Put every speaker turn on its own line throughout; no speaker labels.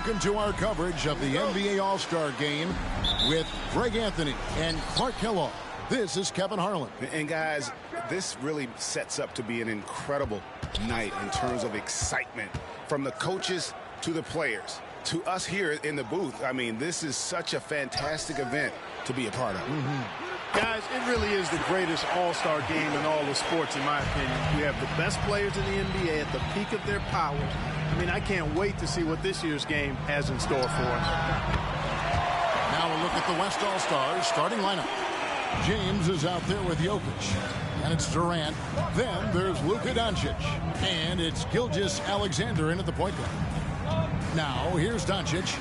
Welcome to our coverage of the NBA All-Star Game with Greg Anthony and Clark Kellogg. This is Kevin Harlan.
And guys, this really sets up to be an incredible night in terms of excitement from the coaches to the players to us here in the booth. I mean, this is such a fantastic event to be a part of.
Guys, it really is the greatest all-star game in all the sports, in my opinion. You have the best players in the NBA at the peak of their powers. I mean, I can't wait to see what this year's game has in store for us.
Now a look at the West All-Stars starting lineup. James is out there with Jokic. And it's Durant. Then there's Luka Doncic. And it's Gilgeous-Alexander in at the point guard. Now here's Doncic.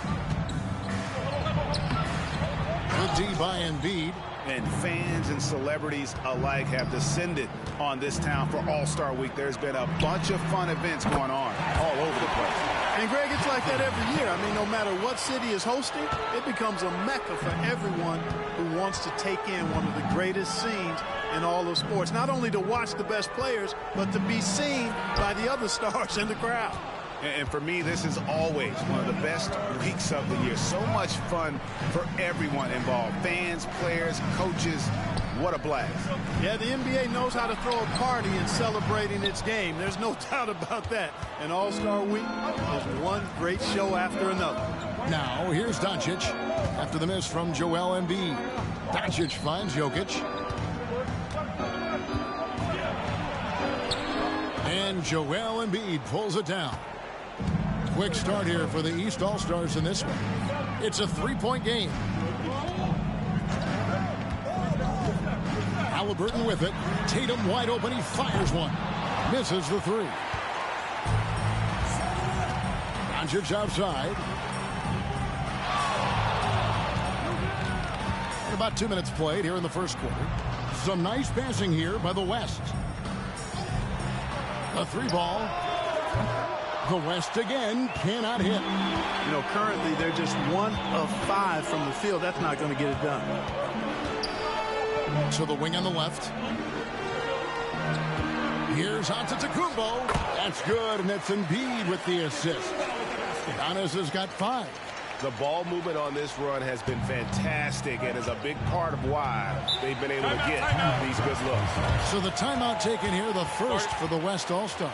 Good D by Embiid.
And fans and celebrities alike have descended on this town for All-Star Week. There's been a bunch of fun events going on all over the place.
And, Greg, it's like that every year. I mean, no matter what city is hosting, it becomes a mecca for everyone who wants to take in one of the greatest scenes in all of sports. Not only to watch the best players, but to be seen by the other stars in the crowd.
And for me, this is always one of the best weeks of the year. So much fun for everyone involved. Fans, players, coaches. What a blast.
Yeah, the NBA knows how to throw a party in celebrating its game. There's no doubt about that. And All-Star Week is one great show after another.
Now, here's Doncic after the miss from Joel Embiid. Doncic finds Jokic. And Joel Embiid pulls it down. Quick start here for the East All-Stars in this one. It's a three-point game. Halliburton with it. Tatum wide open. He fires one. Misses the three. Doncic outside. And about 2 minutes played here in the first quarter. Some nice passing here by the West. A three ball. The West again cannot hit.
You know, currently they're just 1 of 5 from the field. That's not going to get it done.
To the wing on the left. Here's Antetokounmpo. That's good, and it's Embiid with the assist. Giannis has got 5.
The ball movement on this run has been fantastic and is a big part of why they've been able to get these good looks.
So the timeout taken here, the first for the West All-Stars.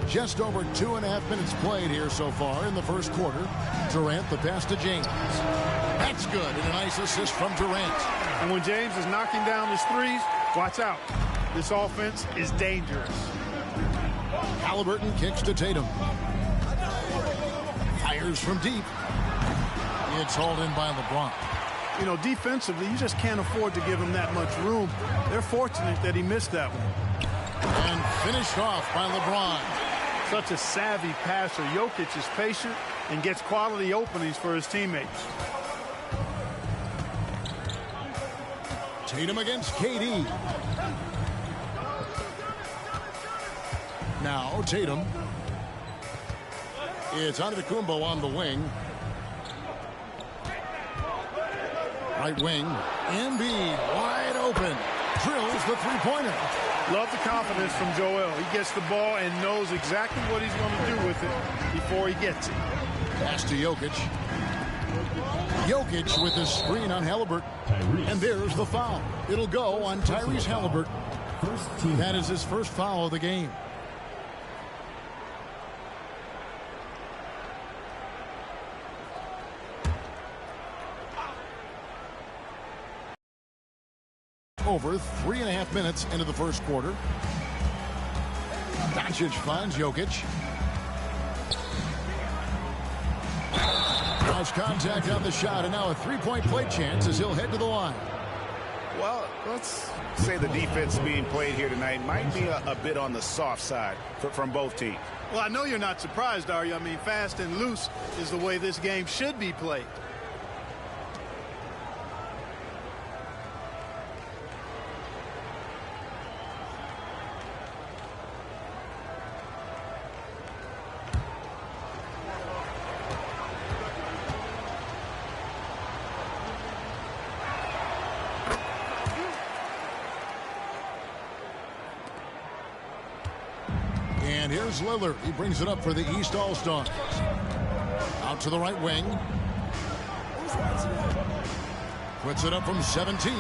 Just over 2.5 minutes played here so far in the first quarter. Durant the pass to James. That's good, and a nice assist from Durant.
And when James is knocking down his threes, watch out. This offense is dangerous.
Halliburton kicks to Tatum. Fires from deep. It's hauled in by LeBron.
You know, defensively, you just can't afford to give him that much room. They're fortunate that he missed that one.
And finished off by LeBron.
Such a savvy passer. Jokic is patient and gets quality openings for his teammates.
Tatum against KD. Now Tatum. It's Antetokounmpo on the wing. Right wing. Embiid wide open. Drills the three-pointer.
Love the confidence from Joel. He gets the ball and knows exactly what he's going to do with it before he gets it.
Pass to Jokic. Jokic with the screen on Halliburton. And there's the foul. It'll go on Tyrese Halliburton. That is his first foul of the game. Over 3.5 minutes into the first quarter. Doncic finds Jokic. Draws contact on the shot, and now a three-point play chance as he'll head to the line.
Well, let's say the defense being played here tonight might be a bit on the soft side from both teams.
Well, I know you're not surprised, are you? I mean, fast and loose is the way this game should be played.
And here's Lillard. He brings it up for the East All-Stars. Out to the right wing. Puts it up from 17.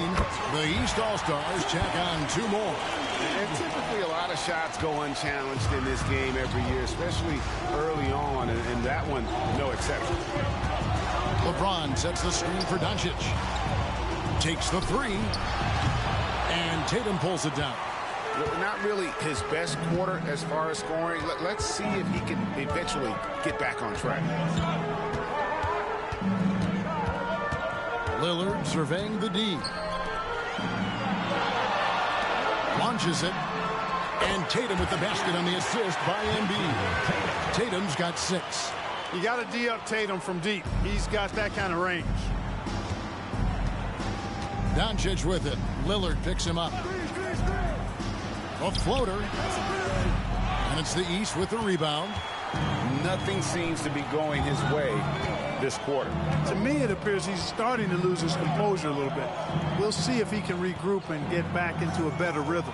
The East All-Stars check on 2 more.
And typically a lot of shots go unchallenged in this game every year, especially early on, and that one, no exception.
LeBron sets the screen for Doncic. Takes the 3. And Tatum pulls it down.
Not really his best quarter as far as scoring. Let's see if he can eventually get back on track.
Lillard surveying the D. Launches it. And Tatum with the basket on the assist by Embiid. Tatum's got 6.
You got to D up Tatum from deep. He's got that kind of range.
Doncic with it. Lillard picks him up. A floater. And it's the East with the rebound.
Nothing seems to be going his way this quarter.
To me, it appears he's starting to lose his composure a little bit. We'll see if he can regroup and get back into a better rhythm.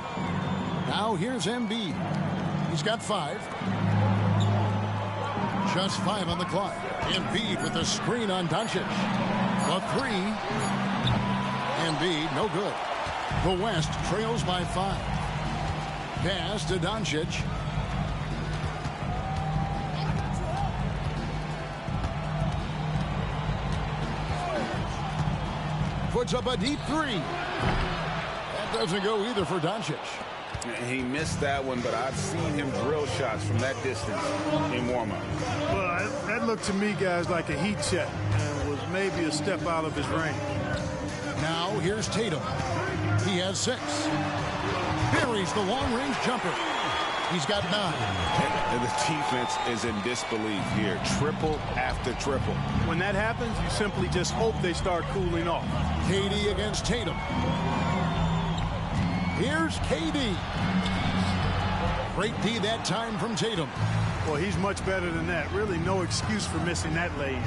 Now here's Embiid. He's got 5. Just 5 on the clock. Embiid with the screen on Doncic. A 3. Embiid, no good. The West trails by 5. Pass to Doncic. Puts up a deep 3. That doesn't go either for Doncic.
He missed that one, but I've seen him drill shots from that distance in warm-up.
Well, that looked to me, guys, like a heat check and was maybe a step out of his range.
Now here's Tatum. He has 6. Buries the long-range jumper. He's got 9.
And the defense is in disbelief here. Triple after triple.
When that happens, you simply just hope they start cooling off.
KD against Tatum. Here's KD. Great D that time from Tatum.
Well, he's much better than that. Really no excuse for missing that lay-in.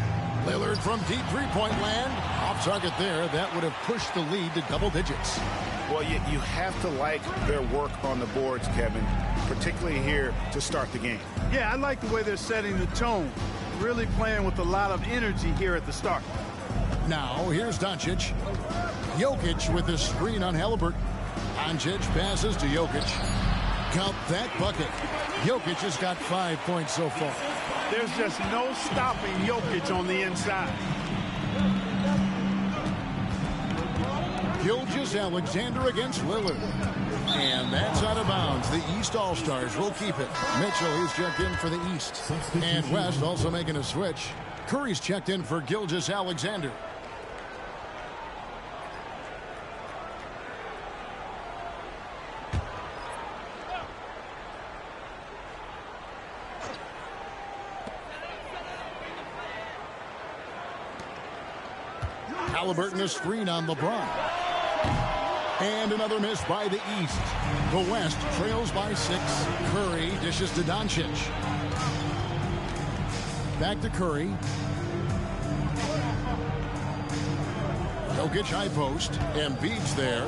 Lillard from deep three-point land. Off target there. That would have pushed the lead to double digits.
Well, you have to like their work on the boards, Kevin, particularly here to start the game.
Yeah, I like the way they're setting the tone. Really playing with a lot of energy here at the start.
Now, here's Doncic. Jokic with the screen on Halliburton. Doncic passes to Jokic. Count that bucket. Jokic has got 5 points so far.
There's just no stopping Jokic on the inside.
Gilgeous-Alexander against Lillard. And that's out of bounds. The East All-Stars will keep it. Mitchell, he's checked in for the East. And West also making a switch. Curry's checked in for Gilgeous-Alexander. Halliburton a screen on LeBron. And another miss by the East. The West trails by 6. Curry dishes to Doncic. Back to Curry. Jokic high post. Embiid's there.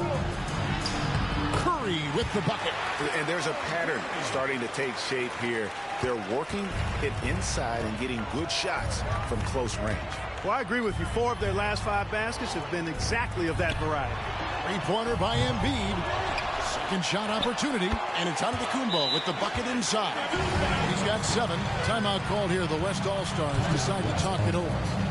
Curry with the bucket.
And there's a pattern starting to take shape here. They're working it inside and getting good shots from close range.
Well, I agree with you. 4 of their last 5 baskets have been exactly of that variety.
Three-pointer by Embiid. Second shot opportunity, and it's Antetokounmpo with the bucket inside. He's got 7. Timeout called here. The West All-Stars decide to talk it over.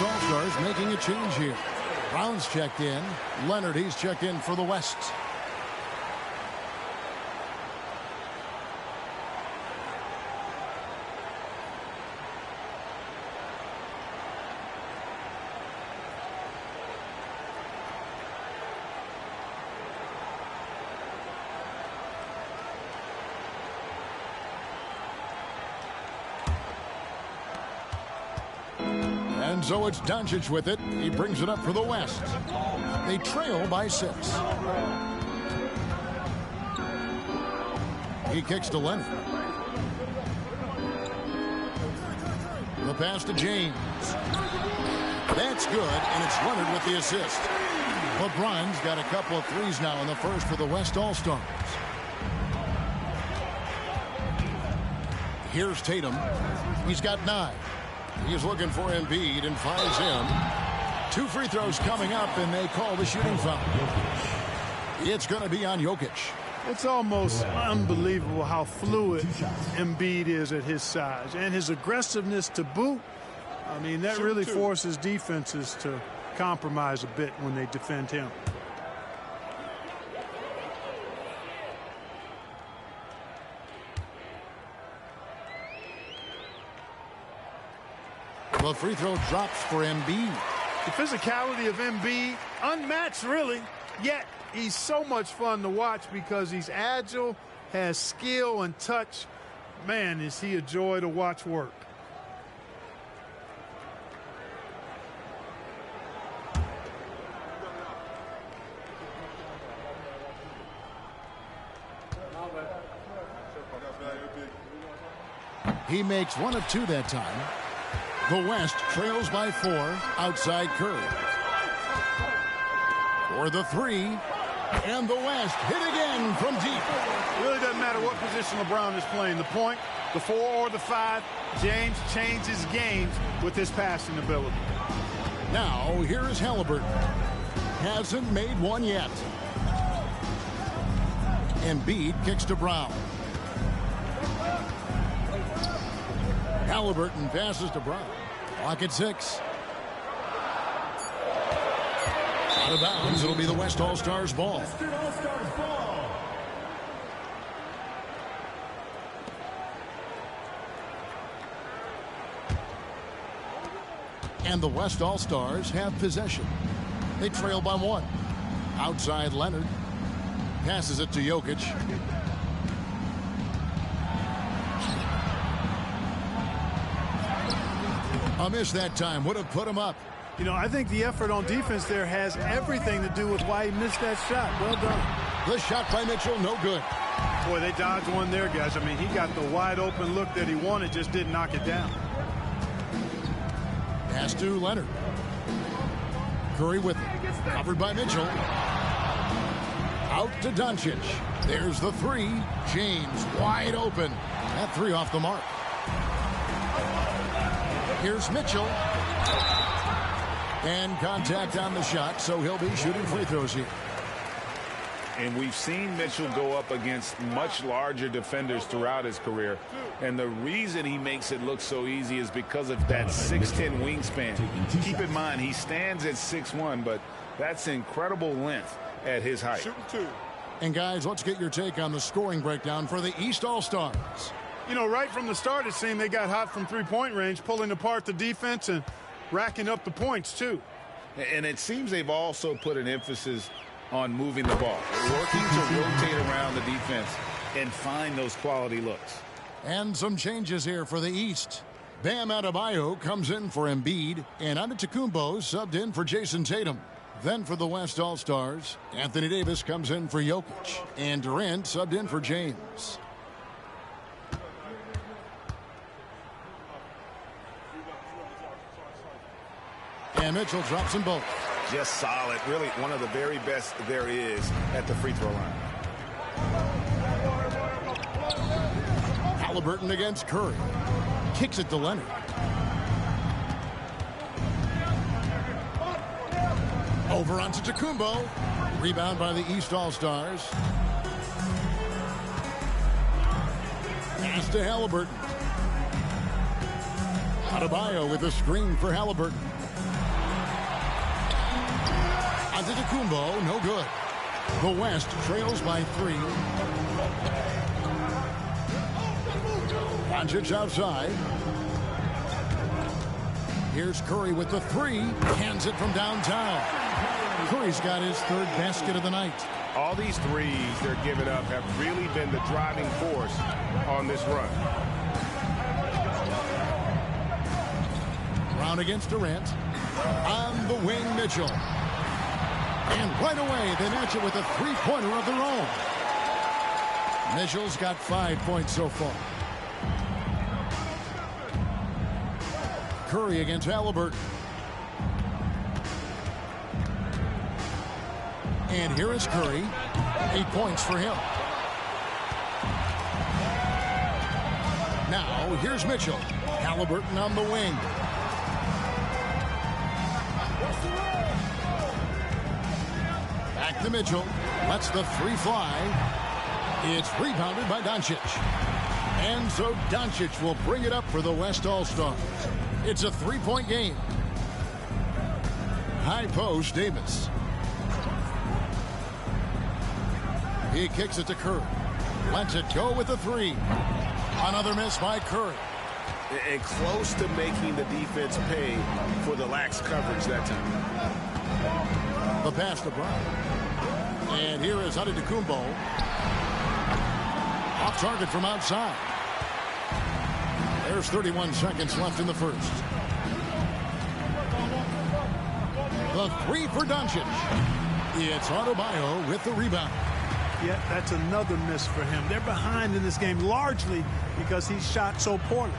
All-Stars making a change here. Brown's checked in. Leonard, he's checked in for the West. And so it's Doncic with it. He brings it up for the West. They trail by 6. He kicks to Leonard. The pass to James. That's good, and it's Leonard with the assist. LeBron's got a couple of threes now in the first for the West All-Stars. Here's Tatum. He's got 9. He's looking for Embiid and finds him. 2 free throws coming up, and they call the shooting foul. It's going to be on Jokic.
It's almost unbelievable how fluid Embiid is at his size. And his aggressiveness to boot, I mean, that really forces defenses to compromise a bit when they defend him.
The free throw drops for Embiid.
The physicality of Embiid, unmatched really, yet he's so much fun to watch because he's agile, has skill and touch. Man, is he a joy to watch work.
He makes 1 of 2 that time. The West trails by 4 outside Curry. For the 3, and the West hit again from deep.
It really doesn't matter what position LeBron is playing, the point, the 4 or the 5, James changes games with his passing ability.
Now here is Halliburton. Hasn't made 1 yet. Embiid kicks to Brown. Halliburton passes to Brown. Clock at 6. Out of bounds. It'll be the West All-Stars ball. And the West All-Stars have possession. They trail by 1. Outside Leonard. Passes it to Jokic. A miss that time would have put him up.
You know, I think the effort on defense there has everything to do with why he missed that shot. Well done.
The shot by Mitchell, no good.
Boy, they dodged one there, guys. I mean, he got the wide open look that he wanted, just didn't knock it down.
Pass to Leonard. Curry with it. Covered by Mitchell. Out to Doncic. There's the three. James wide open. That three off the mark. Here's Mitchell. And contact on the shot, so he'll be shooting free throws here.
And we've seen Mitchell go up against much larger defenders throughout his career. And the reason he makes it look so easy is because of that 6'10" wingspan. Keep in mind, he stands at 6'1", but that's incredible length at his height.
And guys, let's get your take on the scoring breakdown for the East All-Stars.
You know, right from the start, it seemed they got hot from three-point range, pulling apart the defense and racking up the points, too.
And it seems they've also put an emphasis on moving the ball, working to rotate around the defense and find those quality looks.
And some changes here for the East. Bam Adebayo comes in for Embiid, and Antetokounmpo subbed in for Jason Tatum. Then for the West All-Stars, Anthony Davis comes in for Jokic, and Durant subbed in for James. And Mitchell drops them both.
Just solid. Really one of the very best there is at the free throw line.
Halliburton against Curry. Kicks it to Leonard. Over onto Antetokounmpo. Rebound by the East All-Stars. Pass to Halliburton. Adebayo with a screen for Halliburton. Antetokounmpo, no good. The West trails by 3. Doncic outside. Here's Curry with the 3. Hands it from downtown. Curry's got his third basket of the night.
All these threes they're giving up have really been the driving force on this run.
Brown against Durant. On the wing, Mitchell. And right away, they match it with a three-pointer of their own. Mitchell's got 5 points so far. Curry against Halliburton. And here is Curry. 8 points for him. Now, here's Mitchell. Halliburton on the wing. Back to Mitchell. Lets the 3 fly. It's rebounded by Doncic. And so Doncic will bring it up for the West All-Stars. It's a 3-point game. High post, Davis. He kicks it to Curry. Lets it go with the 3. Another miss by Curry.
And close to making the defense pay for the lax coverage that time.
The pass to Brown. And here is Antetokounmpo. Off target from outside. There's 31 seconds left in the first. The 3 for Doncic. It's Adebayo with the rebound.
Yeah, that's another miss for him. They're behind in this game largely because he shot so poorly.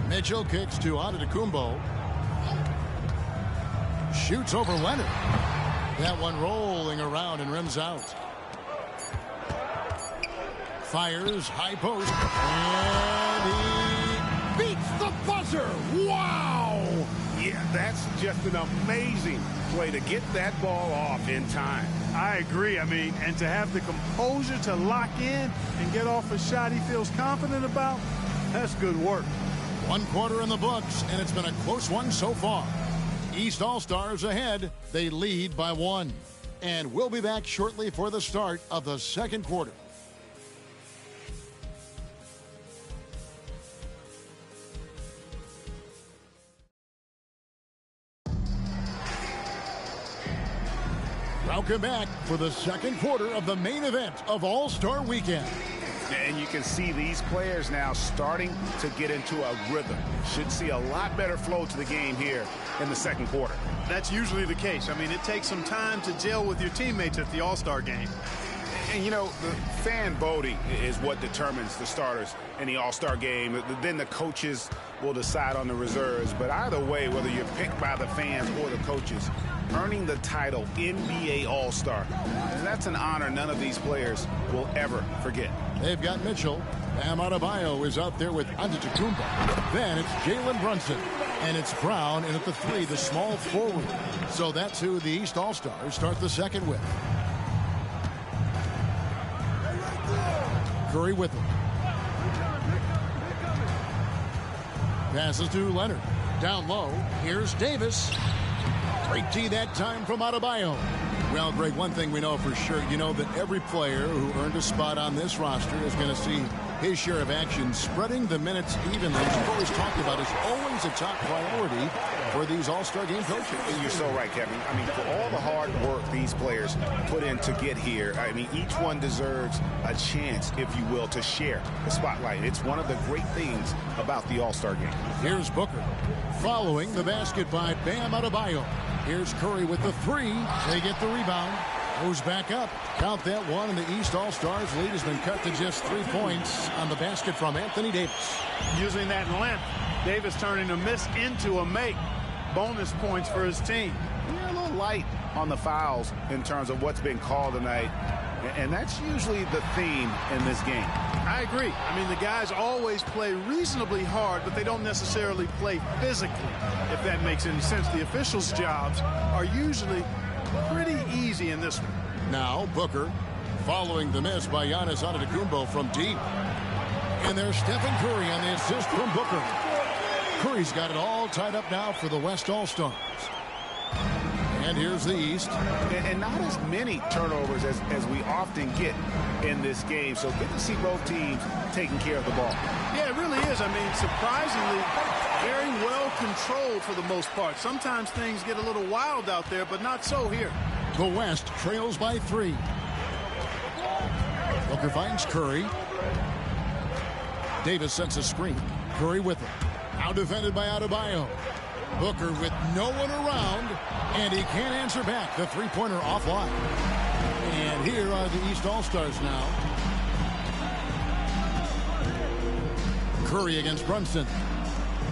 Mitchell kicks to Antetokounmpo. Shoots over Leonard. That one rolling around and rims out. Fires, high post. And he beats the buzzer. Wow!
Yeah, that's just an amazing play to get that ball off in time.
I agree. I mean, and to have the composure to lock in and get off a shot he feels confident about, that's good work.
1 quarter in the books, and it's been a close one so far. East All-Stars ahead. They lead by 1. And we'll be back shortly for the start of the second quarter. Welcome back for the second quarter of the main event of All-Star Weekend.
And you can see these players now starting to get into a rhythm. Should see a lot better flow to the game here in the second quarter.
That's usually the case. I mean, it takes some time to gel with your teammates at the All-Star game.
And, you know, the fan voting is what determines the starters in the All-Star game. Then the coaches will decide on the reserves. But either way, whether you're picked by the fans or the coaches, earning the title NBA All-Star, that's an honor none of these players will ever forget.
They've got Mitchell. Bam Adebayo is out there with Antetokounmpo. Then it's Jalen Brunson. And it's Brown in at the 3, the small forward. So that's who the East All-Stars start the second with. Curry with him. Passes to Leonard. Down low. Here's Davis. Great D that time from Adebayo. Well, Greg, one thing we know for sure, you know that every player who earned a spot on this roster is going to see his share of action. Spreading the minutes evenly, as you've always talked about, is always a top priority for these All-Star game coaches.
And you're so right, Kevin. I mean, for all the hard work these players put in to get here, I mean, each one deserves a chance, if you will, to share the spotlight. It's one of the great things about the All-Star game.
Here's Booker. Following the basket by Bam Adebayo. Here's Curry with the 3. They get the rebound. Moves back up. Count that one, and the East All-Stars lead has been cut to just 3 points on the basket from Anthony Davis.
Using that length, Davis turning a miss into a make. Bonus points for his team.
We're a little light on the fouls in terms of what's been called tonight, and that's usually the theme in this game.
I agree. I mean, the guys always play reasonably hard, but they don't necessarily play physically, if that makes any sense. The officials' jobs are usually pretty easy in this one.
Now Booker following the miss by Giannis Antetokounmpo from deep. And there's Stephen Curry on the assist from Booker. Curry's got it all tied up now for the West All-Stars. And here's the East.
And not as many turnovers as we often get in this game. So good to see both teams taking care of the ball.
Yeah, it really is. I mean, surprisingly, very well controlled for the most part. Sometimes things get a little wild out there, but not so here.
The West trails by 3. Booker finds Curry. Davis sets a screen. Curry with him. Now defended by Adebayo. Booker with no one around, and he can't answer back. The three-pointer offline. And here are the East All-Stars now. Curry against Brunson.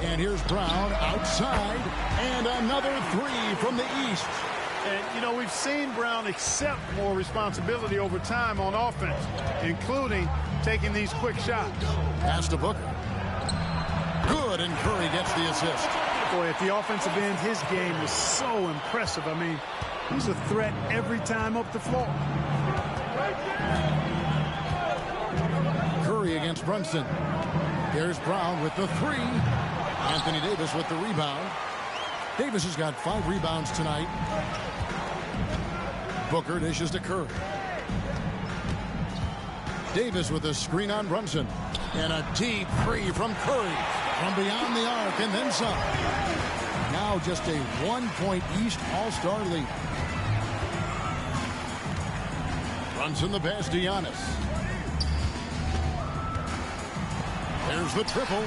And here's Brown outside, and another 3 from the East.
And, you know, we've seen Brown accept more responsibility over time on offense, including taking these quick shots.
Pass to Booker. Good, and Curry gets the assist.
Boy, at the offensive end, his game is so impressive. I mean, he's a threat every time up the floor.
Curry against Brunson. Here's Brown with the 3. Anthony Davis with the rebound. Davis has got 5 rebounds tonight. Booker dishes to Curry. Davis with a screen on Brunson. And a deep 3 from Curry. From beyond the arc and then some. Now just a 1-point East All-Star lead. Brunson the pass to Giannis. There's the triple.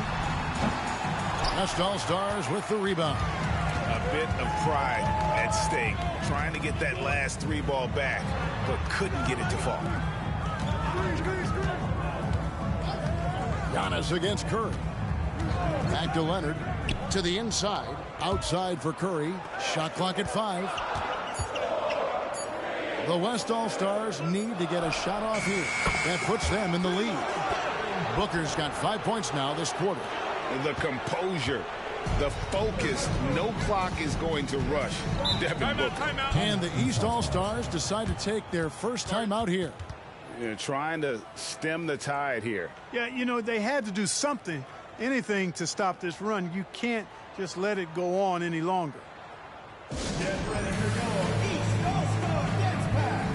West All-Stars with the rebound.
A bit of pride at stake. Trying to get that last 3 ball back, but couldn't get it to fall.
Giannis against Curry. Back to Leonard. To the inside. Outside for Curry. Shot clock at 5. The West All-Stars need to get a shot off here. That puts them in the lead. Booker's got 5 points now this quarter.
The composure, the focus, no clock is going to rush Devin Booker.
And the East All-Stars decide to take their first time out here.
You're trying to stem the tide here.
Yeah, you know, they had to do something, anything to stop this run. You can't just let it go on any longer.
Get ready to go. East All-Star gets back.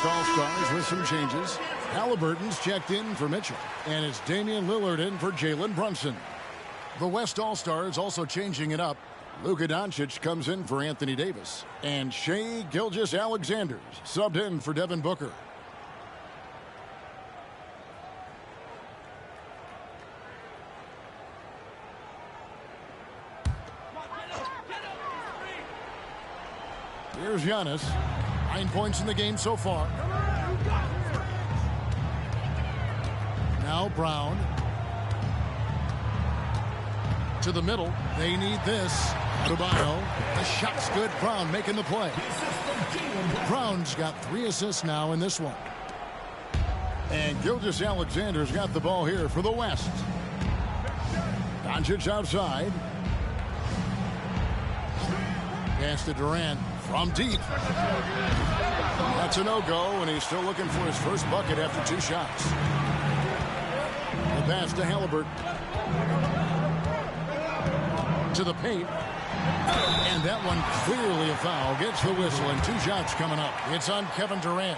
West All-Stars with some changes. Halliburton's checked in for Mitchell, and it's Damian Lillard in for Jalen Brunson. The West All-Stars also changing it up. Luka Doncic comes in for Anthony Davis, and Shai Gilgeous-Alexander subbed in for Devin Booker. Here's Giannis. 9 points in the game so far. Now Brown. To the middle. They need this. Adebayo. The shot's good. Brown making the play. Brown's got 3 assists now in this one. And Gilgeous-Alexander's got the ball here for the West. Doncic outside. Pass to Durant from deep. That's a no-go, and he's still looking for his first bucket after 2 shots. The pass to Halliburton. To the paint. And that one clearly a foul. Gets the whistle, and 2 shots coming up. It's on Kevin Durant.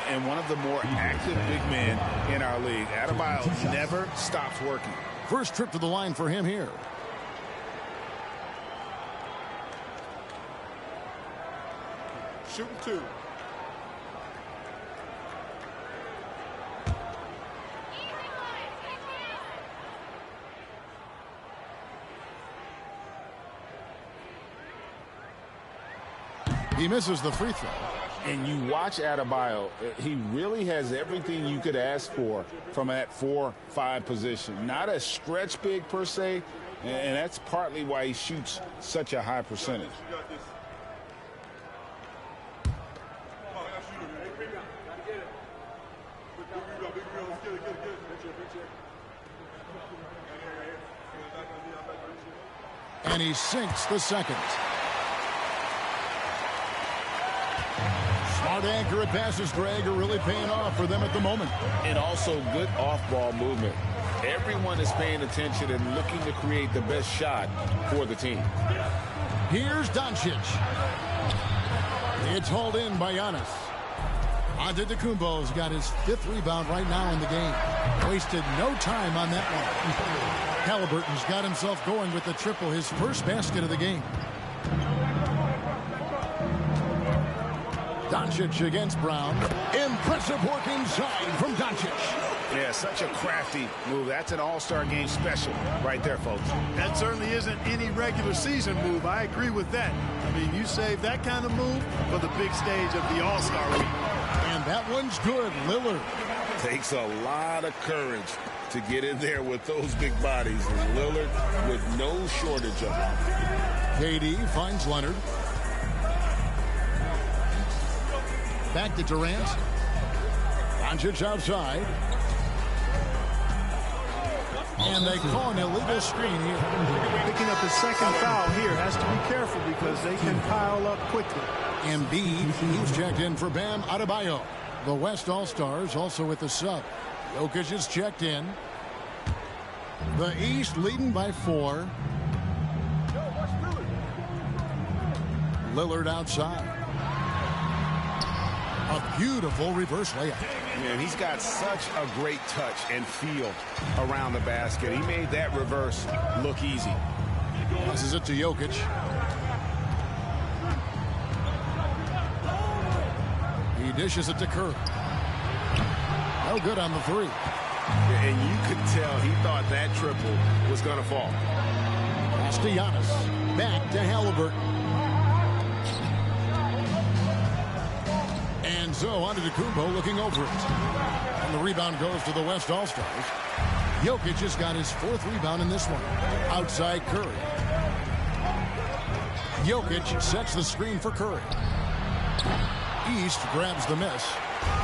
And one of the more active big men in our league. Adebayo never stops working.
First trip to the line for him here.
Shooting 2.
He misses the free throw.
And you watch Adebayo, he really has everything you could ask for from that 4-5 position. Not a stretch big per se, and that's partly why he shoots such a high percentage.
And he sinks the second. Smart, accurate passes, Greg, are really paying off for them at the moment.
And also good off-ball movement. Everyone is paying attention and looking to create the best shot for the team.
Here's Doncic. It's hauled in by Giannis. Antetokounmpo's got his 5th rebound right now in the game. Wasted no time on that one. Halliburton's got himself going with the triple, his first basket of the game. Doncic against Brown. Impressive work inside from Doncic.
Yeah, such a crafty move. That's an all-star game special right there, folks.
That certainly isn't any regular season move. I agree with that. I mean, you save that kind of move for the big stage of the All-Star week.
And that one's good. Lillard.
Takes a lot of courage to get in there with those big bodies. And Lillard with no shortage of them.
KD finds Leonard. Back to Durant. Doncic outside. And they call an illegal screen here.
Picking up his second foul here. Has to be careful because they can pile up quickly.
Embiid, he's checked in for Bam Adebayo. The West All-Stars also with the sub. Jokic is checked in. The East leading by 4. Lillard outside. A beautiful reverse layup.
Man, he's got such a great touch and feel around the basket. He made that reverse look easy.
Passes it to Jokic. He dishes it to Curry. No good on the 3.
And you could tell he thought that triple was going to fall.
Pass to Giannis. Back to Halliburton. And so Antetokounmpo looking over it. And the rebound goes to the West All-Stars. Jokic has got his 4th rebound in this one. Outside Curry. Jokic sets the screen for Curry. East grabs the miss.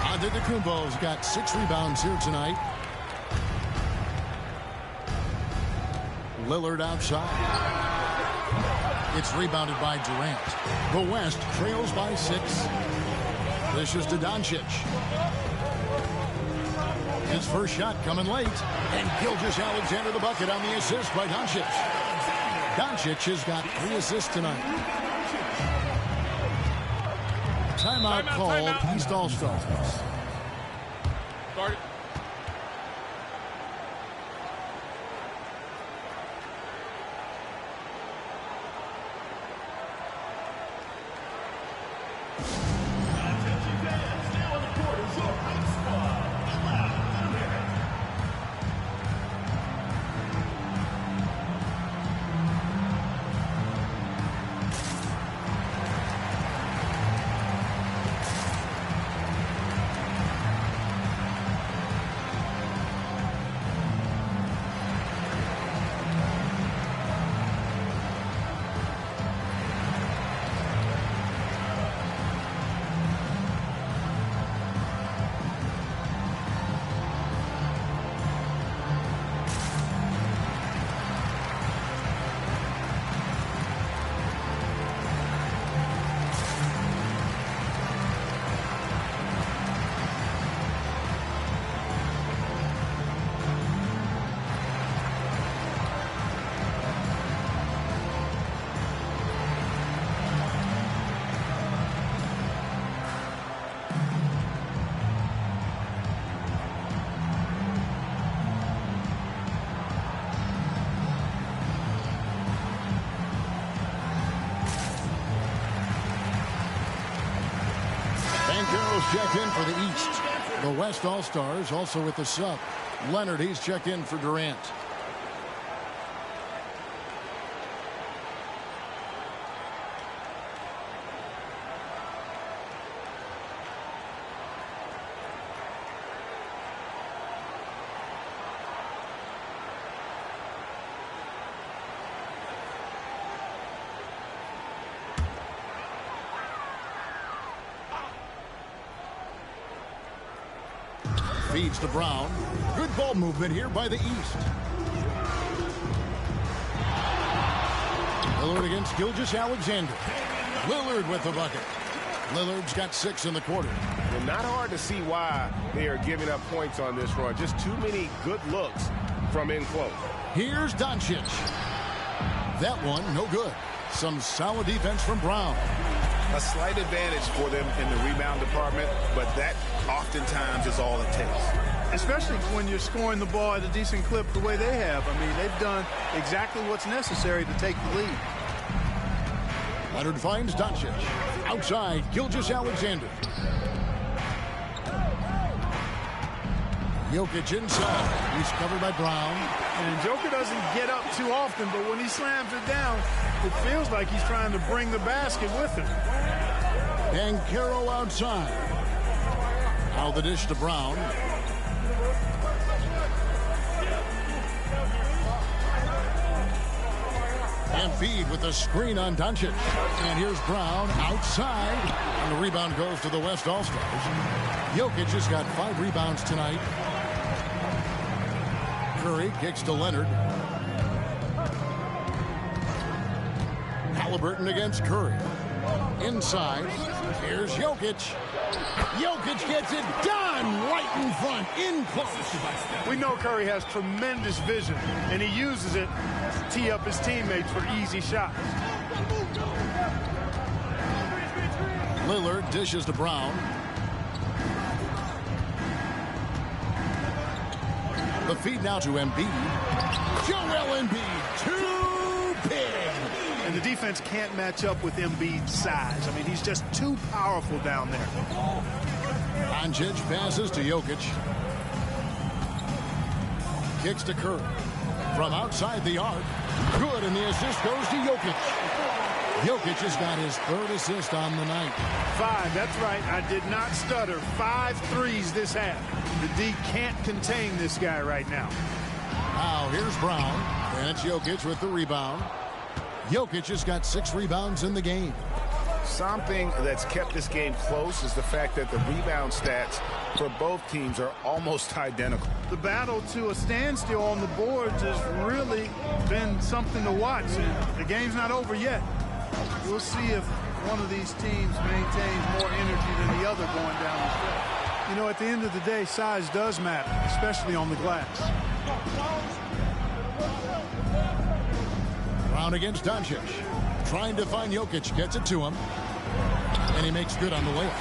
Antetokounmpo's got 6 rebounds here tonight. Lillard outside. It's rebounded by Durant. The West trails by 6. This is to Doncic. His first shot coming late. And Gilgeous-Alexander the bucket on the assist by Doncic. Doncic has got 3 assists tonight. timeout called. East All-Stars.
Start it.
Attention fans, now in the court is your hot squad. Allow Thunder.
Banchero's checked in for the East. The West All-Stars also with the sub. Leonard, he's checked in for Durant. Feeds to Brown. Good ball movement here by the East. Lillard against Gilgeous-Alexander. Lillard with the bucket. Lillard's got 6 in the quarter.
Well, not hard to see why they are giving up points on this run. Just too many good looks from in close.
Here's Doncic. That one, no good. Some solid defense from Brown.
A slight advantage for them in the rebound department, but that oftentimes is all it takes.
Especially when you're scoring the ball at a decent clip the way they have. I mean, they've done exactly what's necessary to take the lead.
Leonard finds Doncic. Outside, Gilgeous-Alexander. Jokic inside. He's covered by Brown.
And Joker doesn't get up too often, but when he slams it down, it feels like he's trying to bring the basket with him.
Banchero outside. Now the dish to Brown. Embiid with the screen on Doncic. And here's Brown outside. And the rebound goes to the West All-Stars. Jokic has got 5 rebounds tonight. Curry kicks to Leonard. Halliburton against Curry. Inside. Here's Jokic. Jokic gets it done right in front, in close.
We know Curry has tremendous vision, and he uses it to tee up his teammates for easy shots.
Lillard dishes to Brown. The feed now to Embiid. Joel Embiid, too big.
And the defense can't match up with Embiid's size. I mean, he's just too powerful down there.
Doncic passes to Jokic. Kicks to Curry. From outside the arc. Good, and the assist goes to Jokic. Jokic has got his 3rd assist on the night.
5, that's right. I did not stutter. 5 threes this half. The D can't contain this guy right now.
Now here's Brown. And it's Jokic with the rebound. Jokic has got 6 rebounds in the game.
Something that's kept this game close is the fact that the rebound stats for both teams are almost identical.
The battle to a standstill on the boards has really been something to watch. And the game's not over yet. We'll see if one of these teams maintains more energy than the other going down the stretch. You know, at the end of the day, size does matter, especially on the glass.
Brown against Doncic. Trying to find Jokic. Gets it to him. And he makes good on the layup.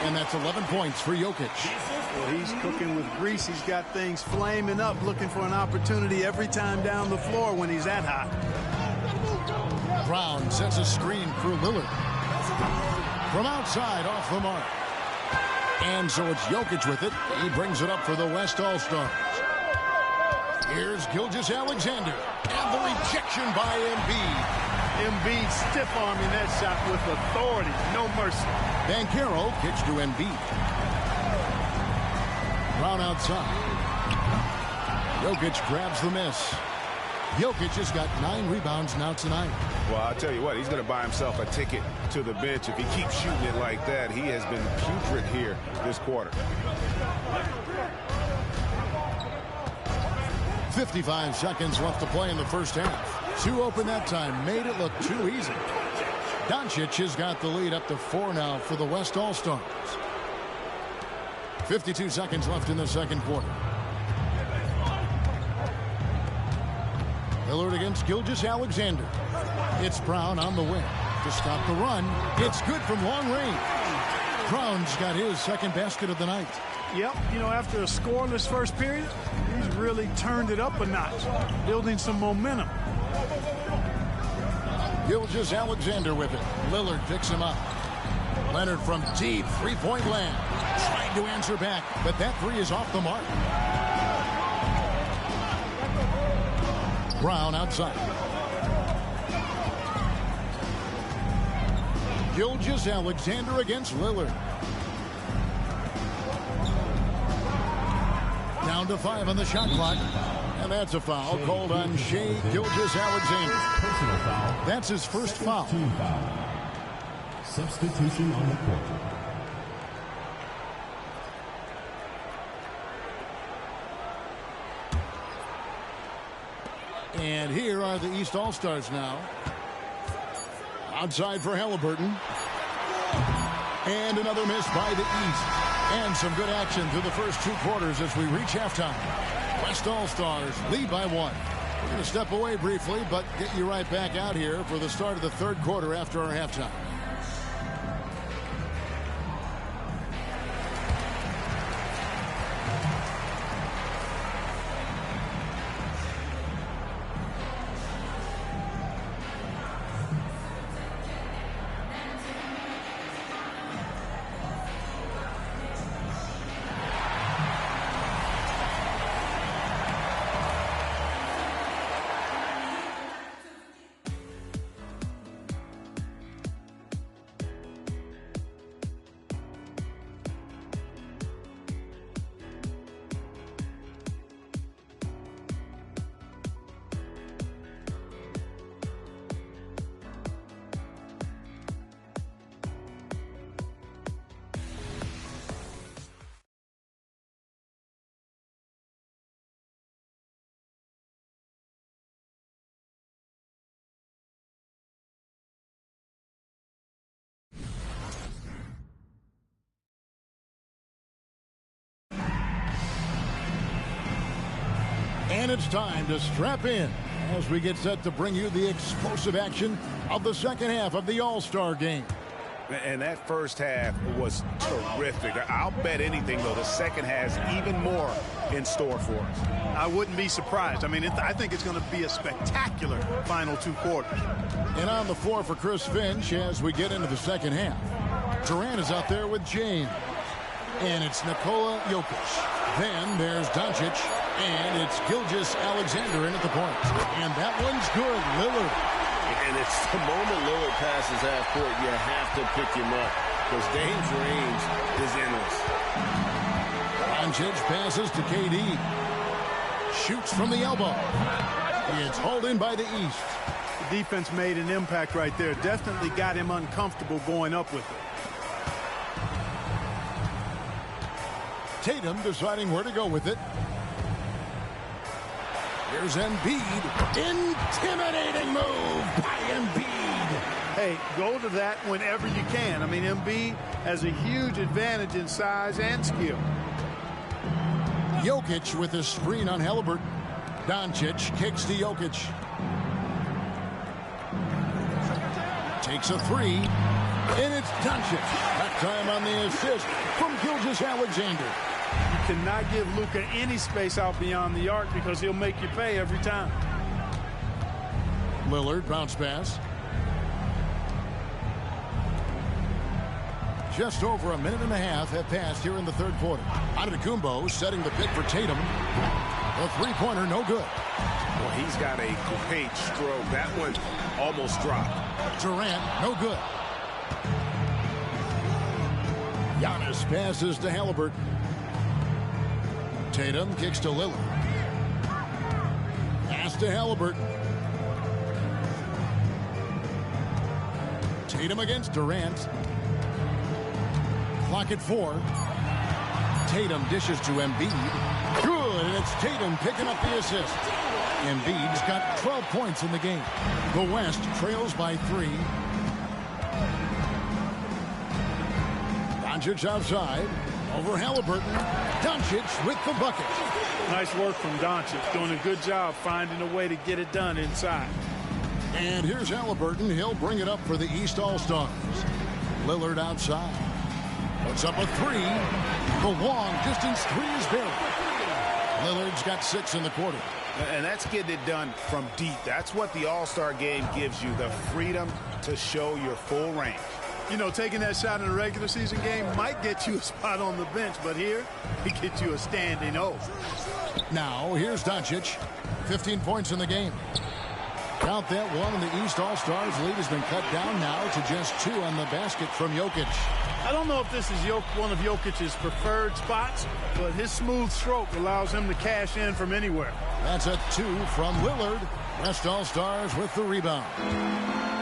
And that's 11 points for Jokic.
Well, he's cooking with grease. He's got things flaming up, looking for an opportunity every time down the floor when he's that hot.
Brown sets a screen for Lillard. From outside, off the mark. And so it's Jokic with it. He brings it up for the West All-Stars. Here's Gilgeous-Alexander. And the rejection by Embiid.
Embiid stiff-arming that shot with authority. No mercy.
Banchero kicks to Embiid. Brown outside. Jokic grabs the miss. Jokic has got 9 rebounds now tonight.
Well, I'll tell you what, he's going to buy himself a ticket to the bench if he keeps shooting it like that. He has been putrid here this quarter.
55 seconds left to play in the first half. 2 open that time. Made it look too easy. Doncic has got the lead up to 4 now for the West All-Stars. 52 seconds left in the second quarter. Lillard against Gilgeous-Alexander. It's Brown on the wing to stop the run. It's good from long range. Brown's got his second basket of the night.
Yep, you know, after a scoreless first period, he's really turned it up a notch, building some momentum.
Gilgeous-Alexander with it. Lillard picks him up. Leonard from deep, three-point land. Trying to answer back, but that three is off the mark. Brown outside. Gilgeous-Alexander against Lillard. Down to 5 on the shot clock. And that's a foul called on Shai Gilgeous-Alexander.
Personal foul.
That's his first foul.
Team foul. Substitution on the court.
And here are the East All-Stars now. Outside for Halliburton. And another miss by the East. And some good action through the first 2 quarters as we reach halftime. West All-Stars lead by 1. We're going to step away briefly, but get you right back out here for the start of the third quarter after our halftime. And it's time to strap in as we get set to bring you the explosive action of the second half of the All-Star game.
And that first half was terrific. I'll bet anything, though, the second has even more in store for us.
I wouldn't be surprised. I mean, I think it's going to be a spectacular final 2 quarters.
And on the floor for Chris Finch as we get into the second half. Durant is out there with James. And it's Nikola Jokic. Then there's Doncic. And it's Gilgeous-Alexander in at the point. And that one's good. Lillard.
And it's the moment Lillard passes half court, you have to pick him up because Dame's range is endless.
Doncic passes to KD. Shoots from the elbow. It's hauled in by the East.
The defense made an impact right there. Definitely got him uncomfortable going up with it.
Tatum deciding where to go with it. Here's Embiid. Intimidating move by Embiid.
Hey, go to that whenever you can. I mean, Embiid has a huge advantage in size and skill.
Jokic with a screen on Halliburton. Doncic kicks to Jokic. Takes a three. And it's Doncic. That time on the assist from Gilgeous-Alexander.
You cannot give Luka any space out beyond the arc because he'll make you pay every time.
Lillard bounce pass. Just over a minute and a half have passed here in the third quarter. Antetokounmpo setting the pick for Tatum. The three-pointer no good.
Well, he's got a great stroke. That one almost dropped.
Durant no good. Giannis passes to Halliburton. Tatum kicks to Lillard. Pass to Halliburton. Tatum against Durant. Clock at 4. Tatum dishes to Embiid. Good, and it's Tatum picking up the assist. Embiid's got 12 points in the game. The West trails by 3. Doncic outside. Over Halliburton. Doncic with the bucket.
Nice work from Doncic. Doing a good job finding a way to get it done inside.
And here's Halliburton. He'll bring it up for the East All-Stars. Lillard outside. Puts up a 3. The long distance 3 is there. Lillard's got 6 in the quarter.
And that's getting it done from deep. That's what the All-Star game gives you, the freedom to show your full range.
You know, taking that shot in a regular season game might get you a spot on the bench, but here, it gets you a standing O.
Now, here's Doncic. 15 points in the game. Count that one, and the East All-Stars lead has been cut down now to just 2 on the basket from Jokic.
I don't know if this is one of Jokic's preferred spots, but his smooth stroke allows him to cash in from anywhere.
That's a 2 from Lillard. West All-Stars with the rebound.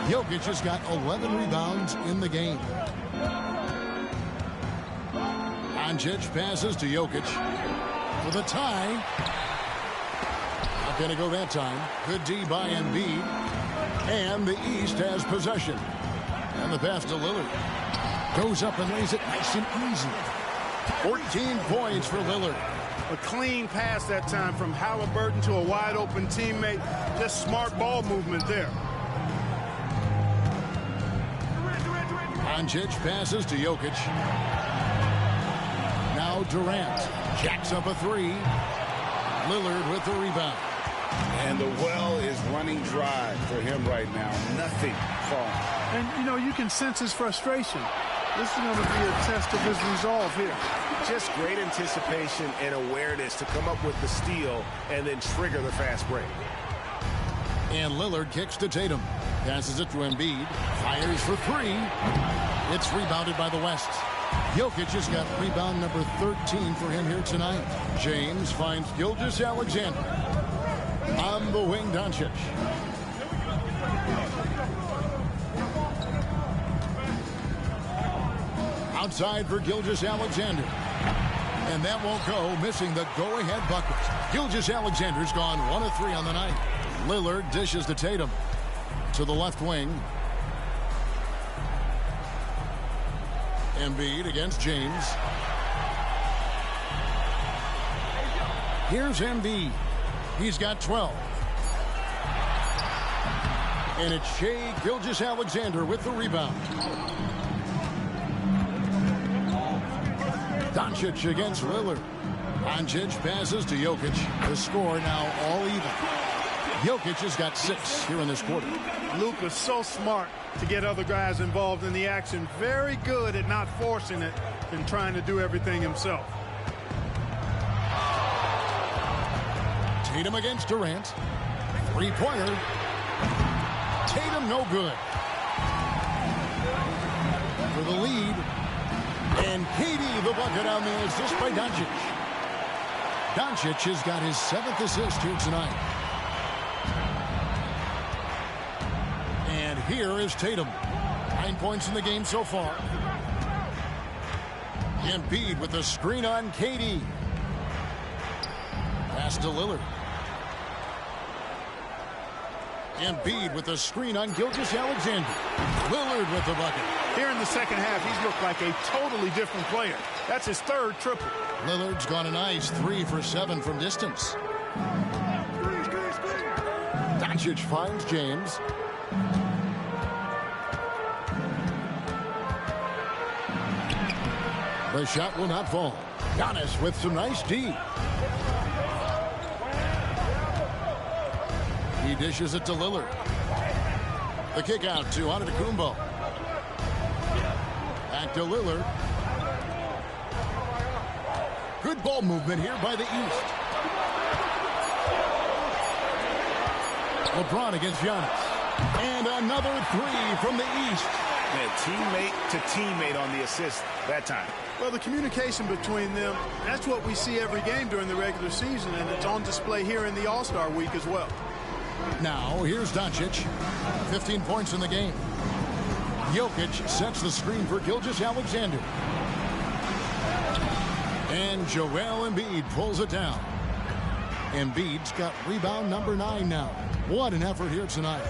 Jokic has got 11 rebounds in the game. Doncic passes to Jokic for the tie. Not going to go that time. Good D by Embiid. And the East has possession. And the pass to Lillard. Goes up and lays it nice and easy. 14 points for Lillard.
A clean pass that time from Halliburton to a wide-open teammate. Just smart ball movement there.
Doncic passes to Jokic. Now Durant jacks up a 3. Lillard with the rebound.
And the well is running dry for him right now. Nothing falling.
And, you know, you can sense his frustration. This is going to be a test of his resolve here.
Just great anticipation and awareness to come up with the steal and then trigger the fast break.
And Lillard kicks to Tatum. Passes it to Embiid. Fires for 3. It's rebounded by the West. Jokic has got rebound number 13 for him here tonight. James finds Gilgeous-Alexander. On the wing, Doncic. Outside for Gilgeous-Alexander. And that won't go, missing the go-ahead bucket. Gilgeous-Alexander's gone 1 of 3 on the night. Lillard dishes to Tatum. To the left wing. Embiid against James. Here's Embiid. He's got 12. And it's Shai Gilgeous-Alexander with the rebound. Doncic against Lillard. Doncic passes to Jokic. The score now all even. Jokic has got 6 here in this quarter.
Luka's so smart to get other guys involved in the action. Very good at not forcing it and trying to do everything himself.
Tatum against Durant. 3-pointer. Tatum no good. For the lead. And KD the bucket on the assist by Doncic. Doncic has got his 7th assist here tonight. And here is Tatum. 9 points in the game so far. Embiid with the screen on KD. Pass to Lillard. Embiid with the screen on Gilgeous-Alexander. Lillard with the bucket.
Here in the second half, he's looked like a totally different player. That's his 3rd triple.
Lillard's gone a nice 3 for 7 from distance. Doncic finds James. The shot will not fall. Giannis with some nice D. He dishes it to Lillard. The kick out to Antetokounmpo. Back to Lillard. Good ball movement here by the East. LeBron against Giannis. And another three from the East.
And teammate to teammate on the assist that time.
Well, the communication between them, that's what we see every game during the regular season, and it's on display here in the All-Star week as well.
Now, here's Doncic. 15 points in the game. Jokic sets the screen for Gilgeous-Alexander. And Joel Embiid pulls it down. Embiid's got rebound number 9 now. What an effort here tonight.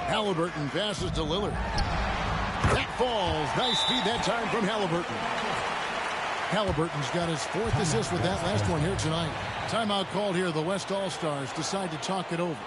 Halliburton passes to Lillard. That falls. Nice feed that time from Halliburton. Halliburton's got his 4th assist with that last one here tonight. Timeout called here. The West All-Stars decide to talk it over.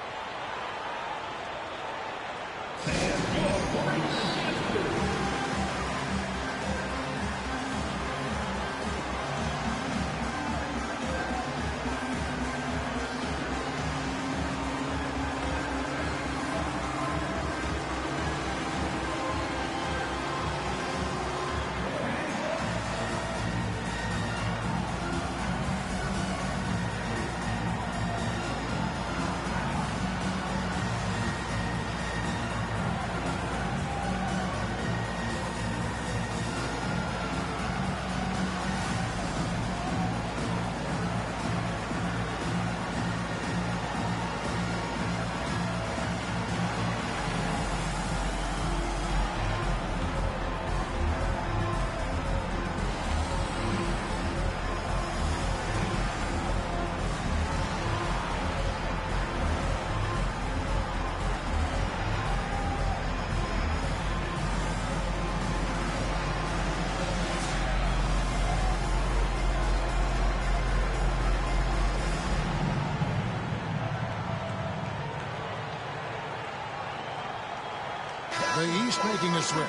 The East making a switch.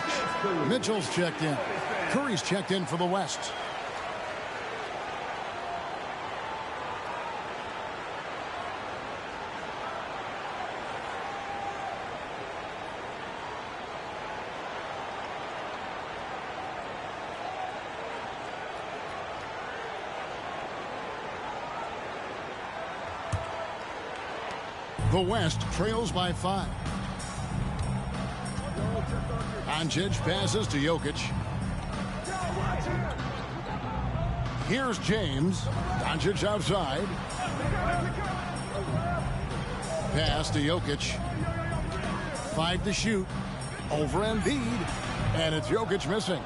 Mitchell's checked in. Curry's checked in for the West. The West trails by 5. Doncic passes to Jokic. Here's James. Doncic outside. Pass to Jokic. 5 to shoot. Over Embiid. And it's Jokic missing.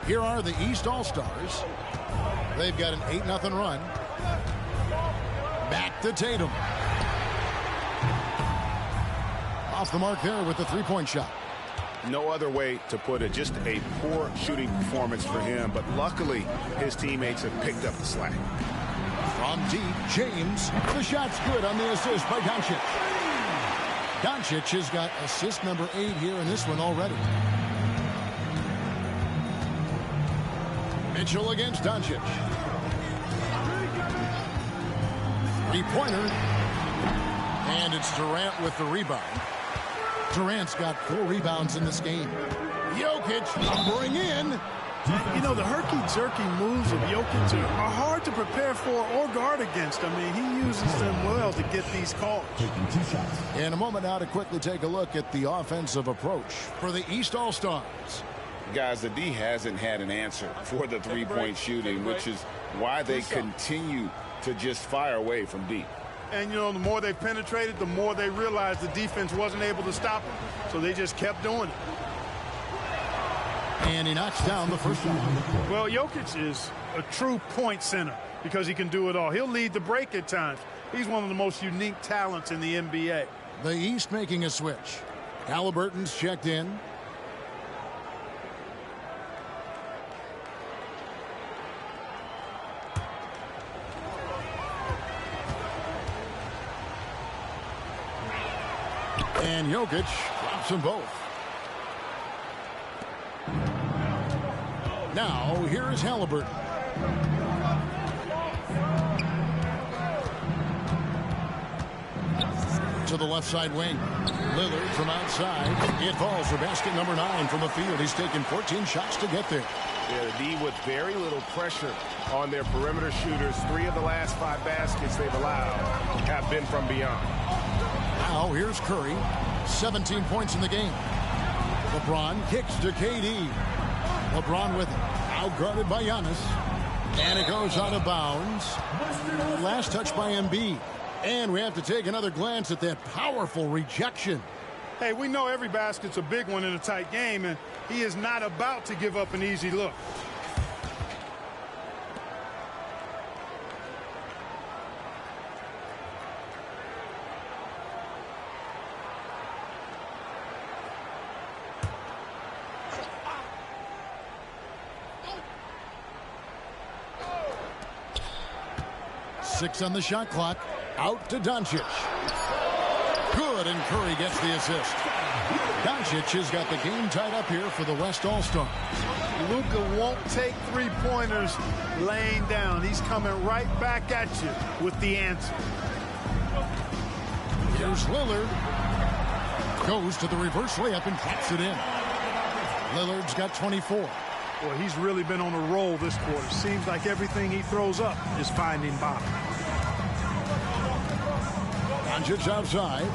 Here are the East All-Stars. They've got an 8-0 run. Back to Tatum. Off the mark there with the three-point shot.
No other way to put it. Just a poor shooting performance for him. But luckily, his teammates have picked up the slack.
From deep, James. The shot's good on the assist by Doncic. Doncic has got assist number 8 here in this one already. Mitchell against Doncic. Three-pointer. And it's Durant with the rebound. Durant's got 4 rebounds in this game. Jokic numbering in.
You know, the herky-jerky moves of Jokic are hard to prepare for or guard against. I mean, he uses them well to get these calls.
In a moment now to quickly take a look at the offensive approach for the East All-Stars.
Guys, the D hasn't had an answer for the three-point shooting, which is why they continue to just fire away from deep.
And, you know, the more they penetrated, the more they realized the defense wasn't able to stop them. So they just kept doing it.
And he knocks down the first one.
Well, Jokic is a true point center because he can do it all. He'll lead the break at times. He's one of the most unique talents in the NBA.
The East making a switch. Halliburton's checked in. And Jokic drops them both. Now, here is Halliburton. To the left side wing. Lillard from outside. It falls for basket number 9 from the field. He's taken 14 shots to get there.
Yeah, the D with very little pressure on their perimeter shooters. 3 of the last 5 baskets they've allowed have been from beyond.
Now here's Curry. 17 points in the game. LeBron kicks to KD. LeBron with it. Now guarded by Giannis. And it goes out of bounds. Last touch by Embiid. And we have to take another glance at that powerful rejection.
Hey, we know every basket's a big one in a tight game, and he is not about to give up an easy look.
Six on the shot clock. Out to Doncic. Good, and Curry gets the assist. Doncic has got the game tied up here for the West All-Stars.
Luka won't take three-pointers laying down. He's coming right back at you with the answer.
Here's Lillard. Goes to the reverse layup and taps it in. Lillard's got 24.
Boy, he's really been on a roll this quarter. Seems like everything he throws up is finding bottom.
Doncic outside.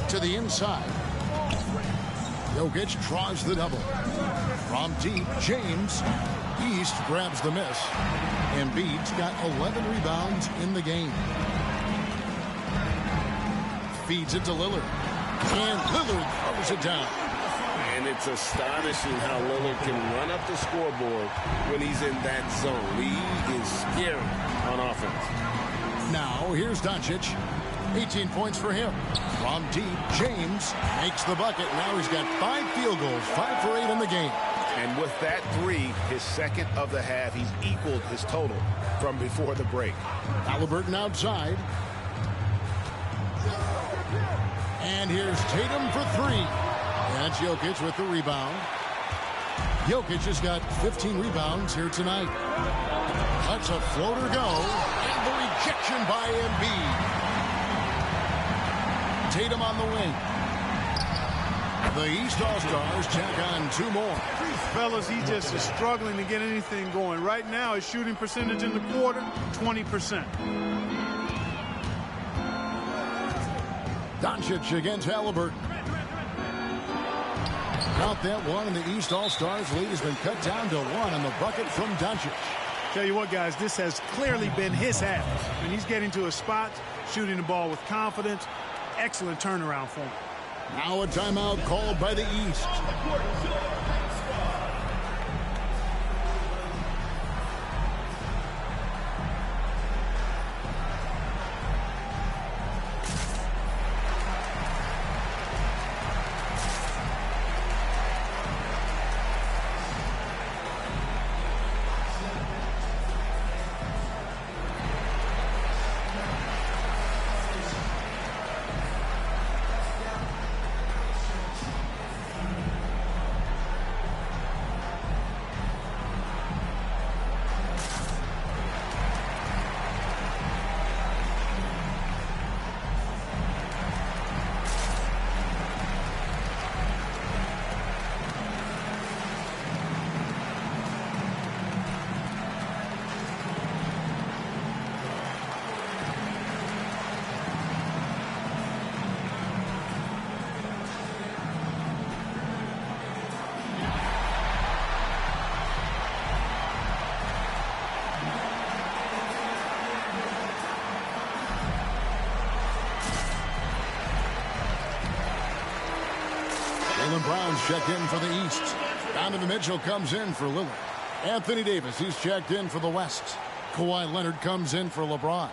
To the inside. Jokic draws the double. From deep, James. East grabs the miss. Embiid's got 11 rebounds in the game. Feeds it to Lillard. And Lillard throws it down.
And it's astonishing how Lillard can run up the scoreboard when he's in that zone. He is scary on offense.
Now, here's Doncic. 18 points for him. From deep, James makes the bucket. Now he's got 5 field goals, 5 for 8 in the game.
And with that 3, his second of the half, he's equaled his total from before the break.
Halliburton outside. And here's Tatum for 3. That's Jokic with the rebound. Jokic has got 15 rebounds here tonight. Let's a floater go. And the rejection by Embiid. Tatum on the wing. The East All-Stars tack on 2 more.
Fellas, he just is struggling to get anything going. Right now, his shooting percentage in the quarter, 20%.
Doncic against Halliburton. Count that one, and the East All-Stars lead has been cut down to 1 on the bucket from Doncic.
Tell you what, guys, this has clearly been his half. And he's getting to his spot, shooting the ball with confidence. Excellent turnaround for him.
Now a timeout called by the East. Jaylen Brown's checked in for the East. Donovan Mitchell comes in for Lillard. Anthony Davis, he's checked in for the West. Kawhi Leonard comes in for LeBron.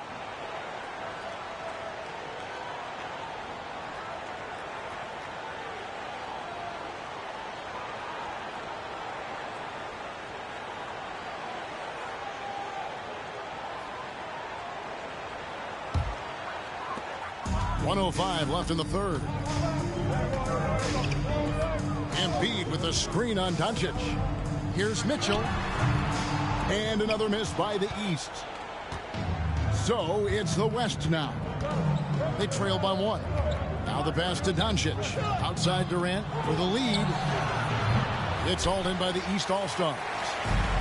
.105 left in the third. Embiid with a screen on Doncic. Here's Mitchell. And another miss by the East. So it's the West now. They trail by 1. Now the pass to Doncic. Outside Durant for the lead. It's hauled in by the East All-Stars.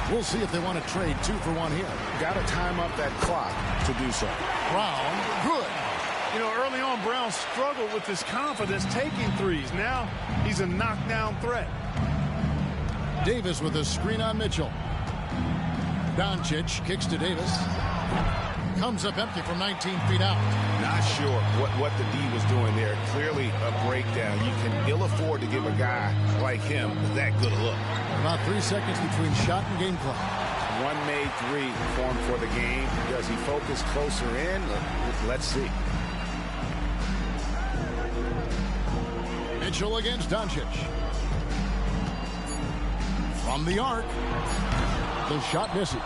We'll see if they want to trade 2 for 1 here.
Got to time up that clock to do so.
Brown, good.
You know, early on, Brown struggled with his confidence taking threes. Now he's a knockdown threat.
Davis with a screen on Mitchell. Doncic kicks to Davis. Comes up empty from 19 feet out.
Not sure what the D was doing there. Clearly a breakdown. You can ill afford to give a guy like him that good a look.
About 3 seconds between shot and game clock.
One made 3 for him for the game. Does he focus closer in? Let's see.
Mitchell against Doncic. From the arc. The shot misses.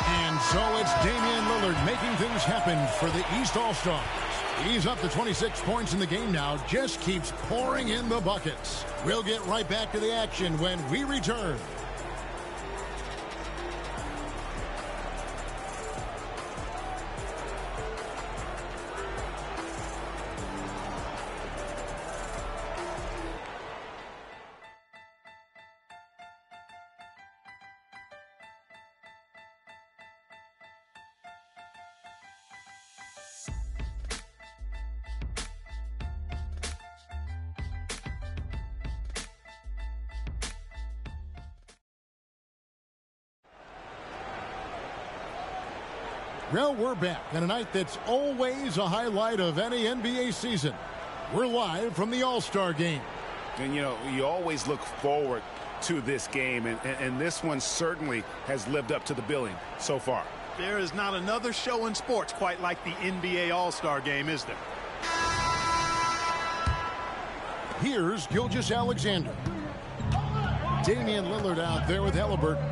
And so it's Damian Lillard making things happen for the East All-Stars. He's up to 26 points in the game now. Just keeps pouring in the buckets. We'll get right back to the action when we return. Well, we're back on a night that's always a highlight of any NBA season. We're live from the All-Star game.
And, you know, you always look forward to this game, and this one certainly has lived up to the billing so far.
There is not another show in sports quite like the NBA All-Star game, is there?
Here's Gilgeous-Alexander. Damian Lillard out there with Halliburton.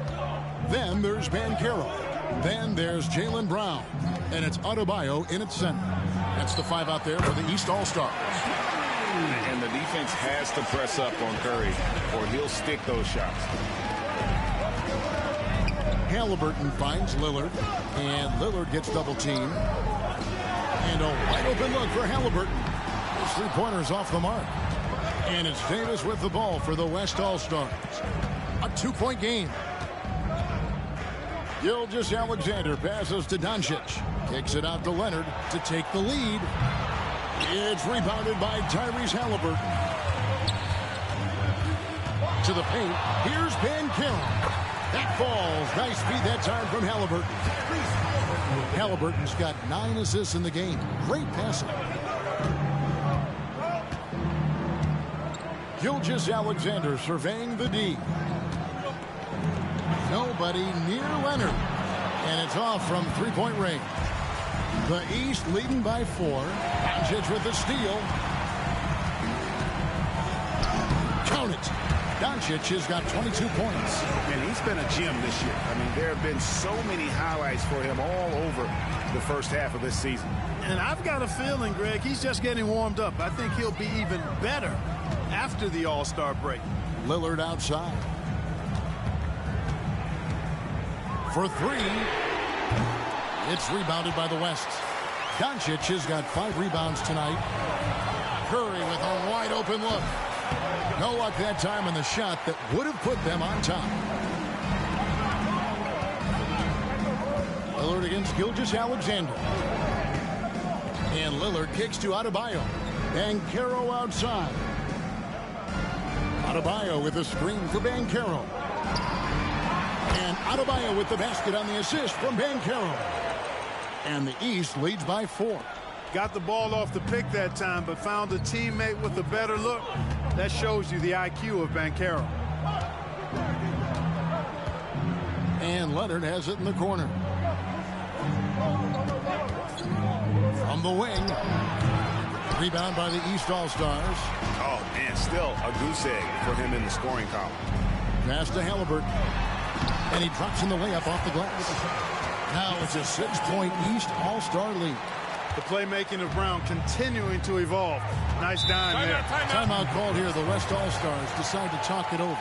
Then there's Banchero. Then there's Jaylen Brown. And it's Adebayo in its center. That's the 5 out there for the East All-Stars.
And the defense has to press up on Curry, or he'll stick those shots.
Halliburton finds Lillard. And Lillard gets double-teamed. And a wide-open look for Halliburton. His three-pointer's off the mark. And it's Davis with the ball for the West All-Stars. A 2-point game. Gilgeous-Alexander passes to Doncic. Kicks it out to Leonard to take the lead. It's rebounded by Tyrese Halliburton. To the paint. Here's Banchero. That falls. Nice feed that time from Halliburton. Halliburton's got 9 assists in the game. Great passing. Gilgeous-Alexander surveying the D. Nobody near Leonard. And it's off from three-point range. The East leading by 4. Doncic with the steal. Count it. Doncic has got 22 points.
And he's been a gem this year. I mean, there have been so many highlights for him all over the first half of this season.
And I've got a feeling, Greg, he's just getting warmed up. I think he'll be even better after the All-Star break.
Lillard outside. For 3. It's rebounded by the West. Doncic has got 5 rebounds tonight. Curry with a wide open look. No luck that time on the shot that would have put them on top. Lillard against Gilgeous-Alexander. And Lillard kicks to Adebayo. Banchero outside. Adebayo with a screen for Banchero. And Adebayo with the basket on the assist from Banchero. And the East leads by 4.
Got the ball off the pick that time, but found a teammate with a better look. That shows you the IQ of Banchero.
And Leonard has it in the corner. From the wing. Rebound by the East All-Stars.
Oh, man, still a goose egg for him in the scoring column.
Pass to Halliburton. And he drops in the layup off the glass. Now it's a 6-point East All-Star lead.
The playmaking of Brown continuing to evolve. Nice dime there.
Timeout called here. The West All-Stars decide to talk it over.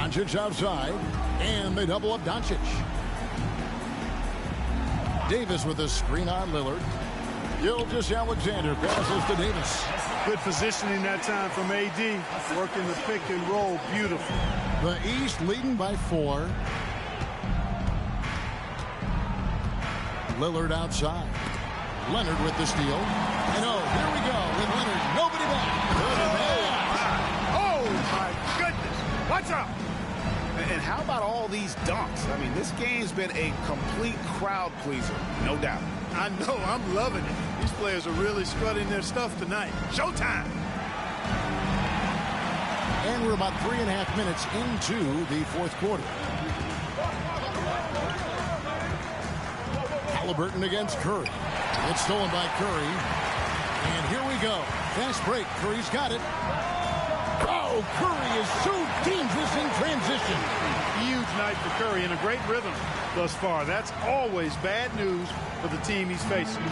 Doncic outside, and they double up Doncic. Davis with a screen on Lillard. Gilgeous-Alexander passes to Davis.
Good positioning that time from AD. Working the pick and roll. Beautiful.
The East leading by 4. Lillard outside. Leonard with the steal. And here we go with Leonard. Nobody back.
Oh, my goodness. Watch out.
And how about all these dunks? I mean, this game's been a complete crowd pleaser, no doubt.
I know. I'm loving it. These players are really strutting their stuff tonight. Showtime.
And we're about 3.5 minutes into the fourth quarter. Halliburton against Curry. It's stolen by Curry. And here we go. Fast break. Curry's got it. Oh, Curry is so dangerous in transition.
Huge night for Curry and a great rhythm thus far. That's always bad news for the team he's facing.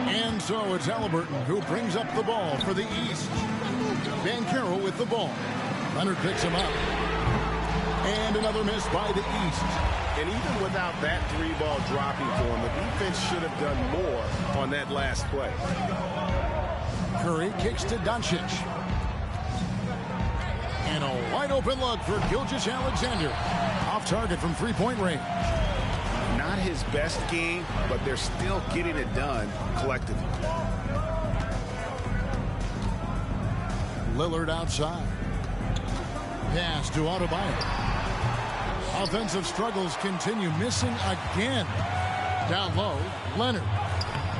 And so it's Halliburton who brings up the ball for the East. Banchero with the ball. Leonard picks him up. And another miss by the East.
And even without that 3-ball dropping for him, the defense should have done more on that last play.
Curry kicks to Doncic. And a wide open look for Gilgeous-Alexander. Off target from 3-point range.
Not his best game, but they're still getting it done collectively.
Lillard outside. Pass to Adebayo. Offensive struggles continue. Missing again. Down low, Leonard.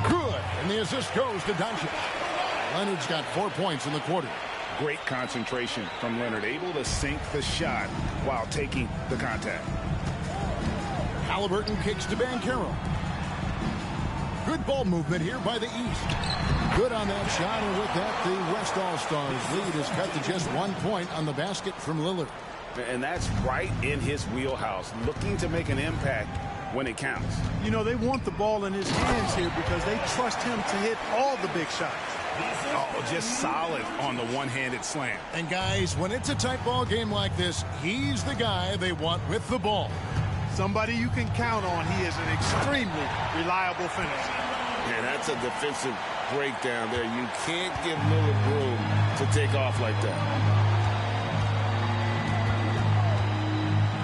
Good. And the assist goes to Doncic. Leonard's got 4 points in the quarter.
Great concentration from Leonard, able to sink the shot while taking the contact.
Halliburton kicks to Banchero. Good ball movement here by the East. Good on that shot, and with that, the West All-Stars lead is cut to just 1 point on the basket from Lillard.
And that's right in his wheelhouse, looking to make an impact when it counts.
You know, they want the ball in his hands here because they trust him to hit all the big shots.
Oh, just solid on the one-handed slam.
And guys, when it's a tight ball game like this, he's the guy they want with the ball.
Somebody you can count on. He is an extremely reliable finisher.
And that's a defensive breakdown there. You can't give Lillard room to take off like that.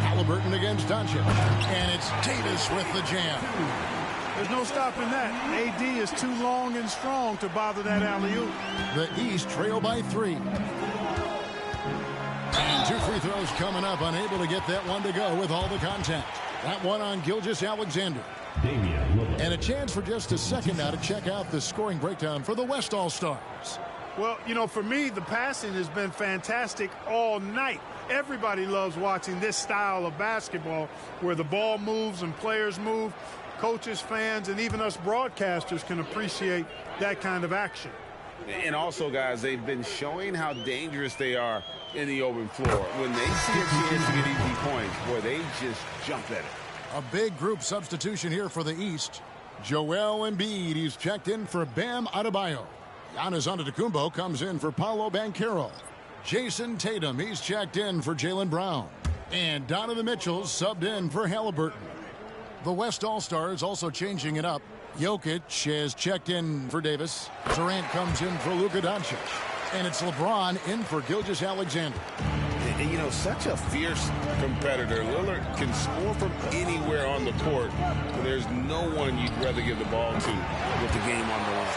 Halliburton against Doncic. And it's Davis with the jam.
There's no stopping that. AD is too long and strong to bother that alley-oop.
The East trail by 3. And 2 free throws coming up. Unable to get that one to go with all the contact. That one on Gilgeous-Alexander. And a chance for just a second now to check out the scoring breakdown for the West All-Stars.
Well, you know, for me, the passing has been fantastic all night. Everybody loves watching this style of basketball where the ball moves and players move. Coaches, fans, and even us broadcasters can appreciate that kind of action.
And also, guys, they've been showing how dangerous they are in the open floor. When they see a chance to get easy points, boy, they just jump at it.
A big group substitution here for the East. Joel Embiid, he's checked in for Bam Adebayo. Giannis Antetokounmpo comes in for Paolo Banchero. Jason Tatum, he's checked in for Jaylen Brown. And Donovan Mitchell subbed in for Halliburton. The West All-Stars also changing it up. Jokic is checked in for Davis. Durant comes in for Luka Doncic. And it's LeBron in for Gilgeous-Alexander.
And, you know, such a fierce competitor. Lillard can score from anywhere on the court. But there's no one you'd rather give the ball to with the game on the line.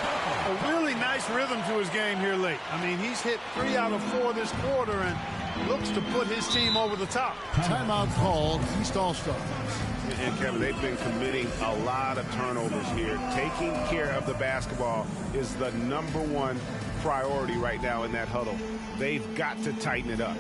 A really nice rhythm to his game here late. I mean, he's hit 3 out of 4 this quarter and looks to put his team over the top.
Timeout called. East All-Stars.
And Kevin, they've been committing a lot of turnovers here. Taking care of the basketball is the #1 priority right now in that huddle. They've got to tighten it up.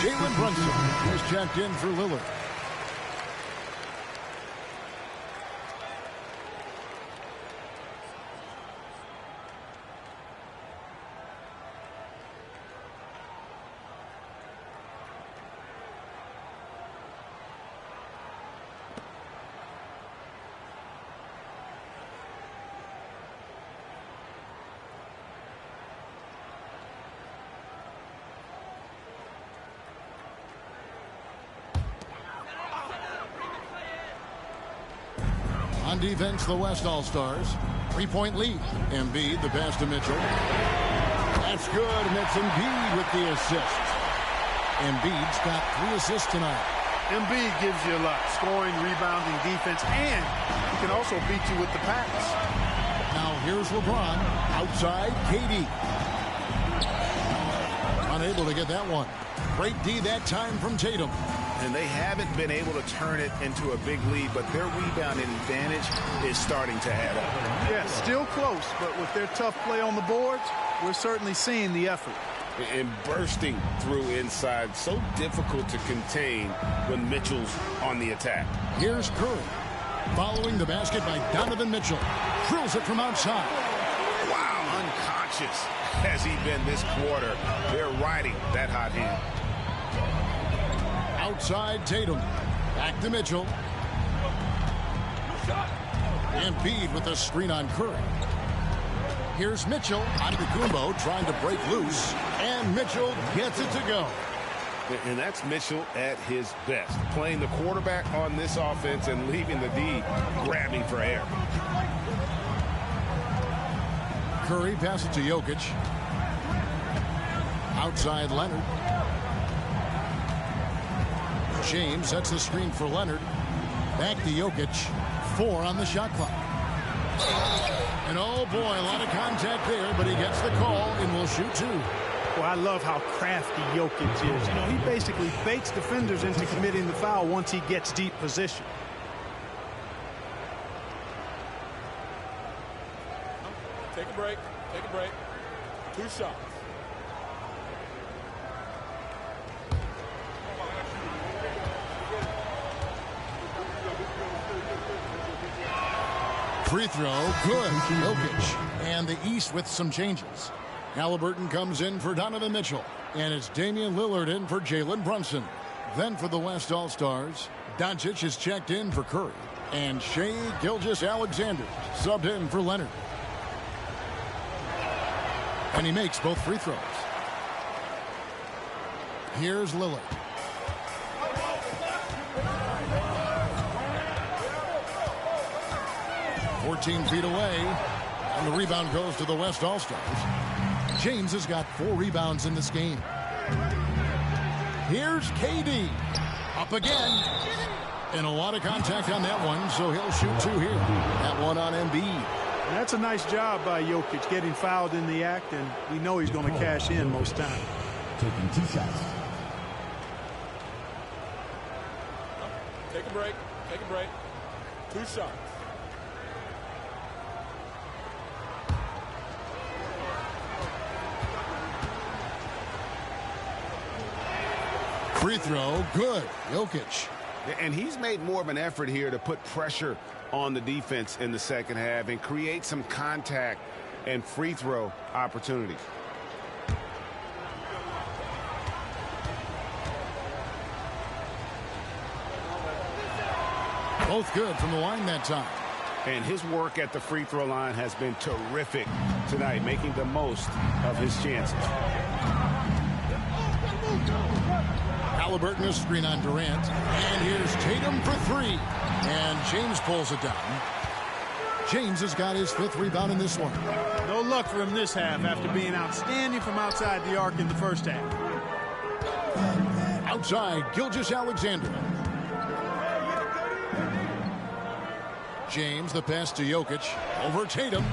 Jalen Brunson is checked in for Lillard. On defense, the West All-Stars. 3-point lead. Embiid, the pass to Mitchell. That's good, and it's Embiid with the assist. Embiid's got 3 assists tonight.
Embiid gives you a lot. Scoring, rebounding, defense, and he can also beat you with the pass.
Now here's LeBron. Outside, KD. Unable to get that one. Great D that time from Tatum.
And they haven't been able to turn it into a big lead, but their rebounding advantage is starting to add up.
Yeah, still close, but with their tough play on the boards, we're certainly seeing the effort.
And bursting through inside, so difficult to contain when Mitchell's on the attack.
Here's Curry. Following the basket by Donovan Mitchell. Drills it from outside.
Wow, unconscious has he been this quarter. They're riding that hot hand.
Outside Tatum. Back to Mitchell. Embiid with a screen on Curry. Here's Mitchell. Antetokounmpo trying to break loose. And Mitchell gets it to go.
And that's Mitchell at his best. Playing the quarterback on this offense and leaving the D grabbing for air.
Curry passes to Jokic. Outside Leonard. James sets the screen for Leonard. Back to Jokic. 4 on the shot clock. And oh boy, a lot of contact there, but he gets the call and will shoot 2.
Well, I love how crafty Jokic is. You know, he basically baits defenders into committing the foul once he gets deep position.
Take a break. Take a break. 2 shots.
Free throw, good. Jokic. And the East with some changes. Halliburton comes in for Donovan Mitchell. And it's Damian Lillard in for Jalen Brunson. Then for the West All-Stars, Doncic is checked in for Curry. And Shai Gilgeous-Alexander subbed in for Leonard. And he makes both free throws. Here's Lillard. "14 feet away, and the rebound goes to the West All-Stars. James has got 4 rebounds in this game. Here's KD. Up again. And a lot of contact on that one, so he'll shoot 2 here. That one on Embiid.
And that's a nice job by Jokic getting fouled in the act, and we know he's going to cash in most times.
Taking 2 shots.
Take a break. Take a break. 2 shots.
Free throw, good. Jokic.
And he's made more of an effort here to put pressure on the defense in the second half and create some contact and free throw opportunities.
Both good from the line that time.
And his work at the free throw line has been terrific tonight, making the most of his chances.
Halliburton, a screen on Durant. And here's Tatum for 3. And James pulls it down. James has got his 5th rebound in this one.
No luck for him this half after being outstanding from outside the arc in the first half.
Outside, Gilgeous-Alexander. James, the pass to Jokic. Over Tatum.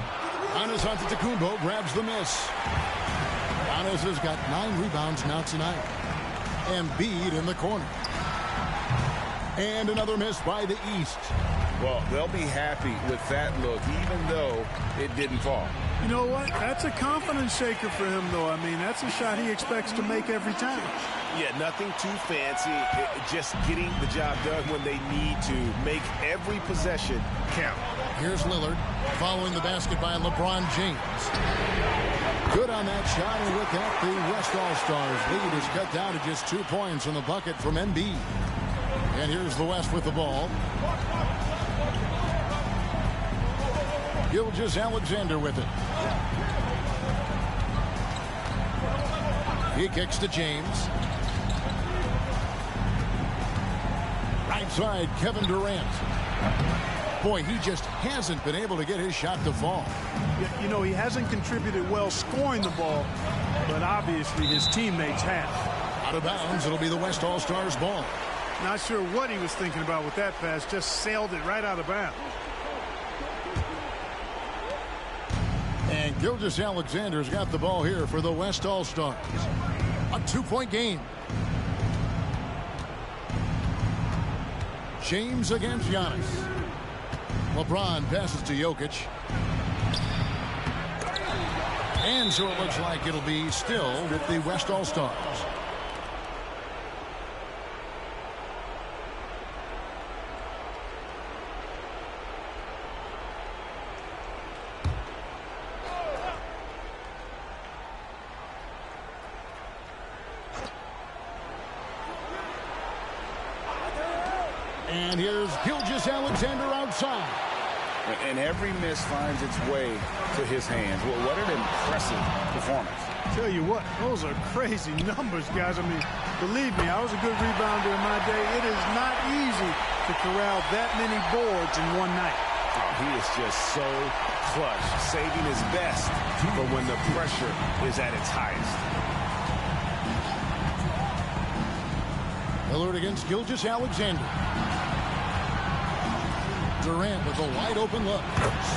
Giannis Antetokounmpo grabs the miss. Giannis has got 9 rebounds now tonight. Embiid in the corner. And another miss by the East.
Well, they'll be happy with that look, even though it didn't fall.
You know what? That's a confidence shaker for him, though. I mean, that's a shot he expects to make every time.
Yeah, nothing too fancy. Just getting the job done when they need to. Make every possession count.
Here's Lillard following the basket by LeBron James. Good on that shot, and with that, the West All-Stars lead is cut down to just 2 points on the bucket from Embiid. And here's the West with the ball. Gilgeous-Alexander with it. He kicks to James. Right side, Kevin Durant. Boy, he just hasn't been able to get his shot to fall.
You know, he hasn't contributed well scoring the ball, but obviously his teammates have.
Out of bounds, it'll be the West All-Stars ball.
Not sure what he was thinking about with that pass. Just sailed it right out of bounds.
And Gilgeous-Alexander's got the ball here for the West All-Stars. A 2-point game. James against Giannis. LeBron passes to Jokic. And so it looks like it'll be still with the West All-Stars. And here's Gilgeous-Alexander outside.
And every miss finds its way to his hands. Well, what an impressive performance.
Tell you what, those are crazy numbers, guys. I mean, believe me, I was a good rebounder in my day. It is not easy to corral that many boards in one night.
Oh, he is just so clutch, saving his best for when the pressure is at its highest.
Lillard against Gilgeous-Alexander. Durant with a wide open look.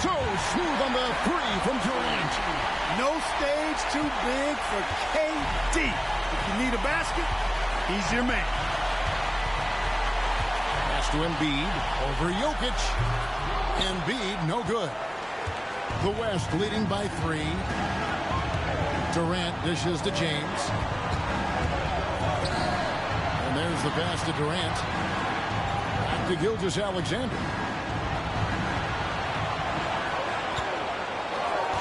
So smooth on the three from Durant.
No stage too big for KD. If you need a basket, he's your man.
Pass to Embiid over Jokic. Embiid no good. The West leading by 3. Durant dishes to James. And there's the pass to Durant. Back to Gilgeous-Alexander.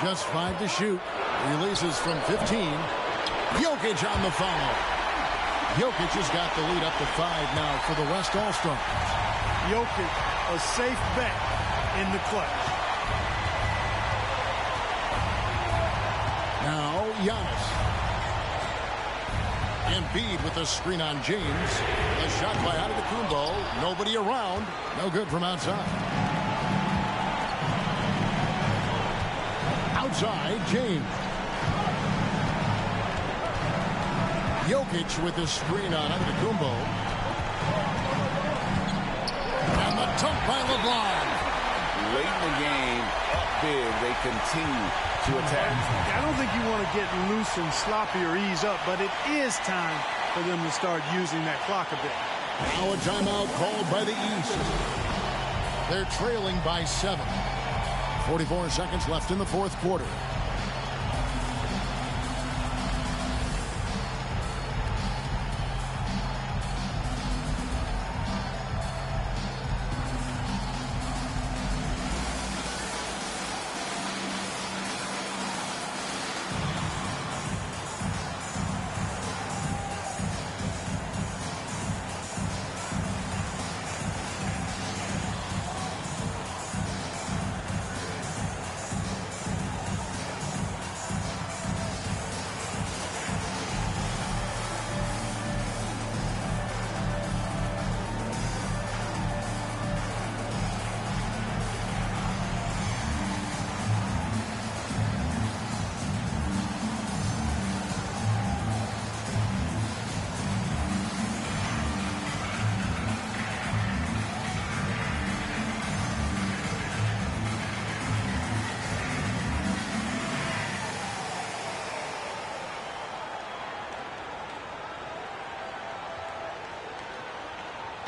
Just 5 to shoot. Releases from 15. Jokic on the follow. Jokic has got the lead up to 5 now for the West All-Stars.
Jokic, a safe bet in the clutch.
Now Giannis. Embiid with a screen on James. A shot by Antetokounmpo. Nobody around. No good from outside. Outside, James. Jokic with the screen on Antetokounmpo. And the dunk by LeBron.
Late in the game, up big, they continue to attack.
I don't think you want to get loose and sloppy or ease up, but it is time for them to start using that clock a bit.
Now a timeout called by the East. They're trailing by 7. 44 seconds left in the fourth quarter.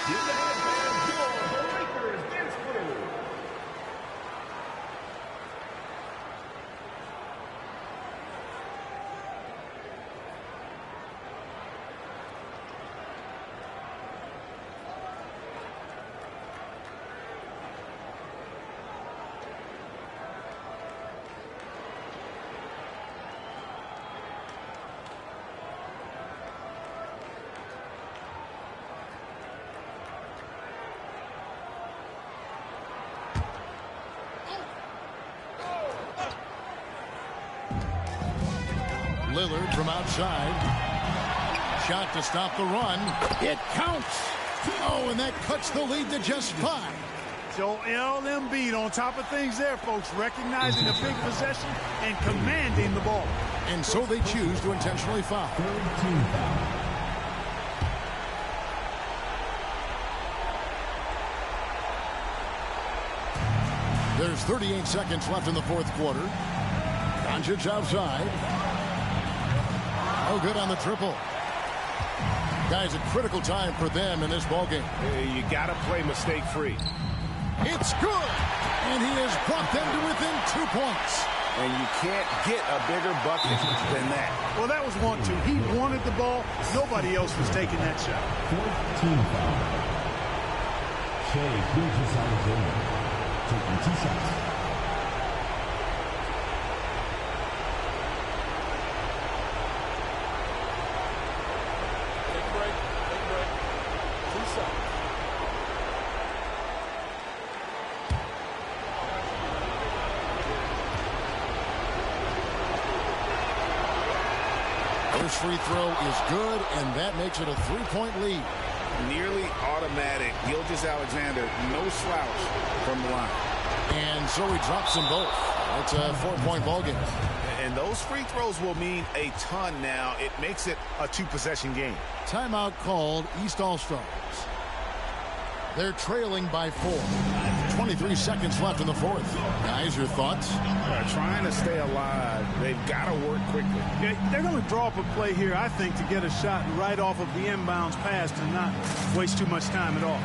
Here they have your Lakers dance crew.
Lillard from outside. Shot to stop the run. It counts. Oh, and that cuts the lead to just 5.
Joel Embiid on top of things there, folks, recognizing a big possession and commanding the ball.
And so they choose to intentionally foul. There's 38 seconds left in the fourth quarter. Doncic outside. No good on the triple. Guys, a critical time for them in this ballgame.
You got to play mistake-free.
It's good. And he has brought them to within 2 points.
And you can't get a bigger bucket than that.
Well, that was 1-2. He wanted the ball. Nobody else was taking that shot.
14 foul. Shai Gilgeous-Alexander taking 2 shots.
Take a break. Take a break. 2 shots.
First free throw is good, and that makes it a 3-point lead.
Nearly automatic. Gilgeous-Alexander, no slouch from the line.
And so he drops them both. It's a 4-point ballgame.
And those free throws will mean a ton now. It makes it a 2-possession game.
Timeout called, East All-Stars. They're trailing by 4. 23 seconds left in the fourth. Guys, your thoughts?
Trying to stay alive. They've got to work quickly.
They're going to draw up a play here, I think, to get a shot right off of the inbounds pass and not waste too much time at all.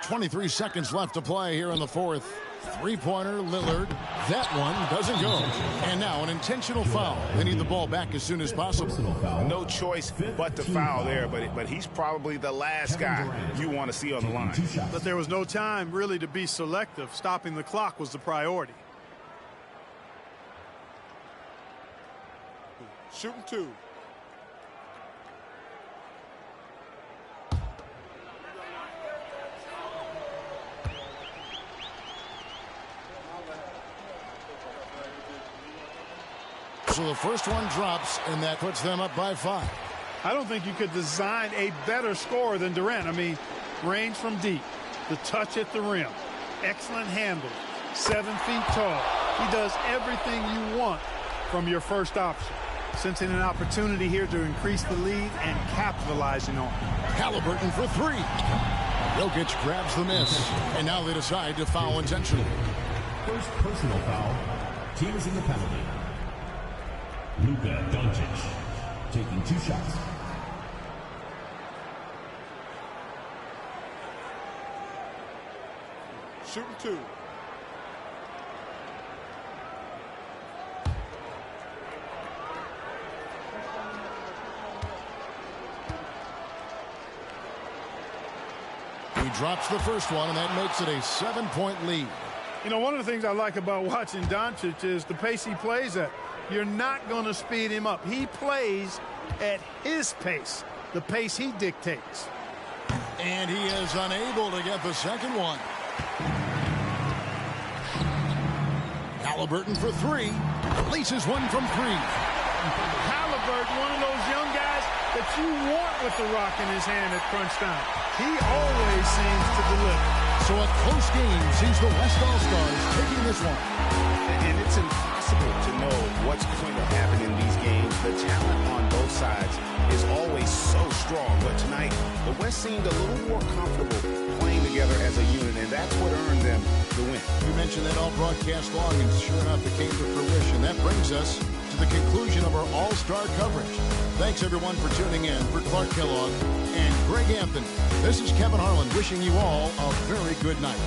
.23 seconds left to play here in the fourth. Three-pointer, Lillard. That one doesn't go. And now an intentional foul. They need the ball back as soon as possible.
No choice but to foul there, but he's probably the last guy you want to see on the line.
But there was no time really to be selective. Stopping the clock was the priority.
Shooting 2.
So the first one drops, and that puts them up by 5.
I don't think you could design a better scorer than Durant. I mean, range from deep, the touch at the rim, excellent handle, 7 feet tall. He does everything you want from your first option. Sensing an opportunity here to increase the lead and capitalizing on it.
Halliburton for 3. Jokic grabs the miss, and now they decide to foul intentionally.
First personal foul. Team is in the penalty. Luka Doncic taking 2 shots.
Shooting 2.
He drops the first one, and that makes it a 7-point lead.
You know, one of the things I like about watching Doncic is the pace he plays at. You're not going to speed him up. He plays at his pace, the pace he dictates.
And he is unable to get the second one. Halliburton for three. Releases one from three.
Halliburton, one of those young guys that you want with the rock in his hand at crunch time. He always seems to deliver.
So a close game sees the West All-Stars taking this one.
And it's impossible to know what's going to happen in these games. The talent on both sides is always so strong. But tonight, the West seemed a little more comfortable playing together as a unit, and that's what earned them the win.
You mentioned that all broadcast long, and sure enough, it came to fruition. That brings us to the conclusion of our All-Star coverage. Thanks, everyone, for tuning in. For Clark Kellogg and Greg Anthony, this is Kevin Harlan wishing you all a very good night.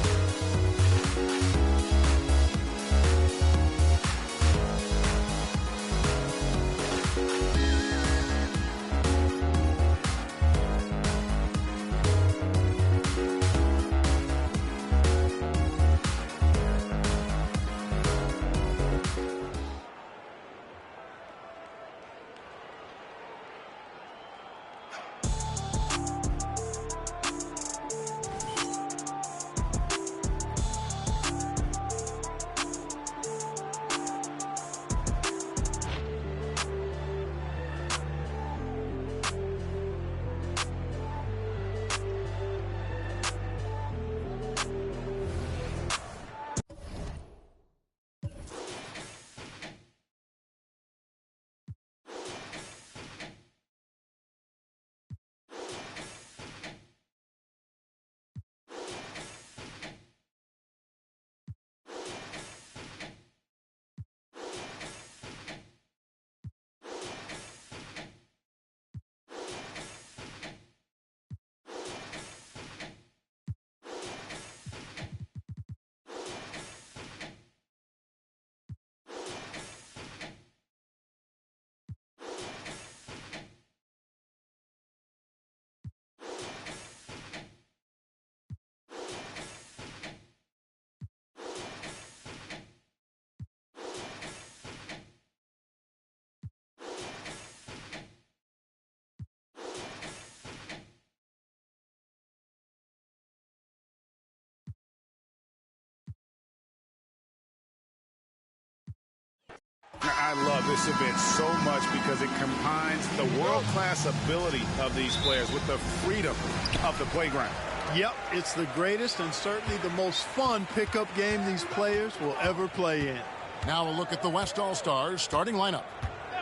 I love this event so much because it combines the world-class ability of these players with the freedom of the playground.
Yep, it's the greatest and certainly the most fun pickup game these players will ever play in.
Now a look at the West All-Stars starting lineup.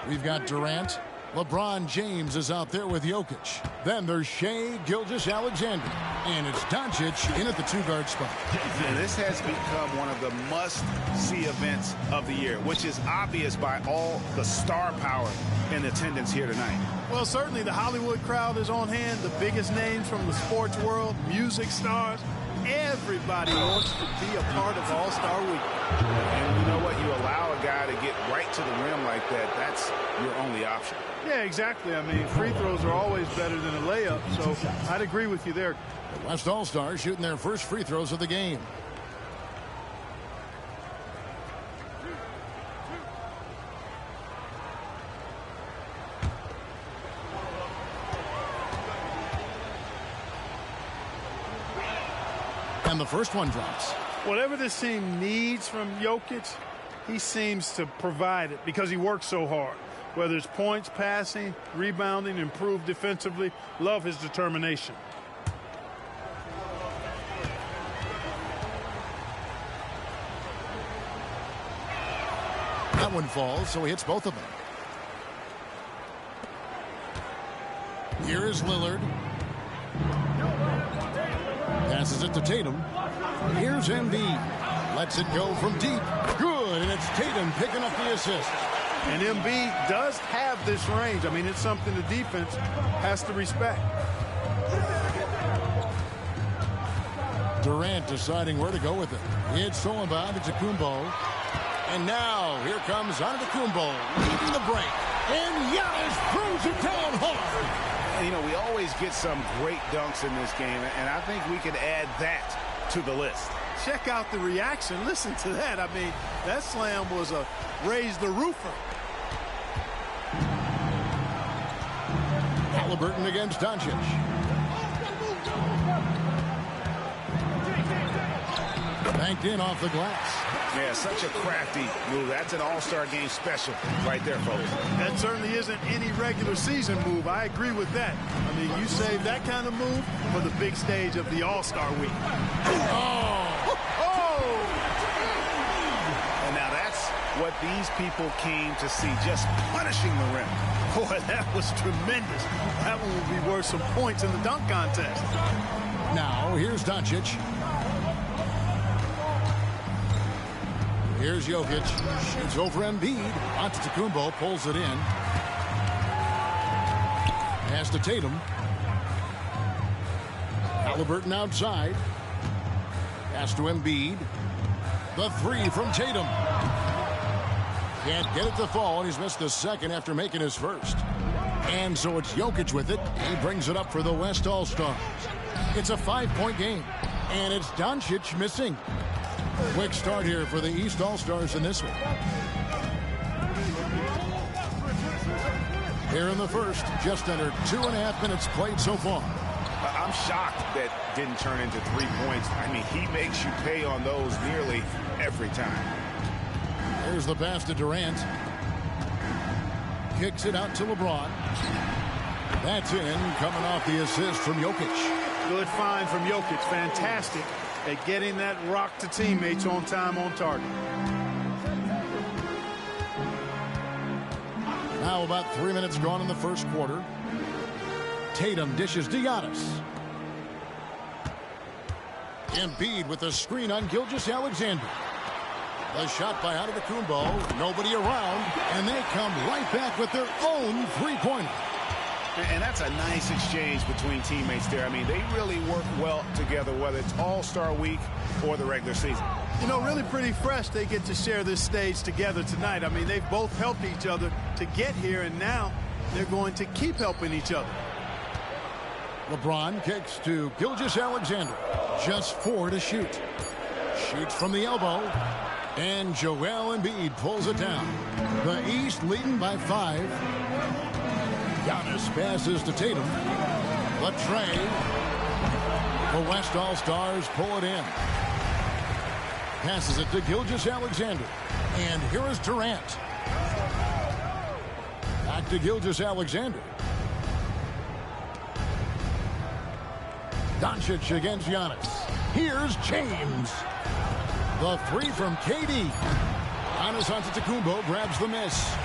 We've got Durant. LeBron James is out there with Jokic. Then there's Shai Gilgeous-Alexander. And it's Doncic in at the two-guard spot.
And this has become one of the must-see events of the year, which is obvious by all the star power in attendance here tonight.
Well, certainly the Hollywood crowd is on hand. The biggest names from the sports world, music stars. Everybody wants to be a part of All-Star Week.
And you know what? You allow a guy to get right to the rim like that, that's your only option.
Yeah, exactly. I mean, free throws are always better than a layup, so I'd agree with you there.
The West All-Stars shooting their first free throws of the game. And the first one drops.
Whatever this team needs from Jokic, he seems to provide it because he works so hard. Whether it's points, passing, rebounding, improved defensively, love his determination.
That one falls, so he hits both of them. Here is Lillard. Passes it to Tatum. Here's Embiid. Lets it go from deep. Good, and it's Tatum picking up the assist.
And Embiid does have this range. I mean, it's something the defense has to respect.
Durant deciding where to go with it. It's thrown by Antetokounmpo. And now, here comes Antetokounmpo leading the break. And Giannis throws it down hard.
You know, we always get some great dunks in this game, and I think we can add that to the list.
Check out the reaction. Listen to that. I mean, that slam was a raise the roofer.
Halliburton against Doncic. Banked in off the glass.
Yeah, such a crafty move. That's an all-star game special right there, folks.
That certainly isn't any regular season move. I agree with that. I mean, you save that kind of move for the big stage of the All-Star week.
Oh!
Oh!
And now that's what these people came to see, just punishing the rim.
Boy, that was tremendous. That one will be worth some points in the dunk contest.
Now, here's Doncic. Here's Jokic. Shoots over Embiid. Antetokounmpo pulls it in. Pass to Tatum. Halliburton outside. Pass to Embiid. The three from Tatum. Can't get it to fall, and he's missed the second after making his first. And so it's Jokic with it. He brings it up for the West All-Stars. It's a 5-point game, and it's Doncic missing. Quick start here for the East All-Stars in this one. Here in the first, just under 2.5 minutes played so far.
I'm shocked that didn't turn into 3 points. I mean, he makes you pay on those nearly every time.
Here's the pass to Durant. Kicks it out to LeBron. That's in, coming off the assist from Jokic.
Good find from Jokic. Fantastic at getting that rock to teammates on time, on target.
Now about 3 minutes gone in the first quarter. Tatum dishes to Giannis. Embiid with a screen on Gilgeous-Alexander. The shot by Antetokounmpo. Nobody around, and they come right back with their own three-pointer.
And that's a nice exchange between teammates there. I mean, they really work well together, whether it's All-Star Week or the regular season.
You know, really pretty fresh they get to share this stage together tonight. I mean, they've both helped each other to get here, and now they're going to keep helping each other.
LeBron kicks to Gilgeous-Alexander. Just 4 to shoot. Shoots from the elbow. And Joel Embiid pulls it down. The East leading by 5. Giannis passes to Tatum. The tray. The West All-Stars pull it in. Passes it to Gilgeous-Alexander. And here is Durant. Back to Gilgeous-Alexander. Doncic against Giannis. Here's James. The three from KD. Giannis Antetokounmpo grabs the miss.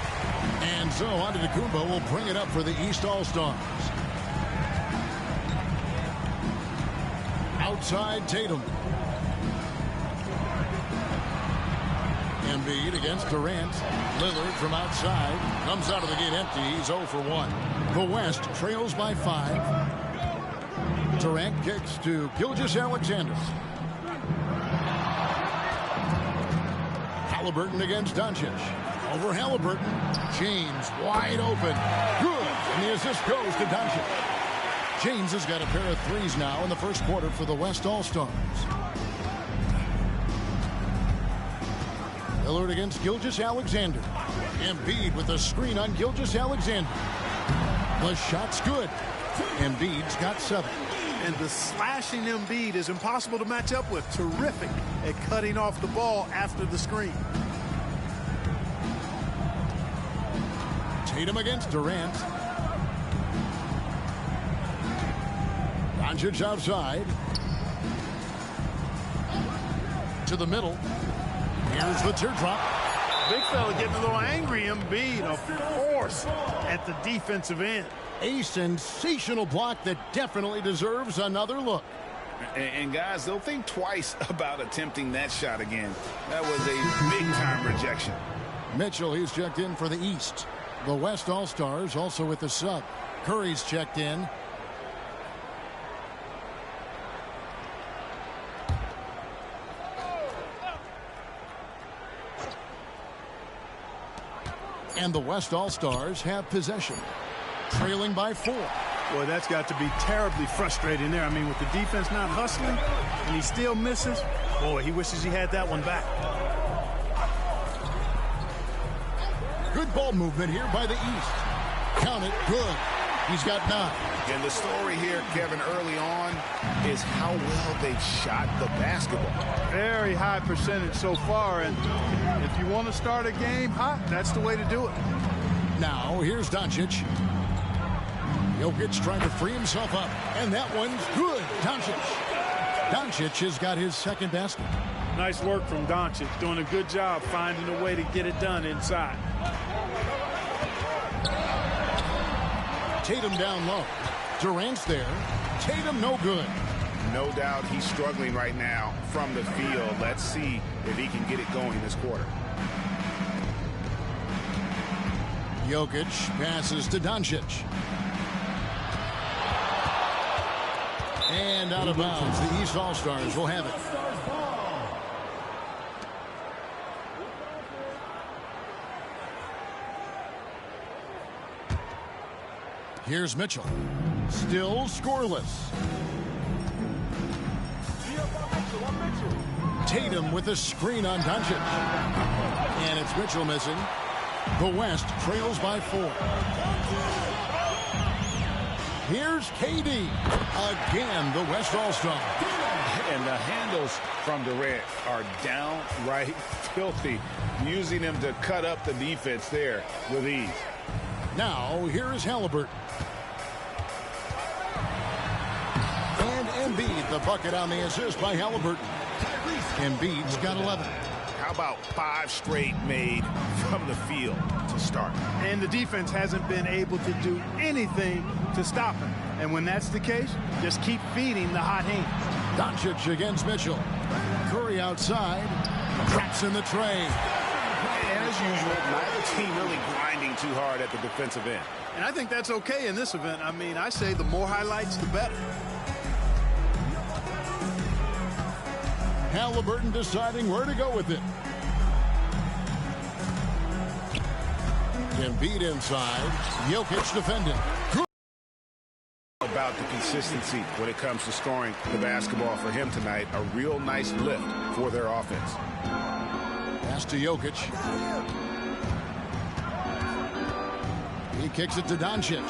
And so Antetokounmpo will bring it up for the East All-Stars. Outside Tatum. Embiid against Durant. Lillard from outside. Comes out of the gate empty. He's 0 for 1. The West trails by 5. Durant kicks to Gilgeous-Alexander. Halliburton against Doncic. Over Halliburton. James wide open. Good. And the assist goes to Doncic. James has got a pair of threes now in the first quarter for the West All-Stars. Lillard against Gilgeous-Alexander. Embiid with a screen on Gilgeous-Alexander. The shot's good. Embiid's got 7.
And the slashing Embiid is impossible to match up with. Terrific at cutting off the ball after the screen.
Tatum against Durant. Doncic outside. To the middle. Here's the teardrop.
Big fella getting a little angry. Embiid, a force at the defensive end.
A sensational block that definitely deserves another look.
And guys, they'll think twice about attempting that shot again. That was a big-time rejection.
Mitchell, he's checked in for the East. The West All-Stars also with the sub. Curry's checked in. And the West All-Stars have possession. Trailing by 4.
Boy, that's got to be terribly frustrating there. I mean, with the defense not hustling and he still misses, boy, he wishes he had that one back.
Good ball movement here by the East. Count it, good. He's got 9.
And the story here, Kevin, early on is how well they've shot the basketball.
Very high percentage so far, and if you want to start a game hot, that's the way to do it.
Now, here's Doncic. Jokic trying to free himself up, and that one's good. Doncic has got his second basket.
Nice work from Doncic, doing a good job finding a way to get it done inside.
Tatum down low. Durant's there. Tatum no good.
No doubt he's struggling right now from the field. Let's see if he can get it going this quarter.
Jokic passes to Doncic. And out of bounds. The East All-Stars will have it. Here's Mitchell. Still scoreless. Tatum with a screen on Doncic. And it's Mitchell missing. The West trails by 4. Here's KD. Again, the West All-Star.
And the handles from Durant are downright filthy, using him to cut up the defense there with ease.
Now, here is Halliburton. And Embiid, the bucket on the assist by Halliburton. Embiid's got 11.
How about 5 straight made from the field to start?
And the defense hasn't been able to do anything to stop him. And when that's the case, just keep feeding the hot hand.
Doncic against Mitchell. Curry outside. Traps in the tray.
And as usual, neither team really grinding too hard at the defensive end.
And I think that's okay in this event. I mean, I say the more highlights, the better.
Halliburton deciding where to go with it. Embiid inside. Jokic defending.
About the consistency when it comes to scoring the basketball for him tonight. A real nice lift for their offense.
Pass to Jokic. He kicks it to Doncic.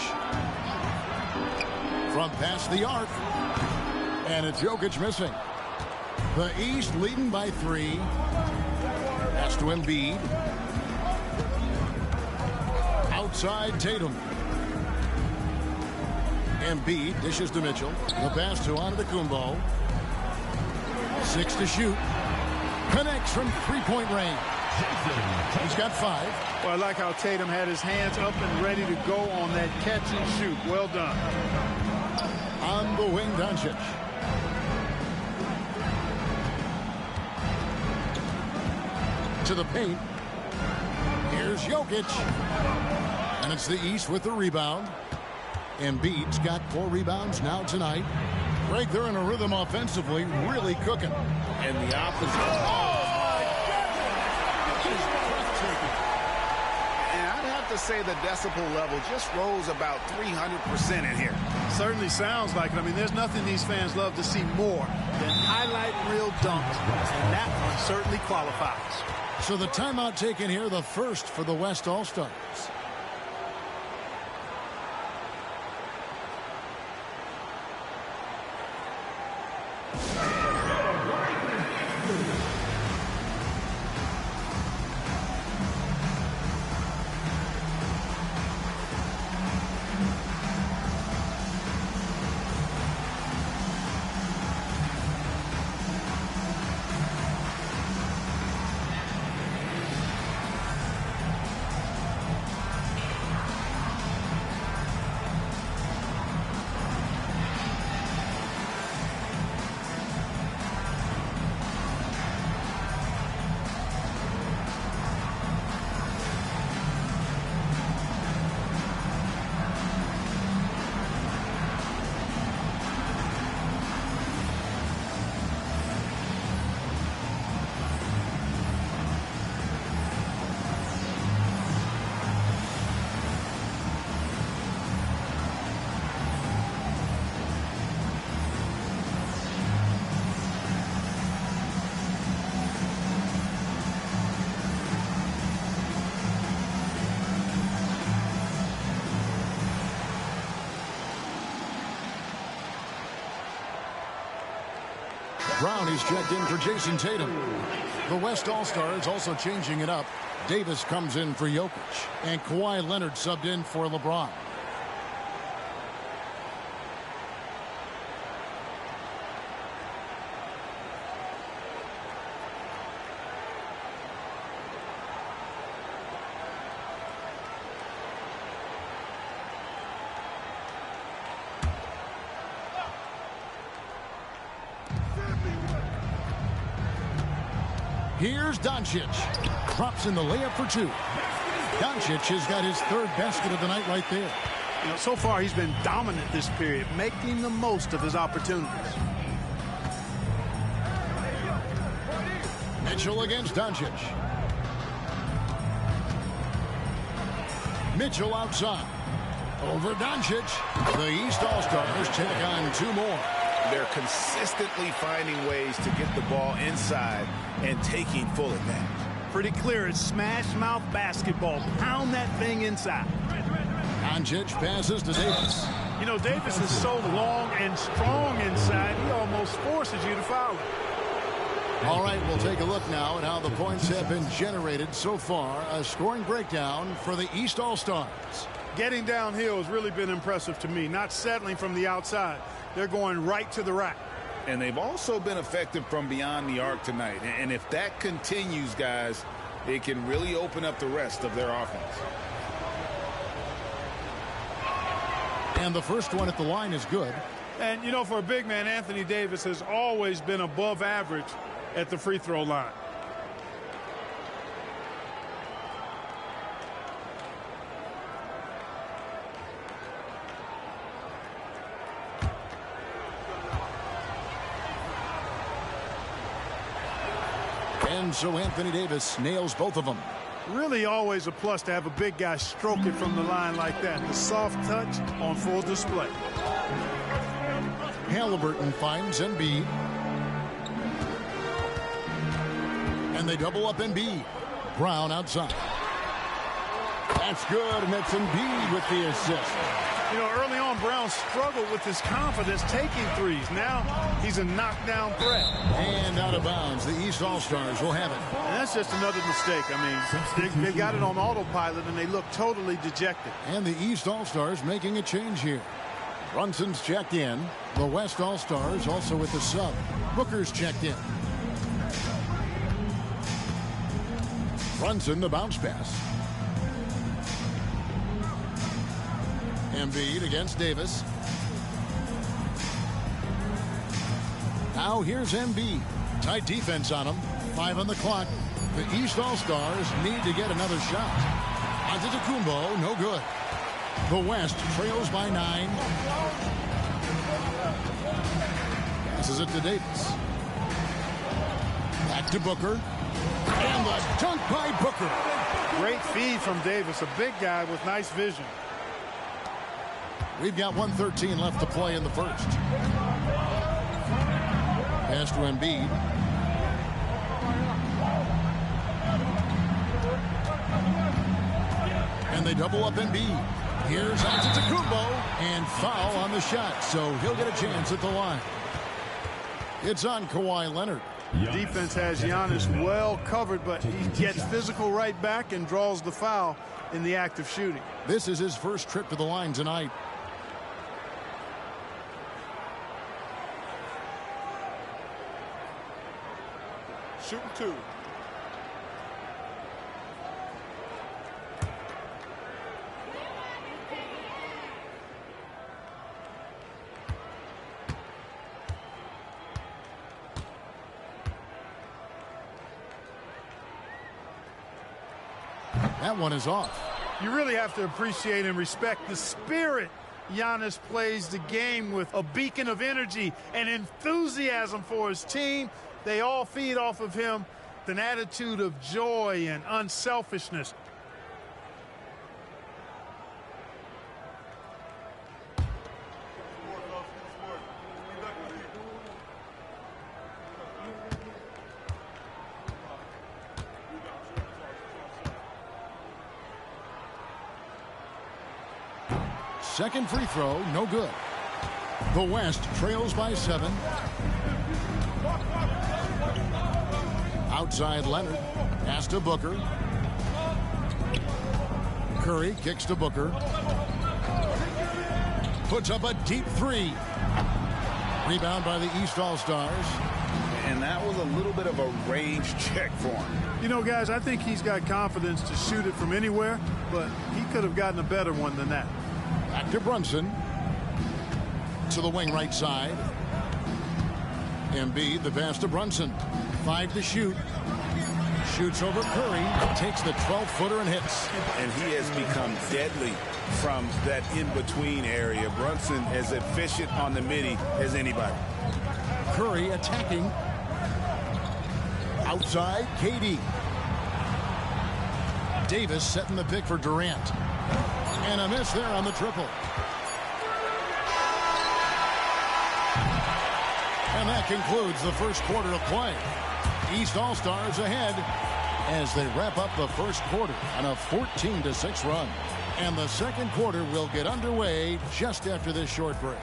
From past the arc. And it's Jokic missing. The East leading by 3. Pass to Embiid. Outside Tatum. Embiid dishes to Mitchell. The pass to Antetokounmpo. 6 to shoot. Connects from 3-point range. He's got 5.
Well, I like how Tatum had his hands up and ready to go on that catch and shoot. Well done.
On the wing, Doncic. To the paint. Here's Jokic. And it's the East with the rebound. Embiid's got 4 rebounds now tonight. Greg, they're in a rhythm offensively, really cooking.
And the opposite.
And I'd have to say the decibel level just rose about 300% in here.
Certainly sounds like it. I mean, there's nothing these fans love to see more than highlight reel dunks. And that one certainly qualifies.
So the timeout taken here, the first for the West All-Stars. Brown is checked in for Jason Tatum. The West All-Stars also changing it up. Davis comes in for Jokic, and Kawhi Leonard subbed in for LeBron. Here's Doncic. Drops in the layup for two. Doncic has got his third basket of the night right there.
You know, so far he's been dominant this period, making the most of his opportunities.
Mitchell against Doncic. Mitchell outside. Over Doncic. The East All-Stars take on two more.
They're consistently finding ways to get the ball inside and taking full advantage.
Pretty clear it's smash mouth basketball. Pound that thing inside.
Doncic passes to Davis.
You know, Davis is so long and strong inside, he almost forces you to foul him.
All right, we'll take a look now at how the points have been generated so far. A scoring breakdown for the East All-Stars.
Getting downhill has really been impressive to me, not settling from the outside. They're going right to the rack.
And they've also been effective from beyond the arc tonight. And if that continues, guys, it can really open up the rest of their offense.
And the first one at the line is good.
And, you know, for a big man, Anthony Davis has always been above average at the free throw line.
And so Anthony Davis nails both of them.
Really always a plus to have a big guy stroke it from the line like that. The soft touch on full display.
Halliburton finds Embiid. And they double up Embiid. Brown outside. That's good, and that's Embiid with the assist.
You know, early on, Brown struggled with his confidence taking threes. Now he's a knockdown threat.
And out of bounds. The East All-Stars will have it.
And that's just another mistake. I mean, they got it on autopilot, and they look totally dejected.
And the East All-Stars making a change here. Brunson's checked in. The West All-Stars also with the sub. Booker's checked in. Brunson, the bounce pass. Embiid against Davis. Now here's Embiid. Tight defense on him. 5 on the clock. The East All-Stars need to get another shot. Antetokounmpo, no good. The West trails by 9. Passes it to Davis. Back to Booker. And the dunk by Booker.
Great feed from Davis, a big guy with nice vision.
We've got 1:13 left to play in the first. Pass to Embiid. And they double up Embiid. Here's Antetokounmpo, and foul on the shot, so he'll get a chance at the line. It's on Kawhi Leonard.
Defense has Giannis well covered, but he gets physical right back and draws the foul in the act of shooting.
This is his first trip to the line tonight.
Shooting 2.
That one is off.
You really have to appreciate and respect the spirit Giannis plays the game with, a beacon of energy and enthusiasm for his team. They all feed off of him, an attitude of joy and unselfishness.
Second free throw, no good. The West trails by 7. outside Leonard. Pass to Booker. Curry kicks to Booker. Puts up a deep three. Rebound by the East All-Stars.
And that was a little bit of a range check for him.
You know, guys, I think he's got confidence to shoot it from anywhere, but he could have gotten a better one than that.
Back to Brunson. To the wing right side. Embiid, the pass to Brunson. 5 to shoot. Shoots over Curry. Takes the 12-footer and hits.
And he has become deadly from that in-between area. Brunson as efficient on the midi as anybody.
Curry attacking. Outside, KD. Davis setting the pick for Durant. And a miss there on the triple. And that concludes the first quarter of play. East All-Stars ahead as they wrap up the first quarter on a 14-6 run. And the second quarter will get underway just after this short break.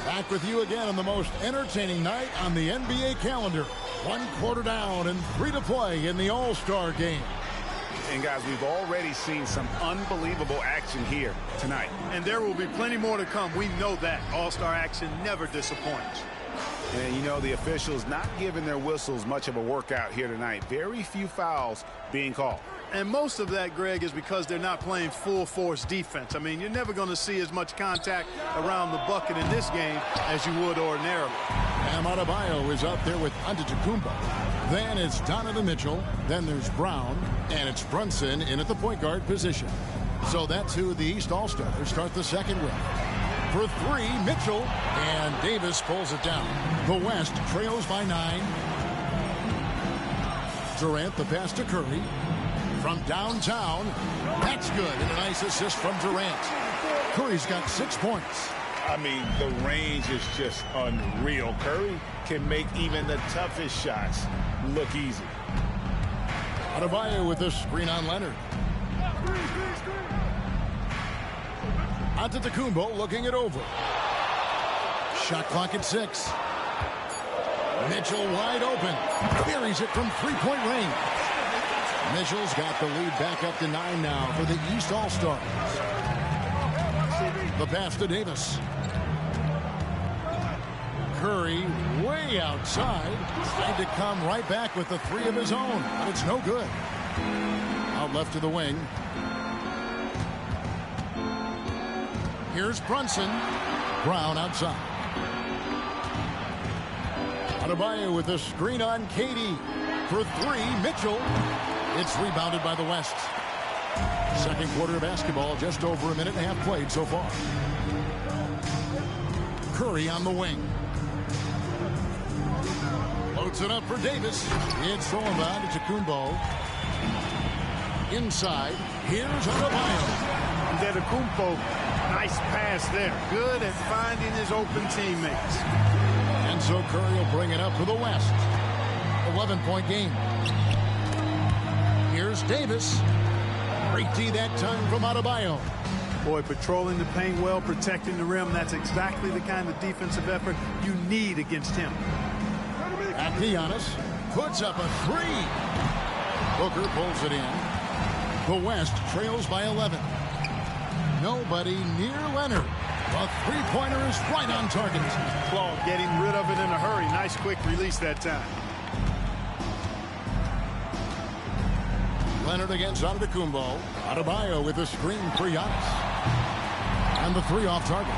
Back with you again on the most entertaining night on the NBA calendar. 1 quarter down and 3 to play in the All-Star game.
And guys, we've already seen some unbelievable action here tonight.
And there will be plenty more to come. We know that. All-Star action never disappoints.
And, you know, the officials not giving their whistles much of a workout here tonight. Very few fouls being called.
And most of that, Greg, is because they're not playing full-force defense. I mean, you're never going to see as much contact around the bucket in this game as you would ordinarily.
Bam Adebayo is out there with Antetokounmpo. Then it's Donovan Mitchell. Then there's Brown. And it's Brunson in at the point guard position. So that's who the East All-Stars start the second with. For 3, Mitchell. And Davis pulls it down. The West trails by 9. Durant, the pass to Curry. From downtown, that's good, and a nice assist from Durant. Curry's got 6 points.
I mean, the range is just unreal. Curry can make even the toughest shots look easy.
Adebayo with the screen on Leonard. Antetokounmpo looking it over. Shot clock at 6. Mitchell wide open. Buries it from three-point range. Mitchell's got the lead back up to 9 now for the East All-Stars. The pass to Davis. Curry way outside. Trying to come right back with the 3 of his own, but it's no good. Out left to the wing. Here's Brunson. Brown outside. Adebayo with the screen on KD. For 3, Mitchell. It's rebounded by the West. Second quarter of basketball, just over a minute and a half played so far. Curry on the wing. Loads it up for Davis. It's thrown by Antetokounmpo. Inside, here's Adebayo.
Antetokounmpo, nice pass there. Good at finding his open teammates.
And so Curry will bring it up for the West. 11-point game. Here's Davis. Great D that time from Adebayo.
Boy, patrolling the paint well, protecting the rim. That's exactly the kind of defensive effort you need against him.
At Giannis puts up a 3. Booker pulls it in. The West trails by 11. Nobody near Leonard. A three-pointer is right on target.
Claude getting rid of it in a hurry. Nice quick release that time.
Leonard against Antetokounmpo. Adebayo with a screen for Giannis. And the 3 off target.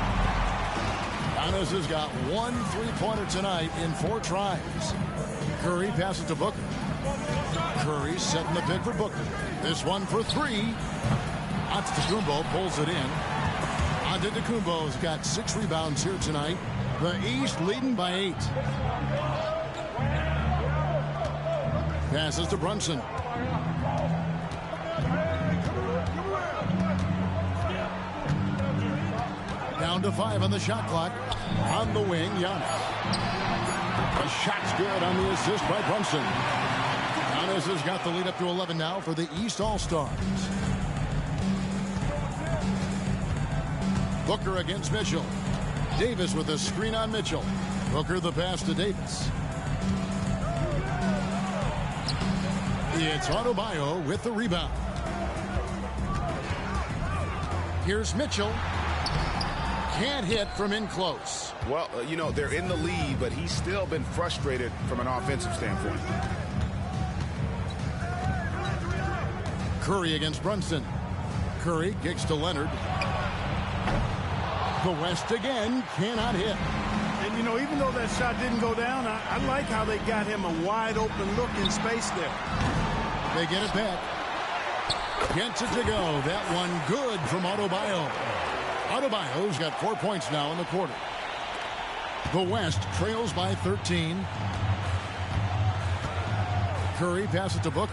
Giannis has got 1 3-pointer tonight in 4 tries. Curry passes to Booker. Curry setting the pick for Booker. This one for 3. Antetokounmpo pulls it in. Antetokounmpo's got 6 rebounds here tonight. The East leading by 8. Passes to Brunson. Down to 5 on the shot clock. On the wing, Giannis. The shot's good on the assist by Brunson. Giannis has got the lead up to 11 now for the East All-Stars. Booker against Mitchell. Davis with a screen on Mitchell. Booker the pass to Davis. It's Adebayo with the rebound. Here's Mitchell. Can't hit from in close.
Well, you know, they're in the lead, but he's still been frustrated from an offensive standpoint.
Curry against Brunson. Curry kicks to Leonard. The West again cannot hit.
And, you know, even though that shot didn't go down, I like how they got him a wide open look in space there.
They get it back. Gets it to go. That one good from Adebayo. Adebayo's got 4 points now in the quarter. The West trails by 13. Curry passes to Booker.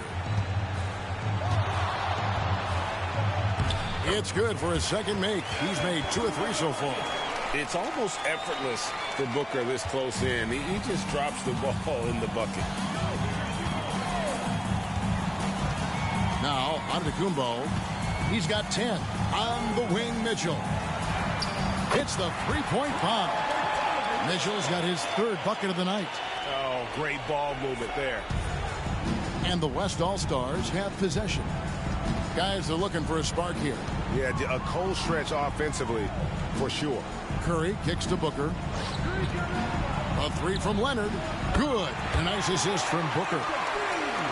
It's good for his second make. He's made 2 or 3 so far.
It's almost effortless for Booker this close in. He just drops the ball in the bucket.
Now, Antetokounmpo. He's got 10. On the wing, Mitchell. Hits the three-point bomb. Mitchell's got his 3rd bucket of the night.
Oh, great ball movement there.
And the West All-Stars have possession. Guys are looking for a spark here.
Yeah, a cold stretch offensively, for sure.
Curry kicks to Booker. A 3 from Leonard. Good. A nice assist from Booker.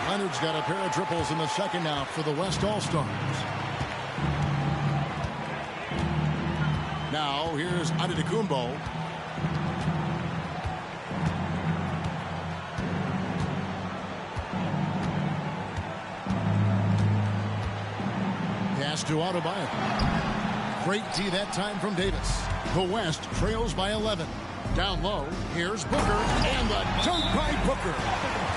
Leonard's got a pair of triples in the second half for the West All-Stars. Now, here's Antetokounmpo. Pass to Adebayo. Great D that time from Davis. The West trails by 11. Down low, here's Booker, and the dunk by Booker.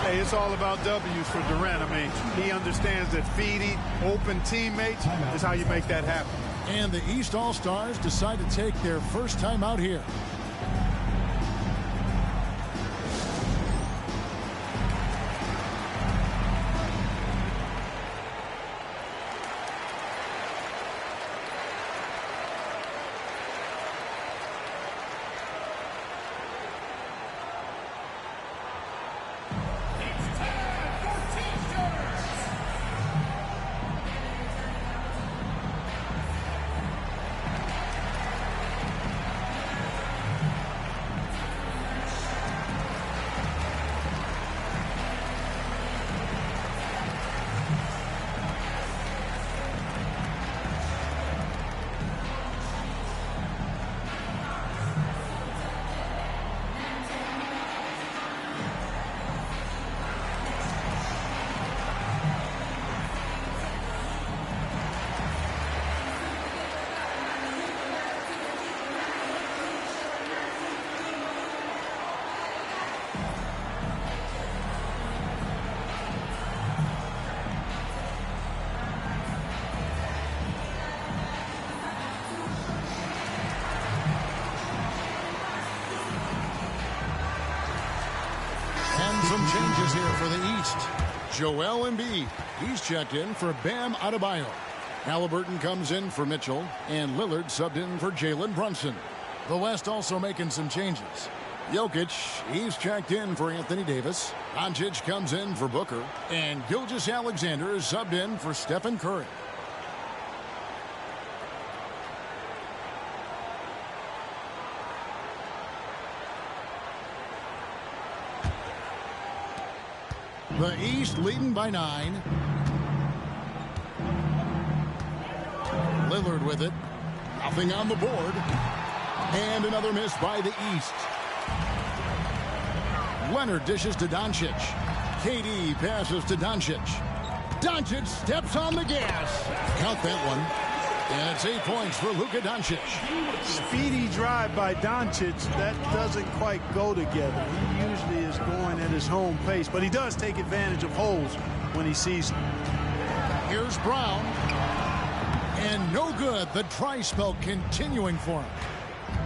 Hey, it's all about W's for Durant. I mean, he understands that feeding open teammates is how you make that happen.
And the East All-Stars decide to take their first time out here. Some changes here for the East. Joel Embiid, he's checked in for Bam Adebayo. Halliburton comes in for Mitchell, and Lillard subbed in for Jalen Brunson. The West also making some changes. Jokic, he's checked in for Anthony Davis. Doncic comes in for Booker, and Gilgeous-Alexander is subbed in for Stephen Curry. The East leading by 9. Lillard with it. Nothing on the board. And another miss by the East. Leonard dishes to Doncic. KD passes to Doncic. Doncic steps on the gas. Count that one. And it's 8 points for Luka Doncic.
Speedy drive by Doncic. That doesn't quite go together. He usually is going at his home pace, but he does take advantage of holes when he sees them.
Here's Brown. And no good. The dry spell continuing for him.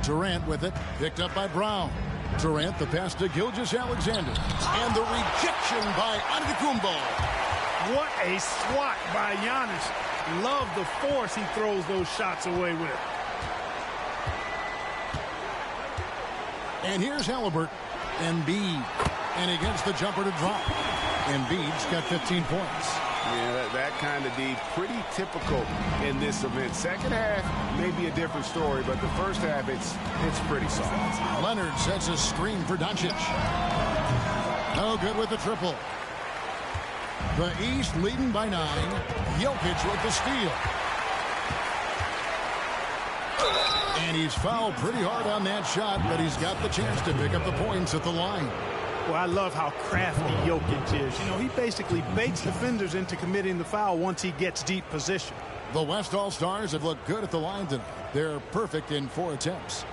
Durant with it. Picked up by Brown. Durant the pass to Gilgeous-Alexander. And the rejection by Antetokounmpo.
What a swat by Giannis. Love the force he throws those shots away with.
And here's Halliburton. Embiid. And he gets the jumper to drop. Embiid's got 15 points.
Yeah, that kind of D, pretty typical in this event. Second half, maybe a different story, but the first half, it's pretty soft.
Leonard sets a screen for Doncic. No good with the triple. The East leading by 9. Jokic with the steal. And he's fouled pretty hard on that shot, but he's got the chance to pick up the points at the line.
Well, I love how crafty Jokic is. You know, he basically baits defenders into committing the foul once he gets deep position.
The West All-Stars have looked good at the line tonight. They're perfect in 4 attempts.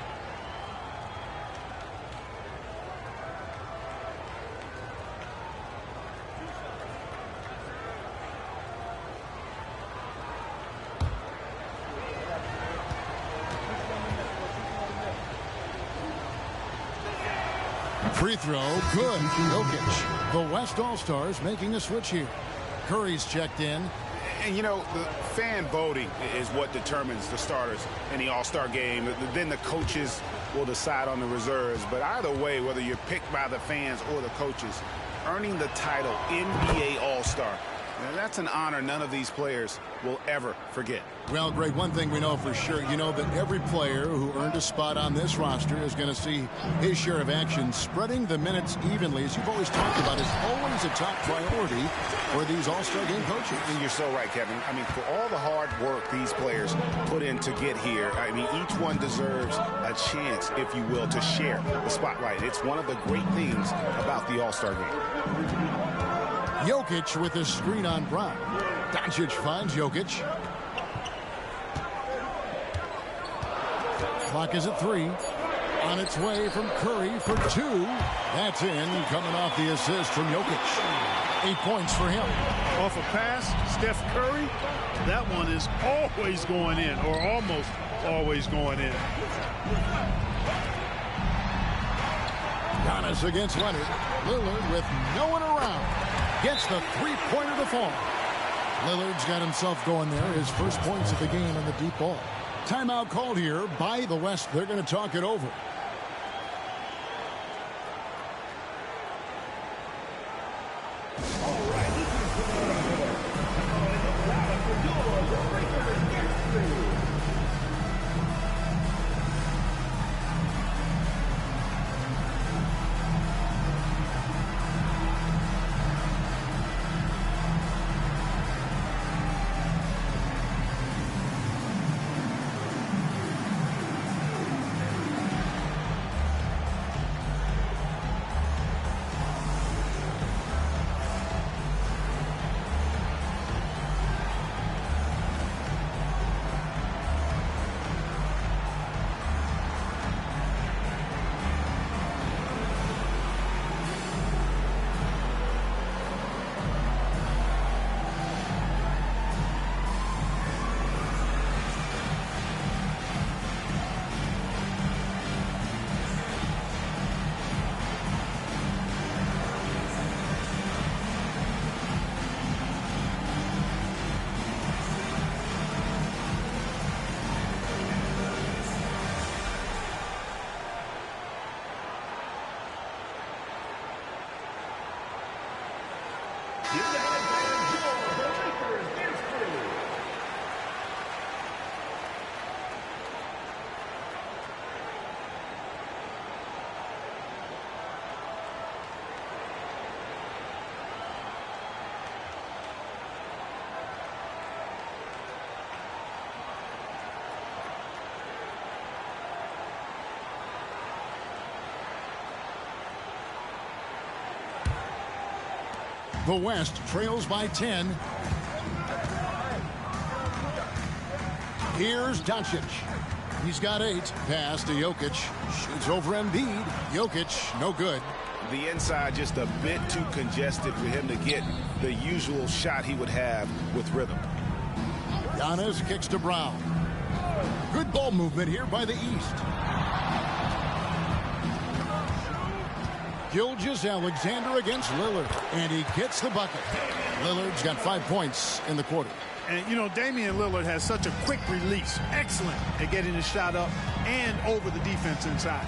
Free throw, good. Jokic. The West All-Stars making a switch here. Curry's checked in.
And, you know, the fan voting is what determines the starters in the All-Star game. Then the coaches will decide on the reserves. But either way, whether you're picked by the fans or the coaches, earning the title NBA All-Star, that's an honor none of these players will ever forget.
Well, Greg, one thing we know for sure, you know that every player who earned a spot on this roster is going to see his share of action. Spreading the minutes evenly, as you've always talked about, is always a top priority for these All-Star game coaches.
And you're so right, Kevin. I mean, for all the hard work these players put in to get here, I mean, each one deserves a chance, if you will, to share the spotlight. It's one of the great things about the All-Star game.
Jokic with a screen on Brown. Doncic finds Jokic. Clock is at 3. On its way from Curry for 2. That's in, coming off the assist from Jokic. 8 points for him.
Off a pass, Steph Curry, that one is always going in, or almost always going in.
Giannis against Leonard. Lillard with no one around. Gets the three-pointer to fall. Lillard's got himself going there. His first points of the game on the deep ball. Timeout called here by the West. They're going to talk it over. The West trails by 10. Here's Doncic. He's got 8. Pass to Jokic. Shoots over Embiid. Jokic, no good.
The inside just a bit too congested for him to get the usual shot he would have with rhythm.
Giannis kicks to Brown. Good ball movement here by the East. Gilgeous-Alexander against Lillard, and he gets the bucket. Lillard's got 5 points in the quarter.
And, you know, Damian Lillard has such a quick release. Excellent at getting his shot up and over the defense inside.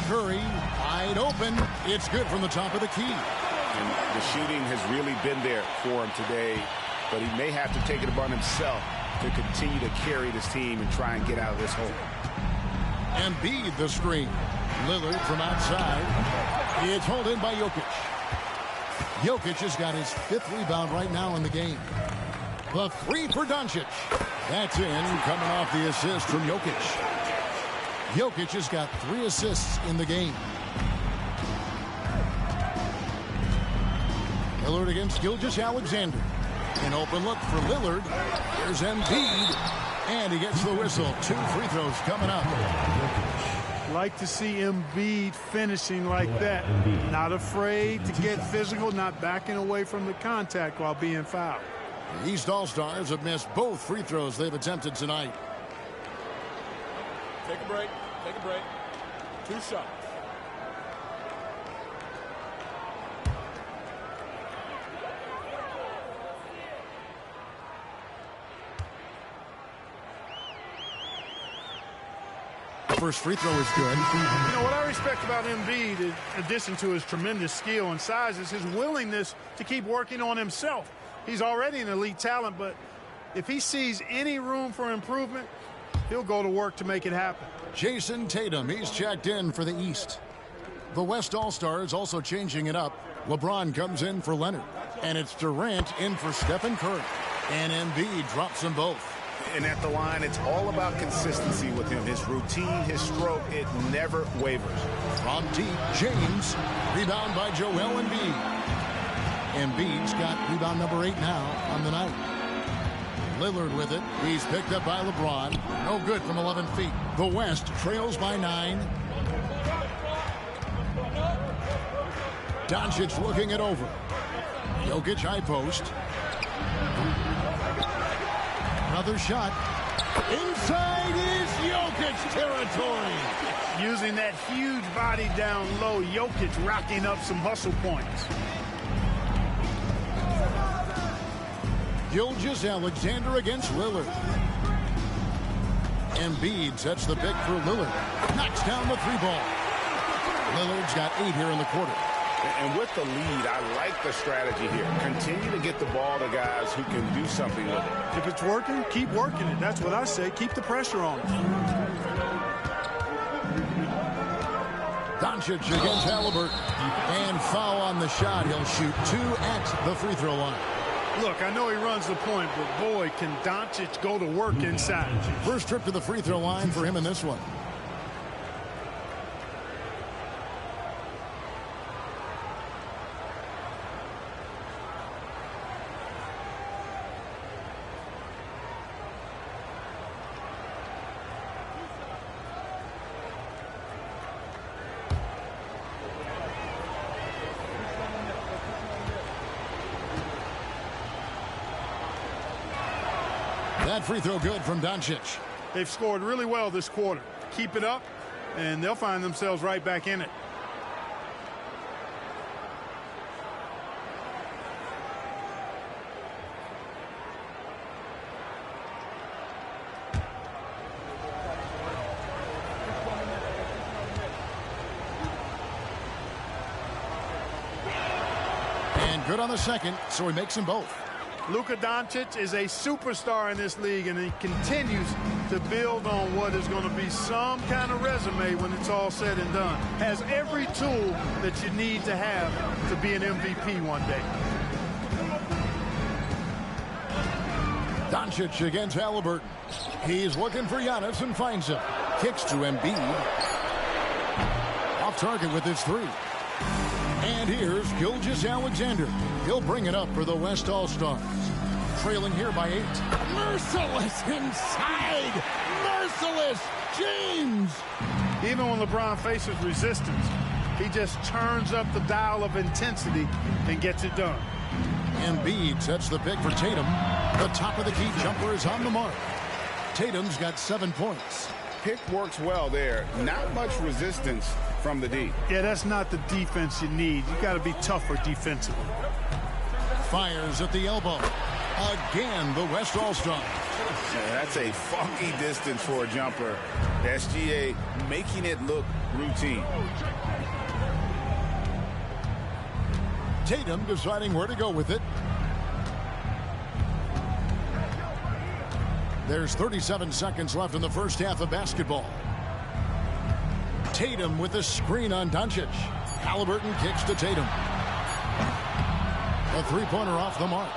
Curry wide open. It's good from the top of the key.
And the shooting has really been there for him today, but he may have to take it upon himself to continue to carry this team and try and get out of this hole.
Embiid the screen. Lillard from outside. It's hauled in by Jokic. Jokic has got his 5th rebound right now in the game. The 3 for Doncic. That's in, coming off the assist from Jokic. Jokic has got 3 assists in the game. Lillard against Gilgeous-Alexander. An open look for Lillard. Here's Embiid. And he gets the whistle. 2 free throws coming up.
Like to see Embiid finishing like that. Not afraid to get physical, not backing away from the contact while being fouled.
The East All-Stars have missed both free throws they've attempted tonight.
Take a break. Take a break. 2 shots.
First free throw is good.
You know, what I respect about Embiid, in addition to his tremendous skill and size, is his willingness to keep working on himself. He's already an elite talent, but if he sees any room for improvement, he'll go to work to make it happen.
Jason Tatum, he's checked in for the East. The West All-Stars also changing it up. LeBron comes in for Leonard. And it's Durant in for Stephen Curry. And Embiid drops them both.
And at the line, it's all about consistency with him. His routine, his stroke, it never wavers.
From deep, James. Rebound by Joel Embiid. Embiid's got rebound number 8 now on the night. Lillard with it. He's picked up by LeBron. No good from 11 feet. The West trails by 9. Doncic looking it over. Jokic high post. Another shot. Inside is Jokic territory.
Using that huge body down low, Jokic racking up some hustle points.
Gilgeous-Alexander against Lillard. Embiid sets the pick for Lillard. Knocks down the 3-ball. Lillard's got 8 here in the quarter.
And with the lead, I like the strategy here. Continue to get the ball to guys who can do something with it.
If it's working, keep working it. That's what I say. Keep the pressure on it.
Doncic against Halliburton. And foul on the shot. He'll shoot 2 at the free throw line.
Look, I know he runs the point, but boy, can Doncic go to work inside.
First trip to the free throw line for him in this one. That free throw good from Doncic.
They've scored really well this quarter. Keep it up, and they'll find themselves right back in it.
And good on the second, so he makes them both.
Luka Doncic is a superstar in this league, and he continues to build on what is going to be some kind of resume when it's all said and done. Has every tool that you need to have to be an MVP one day.
Doncic against Halliburton. He's looking for Giannis and finds him. Kicks to Embiid. Off target with his 3. And here's Gilgeous-Alexander. He'll bring it up for the West All-Stars. Trailing here by 8. Merciless inside. Merciless James.
Even when LeBron faces resistance, He just turns up the dial of intensity and gets it done.
Embiid sets the pick for Tatum. The top of the key jumper is on the mark. Tatum's got 7 points.
Pick works well there. Not much resistance from the D.
Yeah, that's not the defense you need. You got to be tougher defensively.
Fires at the elbow. Again, the West All-Star.
Yeah, that's a funky distance for a jumper. The SGA making it look routine.
Tatum deciding where to go with it. There's 37 seconds left in the first half of basketball. Tatum with a screen on Doncic. Halliburton kicks to Tatum. A three-pointer off the mark.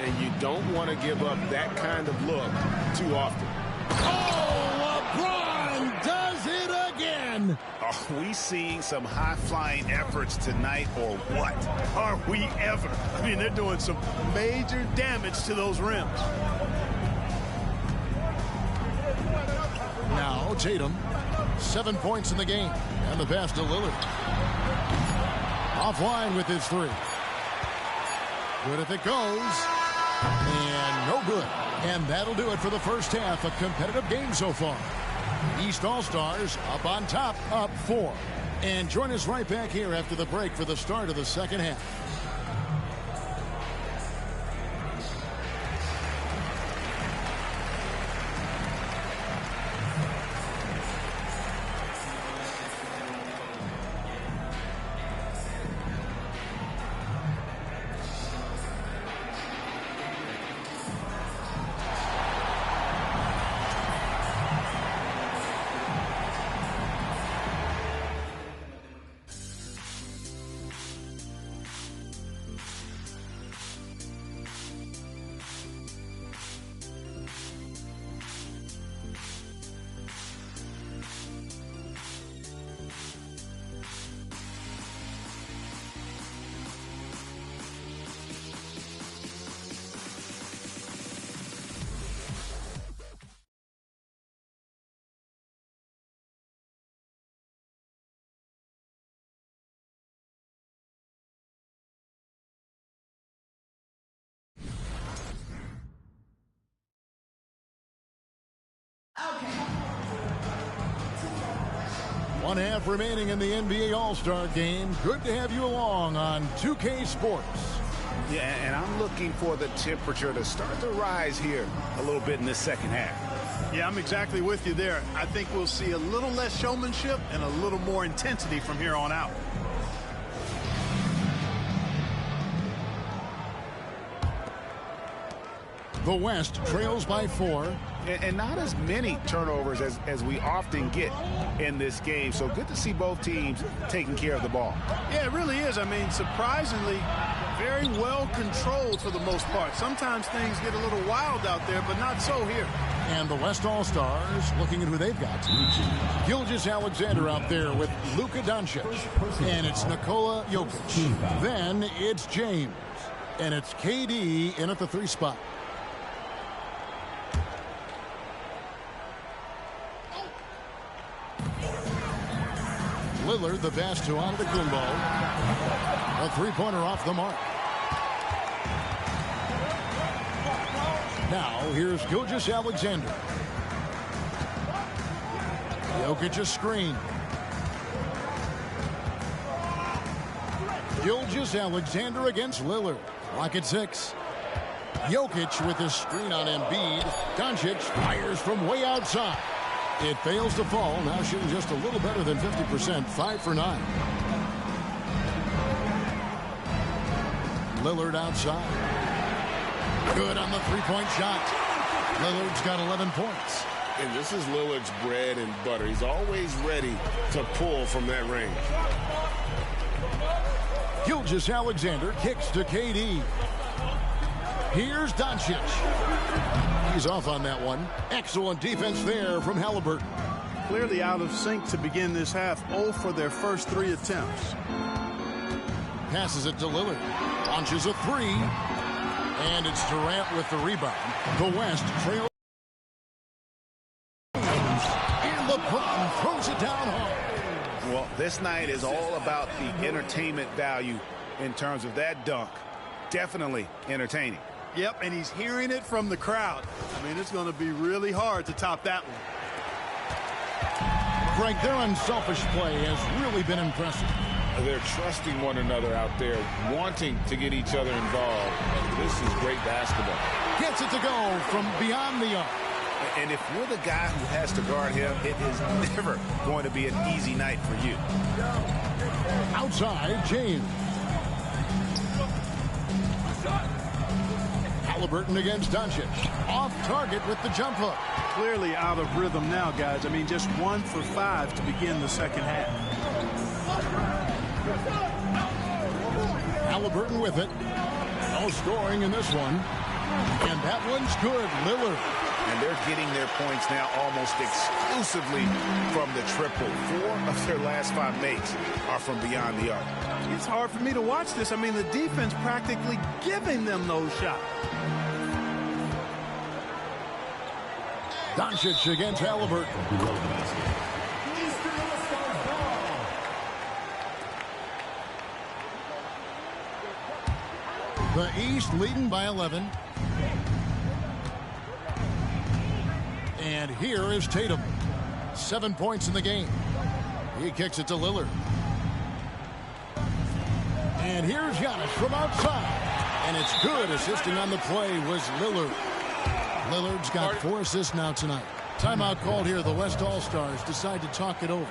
And you don't want to give up that kind of look too often.
Oh, LeBron does it again.
Are we seeing some high-flying efforts tonight or what?
Are we ever? I mean, they're doing some major damage to those rims.
Now Tatum, 7 points in the game, and the pass to Lillard. Offline with his three. Good if it goes, and no good. And that'll do it for the first half. A competitive game so far. East All-Stars up on top, up 4. And join us right back here after the break for the start of the second half. One half remaining in the NBA All-Star game. Good to have you along on 2K Sports.
Yeah, and I'm looking for the temperature to start to rise here a little bit in this second half.
Yeah, I'm exactly with you there. I think we'll see a little less showmanship and a little more intensity from here on out.
The West trails by 4.
And not as many turnovers as we often get in this game. So good to see both teams taking care of the ball.
Yeah, it really is. I mean, surprisingly, very well controlled for the most part. Sometimes things get a little wild out there, but not so here.
And the West All-Stars looking at who they've got. Gilgeous-Alexander out there with Luka Doncic. And it's Nikola Jokic. Then it's James. And it's KD in at the 3 spot. Lillard, the pass to Antetokounmpo. A three-pointer off the mark. Now, here's Gilgeous-Alexander. Jokic a screen. Gilgeous-Alexander against Lillard. Clock at 6. Jokic with his screen on Embiid. Doncic fires from way outside. It fails to fall. Now shooting just a little better than 50%. 5 for 9. Lillard outside. Good on the three-point shot. Lillard's got 11 points.
And this is Lillard's bread and butter. He's always ready to pull from that range.
Gilgeous-Alexander kicks to KD. Here's Doncic. He's off on that one. Excellent defense there from Halliburton.
Clearly out of sync to begin this half. 0 for their first 3 attempts.
Passes it to Lillard. Launches a 3. And it's Durant with the rebound. The West trails. And LeBron throws it down hard.
Well, This night is all about the entertainment value in terms of that dunk. Definitely entertaining.
Yep, and he's hearing it from the crowd. I mean, it's going to be really hard to top that one.
Greg, their unselfish play has really been impressive.
They're trusting one another out there, wanting to get each other involved. This is great basketball.
Gets it to go from beyond the arc.
And if you're the guy who has to guard him, it is never going to be an easy night for you.
Outside, James. Halliburton against Doncic. Off target with the jump hook.
Clearly out of rhythm now, guys. I mean, just 1 for 5 to begin the second half.
Halliburton with it. No scoring in this one. And that one's good. Lillard.
And they're getting their points now almost exclusively from the triple. 4 of their last 5 makes are from beyond the arc.
It's hard for me to watch this. I mean, the defense practically giving them those shots.
Doncic against Halliburton. The East leading by 11. And here is Tatum. 7 points in the game. He kicks it to Lillard. And here's Giannis from outside. And it's good. Assisting on the play was Lillard. Lillard's got 4 assists now tonight. Timeout called here. The West All-Stars decide to talk it over.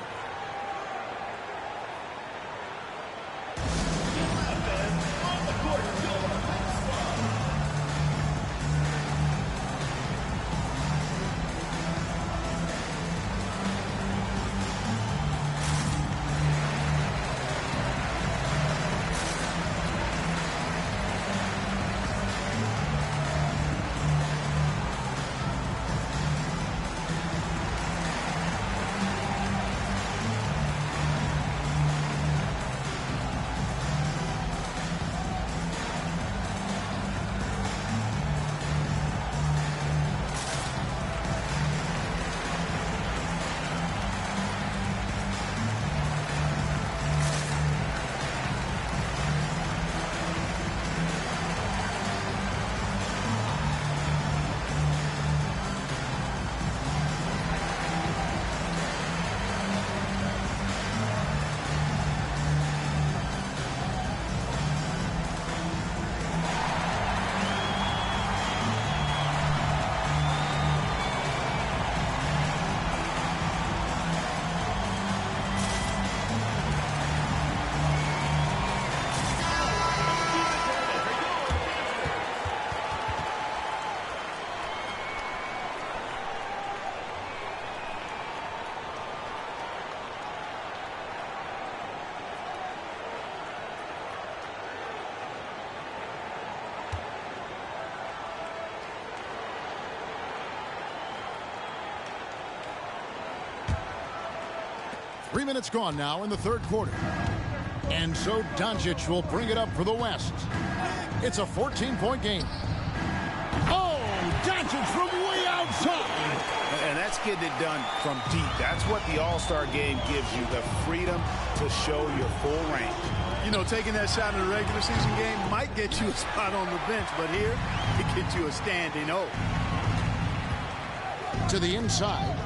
Three minutes gone now in the third quarter. And so Doncic will bring it up for the West. It's a 14-point game. Oh, Doncic from way outside.
And that's getting it done from deep. That's what the All-Star game gives you, the freedom to show your full range.
You know, taking that shot in a regular season game might get you a spot on the bench, but here, it gets you a standing O.
To the inside.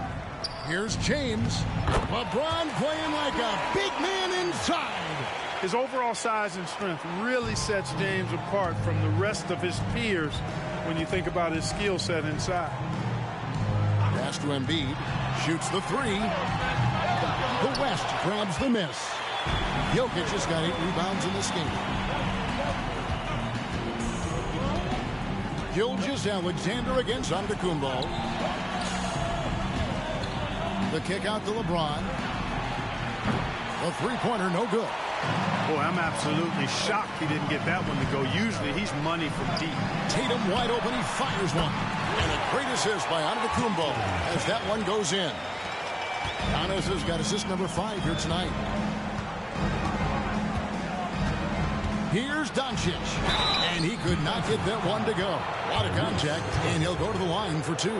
Here's James. LeBron playing like a big man inside.
His overall size and strength really sets James apart from the rest of his peers when you think about his skill set inside.
Pass to Embiid. Shoots the three. The West grabs the miss. Jokic has got 8 rebounds in this game. Gilgeous-Alexander against Antetokounmpo. The kick out to LeBron. The three-pointer no good.
Boy, I'm absolutely shocked he didn't get that one to go. Usually he's money from deep.
Tatum wide open. He fires one. And a great assist by Antetokounmpo as that one goes in. Giannis has got assist number 5 here tonight. Here's Doncic. And he could not get that one to go. A lot of contact, and he'll go to the line for 2.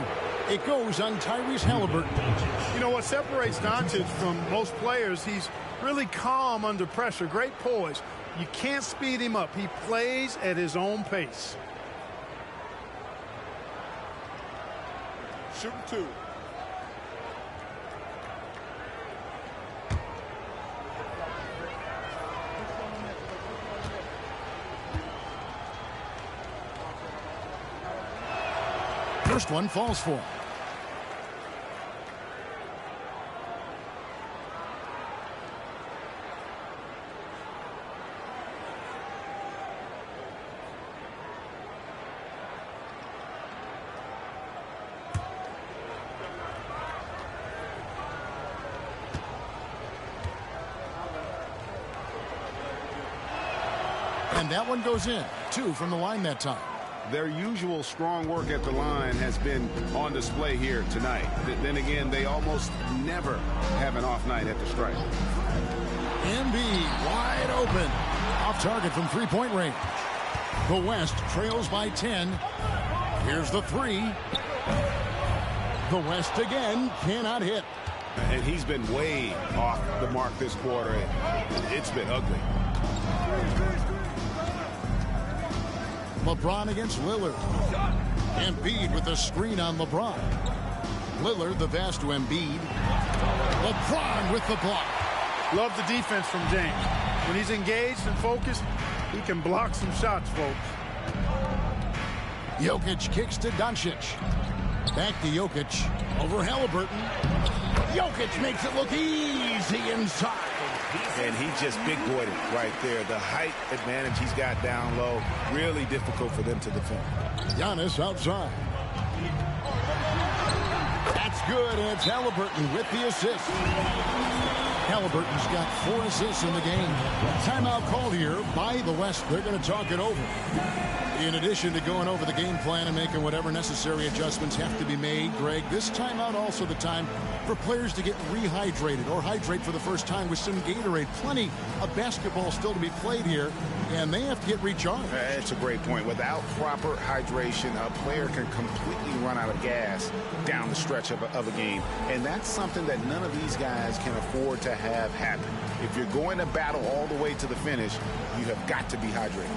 It goes on Tyrese Halliburton.
You know what separates Doncic from most players? He's really calm under pressure. Great poise. You can't speed him up. He plays at his own pace.
Shooting 2.
First one falls for him. And that one goes in. 2 from the line that time.
Their usual strong work at the line has been on display here tonight. Then again, they almost never have an off night at the stripe.
Embiid wide open. Off target from three-point range. The West trails by 10. Here's the 3. The West again cannot hit.
And he's been way off the mark this quarter. It's been ugly.
LeBron against Lillard. Embiid with the screen on LeBron. Lillard the pass to Embiid. LeBron with the block.
Love the defense from James. When he's engaged and focused, he can block some shots, folks.
Jokic kicks to Doncic. Back to Jokic. Over Halliburton. Jokic makes it look easy inside.
And he just big boyed it right there. The height advantage he's got down low, really difficult for them to defend.
Giannis outside. That's good, and it's Halliburton with the assist. Halliburton's got 4 assists in the game. Timeout called here by the West. They're going to talk it over. In addition to going over the game plan and making whatever necessary adjustments have to be made, Greg, this timeout also the time for players to get rehydrated or hydrate for the first time with some Gatorade. Plenty of basketball still to be played here, and they have to get recharged.
That's a great point. Without proper hydration, a player can completely run out of gas down the stretch of a game, and that's something that none of these guys can afford to have happen. If you're going to battle all the way to the finish, you have got to be hydrated.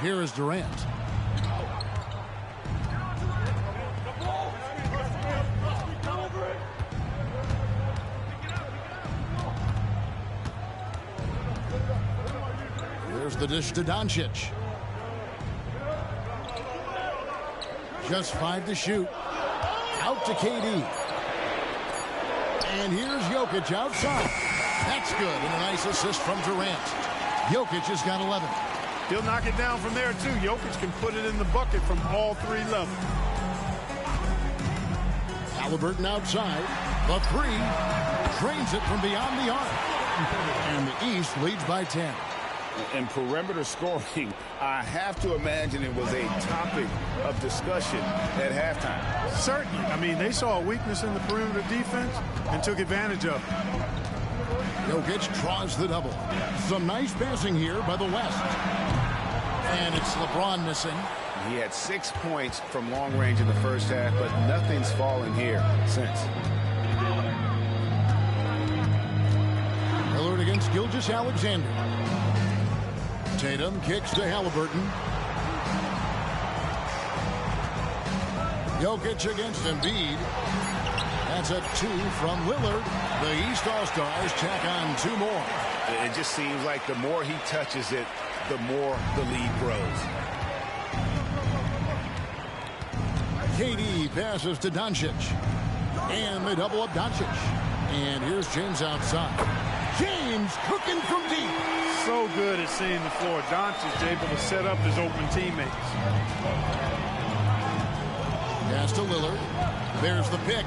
Here is Durant. Here's the dish to Doncic. Just 5 to shoot. Out to KD. And here's Jokic outside. That's good. And a nice assist from Durant. Jokic has got 11.
He'll knock it down from there, too. Jokic can put it in the bucket from all 3 levels.
Halliburton outside. The 3. Drains it from beyond the arc. And the East leads by 10.
And perimeter scoring, I have to imagine it was a topic of discussion at halftime.
Certainly. I mean, they saw a weakness in the perimeter defense and took advantage of it.
Jokic draws the double. Some nice passing here by the West. And it's LeBron missing.
He had 6 points from long range in the first half, but nothing's fallen here since.
Lillard against Gilgeous-Alexander. Tatum kicks to Halliburton. Jokic against Embiid. That's a 2 from Lillard. The East All-Stars tack on 2 more.
It just seems like the more he touches it, the more the lead grows.
KD passes to Doncic. And they double up Doncic. And here's James outside. James cooking from deep.
So good at seeing the floor. Doncic is able to set up his open teammates.
Pass to Lillard. There's the pick.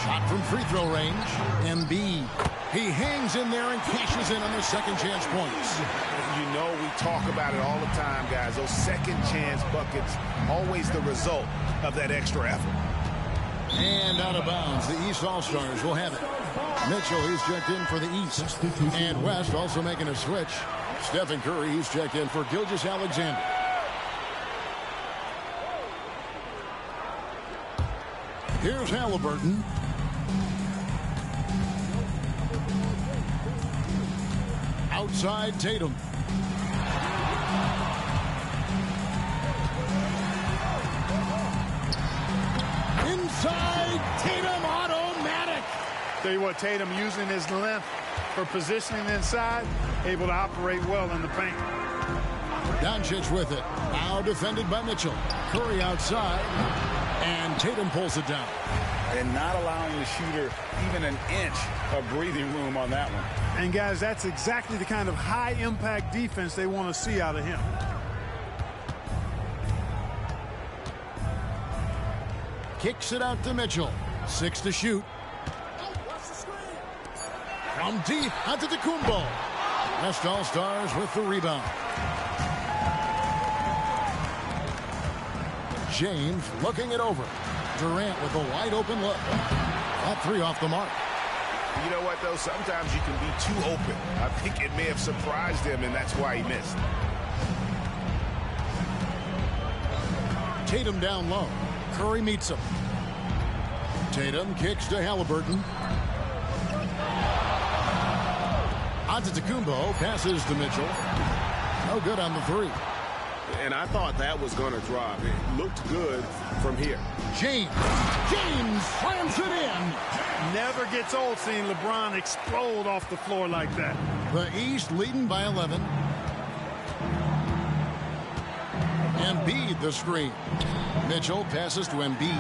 Shot from free throw range. Embiid. He hangs in there and cashes in on their second chance points.
You know, we talk about it all the time, guys. Those second chance buckets, always the result of that extra effort.
And out of bounds, the East All-Stars will have it. Mitchell, he's checked in for the East. And West also making a switch. Stephen Curry, he's checked in for Gilgeous-Alexander. Here's Halliburton. Outside Tatum. Inside Tatum, automatic.
Tell you what, Tatum using his length for positioning inside, able to operate well in the paint.
Doncic with it. Now defended by Mitchell. Curry outside. And Tatum pulls it down.
And not allowing the shooter even an inch of breathing room on that one.
And guys, that's exactly the kind of high impact defense they want to see out of him.
Kicks it out to Mitchell. 6 to shoot. From deep, Antetokounmpo. West All-Stars with the rebound. James looking it over. Durant with a wide open look. That 3 off the mark.
You know what, though? Sometimes you can be too open. I think it may have surprised him, and that's why he missed.
Tatum down low. Curry meets him. Tatum kicks to Halliburton. Antetokounmpo passes to Mitchell. No good on the 3.
And I thought that was going to drop. It looked good from here.
James slams it in.
Never gets old seeing LeBron explode off the floor like that.
The East leading by 11. Embiid the screen. Mitchell passes to Embiid.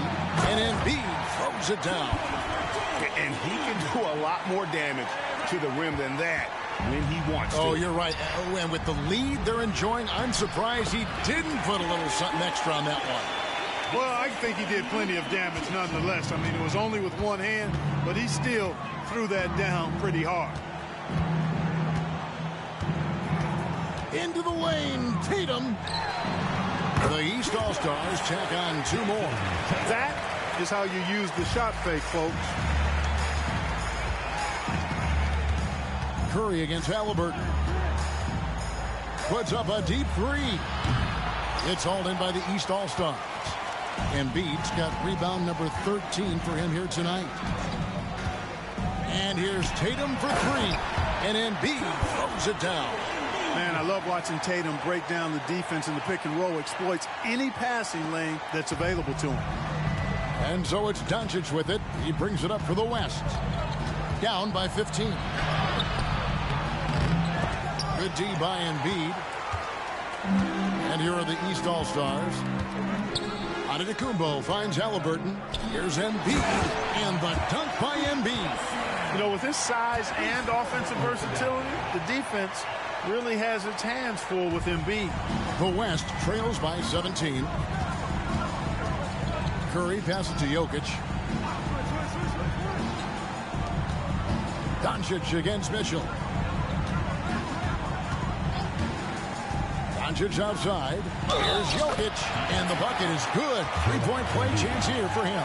And Embiid throws it down.
And he can do a lot more damage to the rim than that when he wants to.
Oh, you're right. And with the lead they're enjoying, I'm surprised he didn't put a little something extra on that one.
Well, I think he did plenty of damage nonetheless. I mean, it was only with one hand, but he still threw that down pretty hard.
Into the lane, Tatum. The East All-Stars tack on 2 more.
That is how you use the shot fake, folks.
Curry against Halliburton. Puts up a deep 3. It's hauled in by the East All-Stars. Embiid's got rebound number 13 for him here tonight. And here's Tatum for 3. And Embiid throws it down.
Man, I love watching Tatum break down the defense in the pick and roll, exploits any passing lane that's available to him.
And so it's Doncic with it. He brings it up for the West. Down by 15. Good D by Embiid. And here are the East All-Stars. Antetokounmpo finds Halliburton. Here's Embiid. And the dunk by Embiid.
You know, with his size and offensive versatility, the defense really has its hands full with Embiid.
The West trails by 17. Curry passes to Jokic. Doncic against Mitchell. Doncic outside. Here's Jokic. And the bucket is good. 3-point play chance here for him.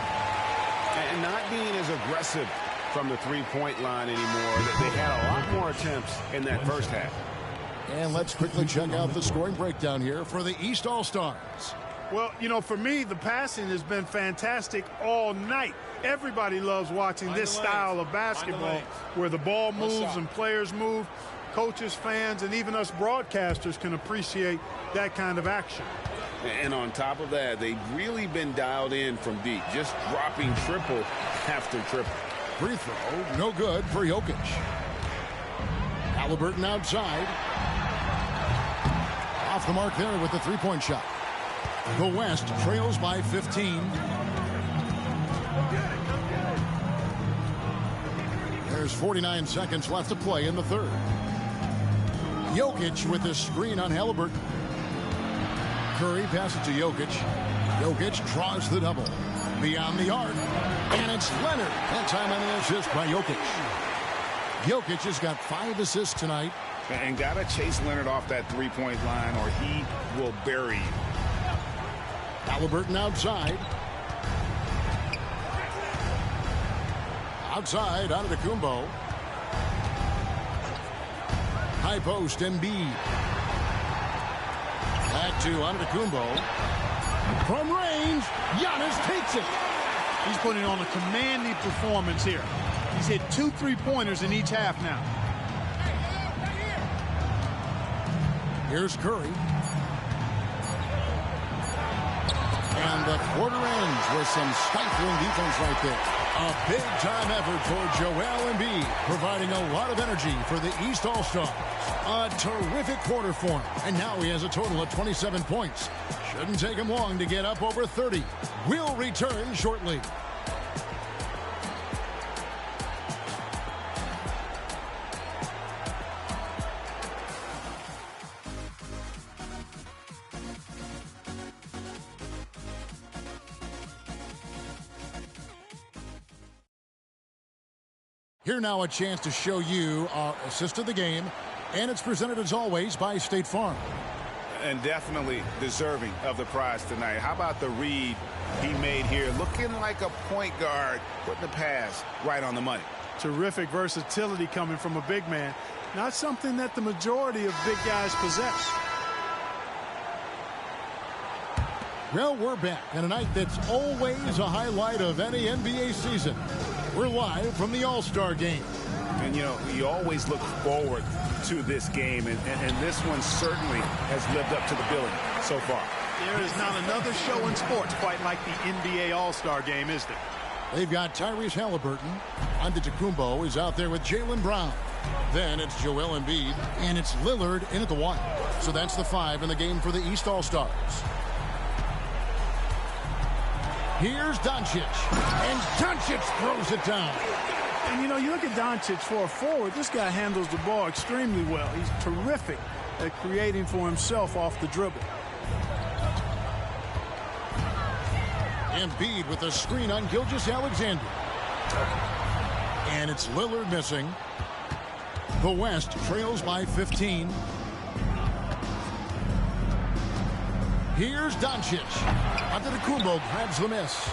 And not being as aggressive
from the three-point line anymore. They had a lot more attempts in that first half.
And let's quickly check out the scoring breakdown here for the East All-Stars.
Well, you know, for me, the passing has been fantastic all night. Everybody loves watching this style of basketball where the ball moves and players move. Coaches, fans, and even us broadcasters can appreciate that kind of action.
And on top of that, they've really been dialed in from deep, just dropping triple after triple.
Free throw, no good for Jokic. Halliburton outside. Off the mark there with the three-point shot. The West trails by 15. There's 49 seconds left to play in the third. Jokic with the screen on Halliburton. Curry passes to Jokic. Jokic draws the double. Beyond the arc. And it's Leonard. That time on the assist by Jokic. Jokic has got 5 assists tonight.
And got to chase Leonard off that three-point line or he will bury you.
Halliburton outside. Outside, Antetokounmpo. High post, Embiid. Back to Antetokounmpo. From range, Giannis takes it.
He's putting on a commanding performance here. He's hit 2 3-pointers in each half now.
Here's Curry. And the quarter ends with some stifling defense right there. A big-time effort for Joel Embiid, providing a lot of energy for the East All-Stars. A terrific quarter for him, and now he has a total of 27 points. Shouldn't take him long to get up over 30. We'll return shortly. Here now a chance to show you our assist of the game, and it's presented as always by State Farm.
And definitely deserving of the prize tonight. How about the read he made here? Looking like a point guard, putting the pass right on the money.
Terrific versatility coming from a big man. Not something that the majority of big guys possess.
Well, we're back in a night that's always a highlight of any NBA season. We're live from the All-Star Game.
And, you know, you always look forward to this game, and this one certainly has lived up to the billing so far.
There is not another show in sports quite like the NBA All-Star Game, is there?
They've got Tyrese Halliburton. Antetokounmpo is out there with Jaylen Brown. Then it's Joel Embiid, and it's Lillard in at the 1. So that's the 5 in the game for the East All-Stars. Here's Doncic, and Doncic throws it down.
And, you know, you look at Doncic for a forward, this guy handles the ball extremely well. He's terrific at creating for himself off the dribble.
Embiid with a screen on Gilgeous-Alexander. And it's Lillard missing. The West trails by 15. Here's Doncic. Antetokounmpo grabs the miss.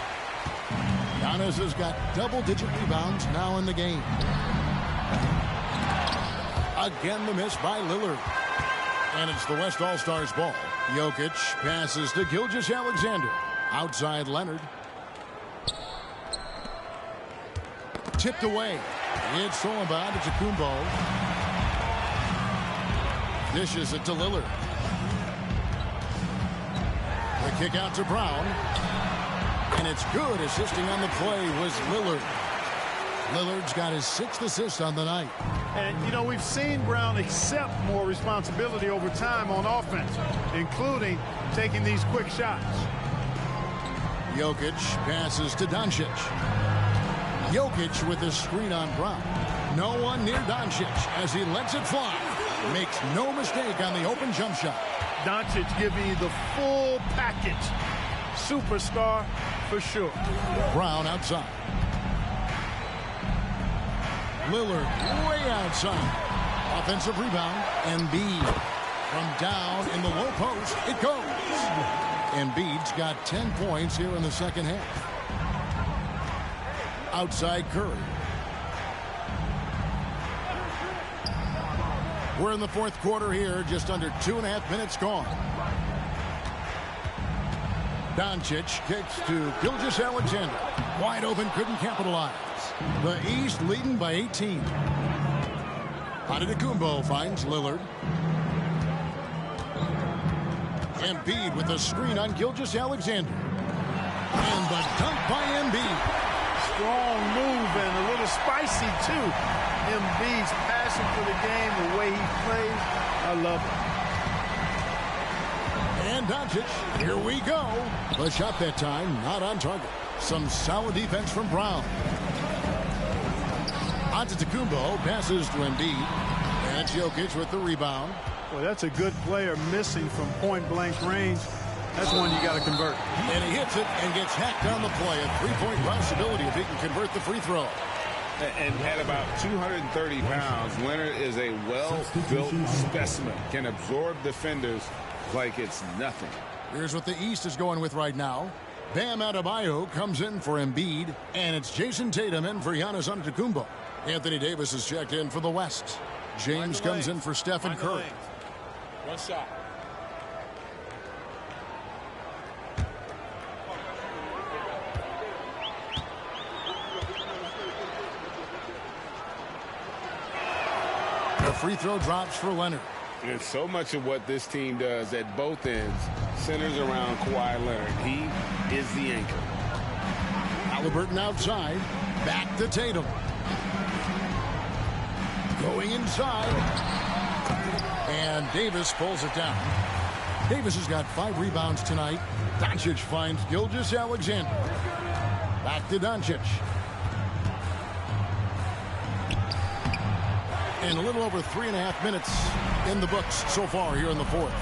Giannis has got double-digit rebounds now in the game. Again the miss by Lillard. And it's the West All-Stars ball. Jokic passes to Gilgeous-Alexander. Outside Leonard. Tipped away. It's stolen by Antetokounmpo. Dishes it to Lillard. The kick out to Brown. And it's good. Assisting on the play was Lillard. Lillard's got his 6th assist on the night.
And, you know, we've seen Brown accept more responsibility over time on offense, including taking these quick shots.
Jokic passes to Doncic. Jokic with the screen on Brown. No one near Doncic as he lets it fly. Makes no mistake on the open jump shot.
Doncic giving you the full package. Superstar for sure.
Brown outside. Lillard way outside. Offensive rebound. Embiid from down in the low post. It goes. Embiid's got 10 points here in the second half. Outside Curry. We're in the fourth quarter here, just under 2.5 minutes gone. Doncic kicks to Gilgeous-Alexander. Wide open, couldn't capitalize. The East leading by 18. Antetokounmpo finds Lillard. Embiid with a screen on Gilgeous-Alexander. And the dunk by Embiid.
Strong move and a little spicy, too. Embiid's passion for the game, the way he plays, I love it.
And Doncic, here we go. The shot that time, not on target. Some solid defense from Brown. Antetokounmpo passes to Embiid. And Jokic with the rebound.
Well, that's a good player missing from point-blank range. That's one you got to convert.
And he hits it and gets hacked on the play. A three-point possibility if he can convert the free throw.
And at about 230 pounds, Leonard is a well-built specimen. Can absorb defenders like it's nothing.
Here's what the East is going with right now. Bam Adebayo comes in for Embiid. And it's Jason Tatum in for Giannis Antetokounmpo. Anthony Davis is checked in for the West. James comes in for Stephen Curry.
One shot.
The free throw drops for Leonard.
And so much of what this team does at both ends centers around Kawhi Leonard. He is the anchor.
Halliburton outside. Back to Tatum. Going inside. And Davis pulls it down. Davis has got 5 rebounds tonight. Doncic finds Gilgeous-Alexander. Back to Doncic. And a little over 3.5 minutes in the books so far here in the fourth.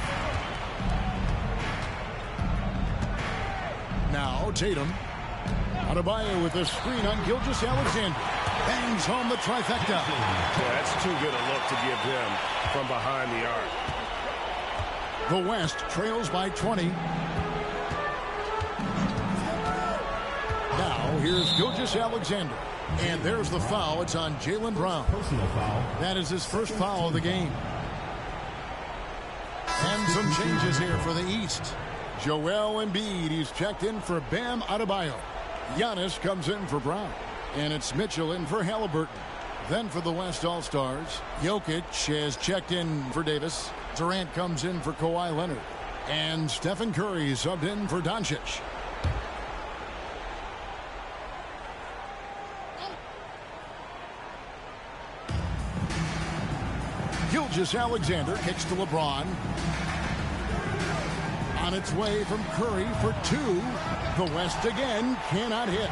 Now Tatum. Adebayo with a screen on Gilgeous-Alexander. Bangs home the trifecta.
Yeah, that's too good a look to give him from behind the arc.
The West trails by 20. Now here's Gilgeous-Alexander. And there's the foul. It's on Jaylen Brown.
Personal foul.
That is his first foul of the game. And some changes here for the East. Joel Embiid, he's checked in for Bam Adebayo. Giannis comes in for Brown. And it's Mitchell in for Halliburton. Then for the West All-Stars, Jokic has checked in for Davis. Durant comes in for Kawhi Leonard. And Stephen Curry subbed in for Doncic. Gilgeous-Alexander kicks to LeBron. On its way from Curry for 2. The West again cannot hit.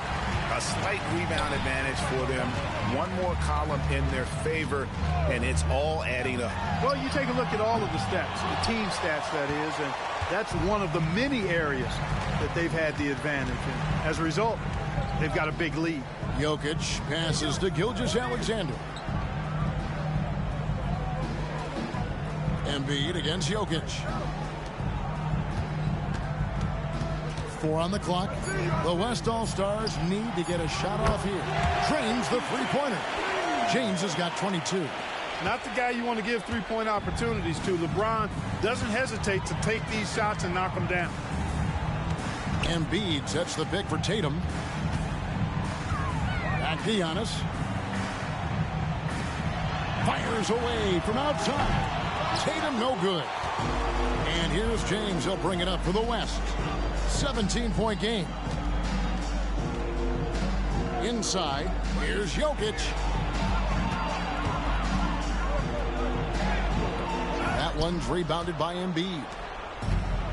A slight rebound advantage for them. One more column in their favor, and it's all adding up.
Well, you take a look at all of the stats, the team stats, that is, and that's one of the many areas that they've had the advantage. And as a result, they've got a big lead.
Jokic passes to Gilgeous-Alexander. Embiid against Jokic. 4 on the clock. The West All-Stars need to get a shot off here. Drains the three-pointer. James has got 22.
Not the guy you want to give three-point opportunities to. LeBron doesn't hesitate to take these shots and knock them down.
Embiid sets the pick for Tatum. Back to Giannis. Fires away from outside. Tatum no good. And here's James. He'll bring it up for the West. 17-point game. Inside, here's Jokic. That one's rebounded by Embiid.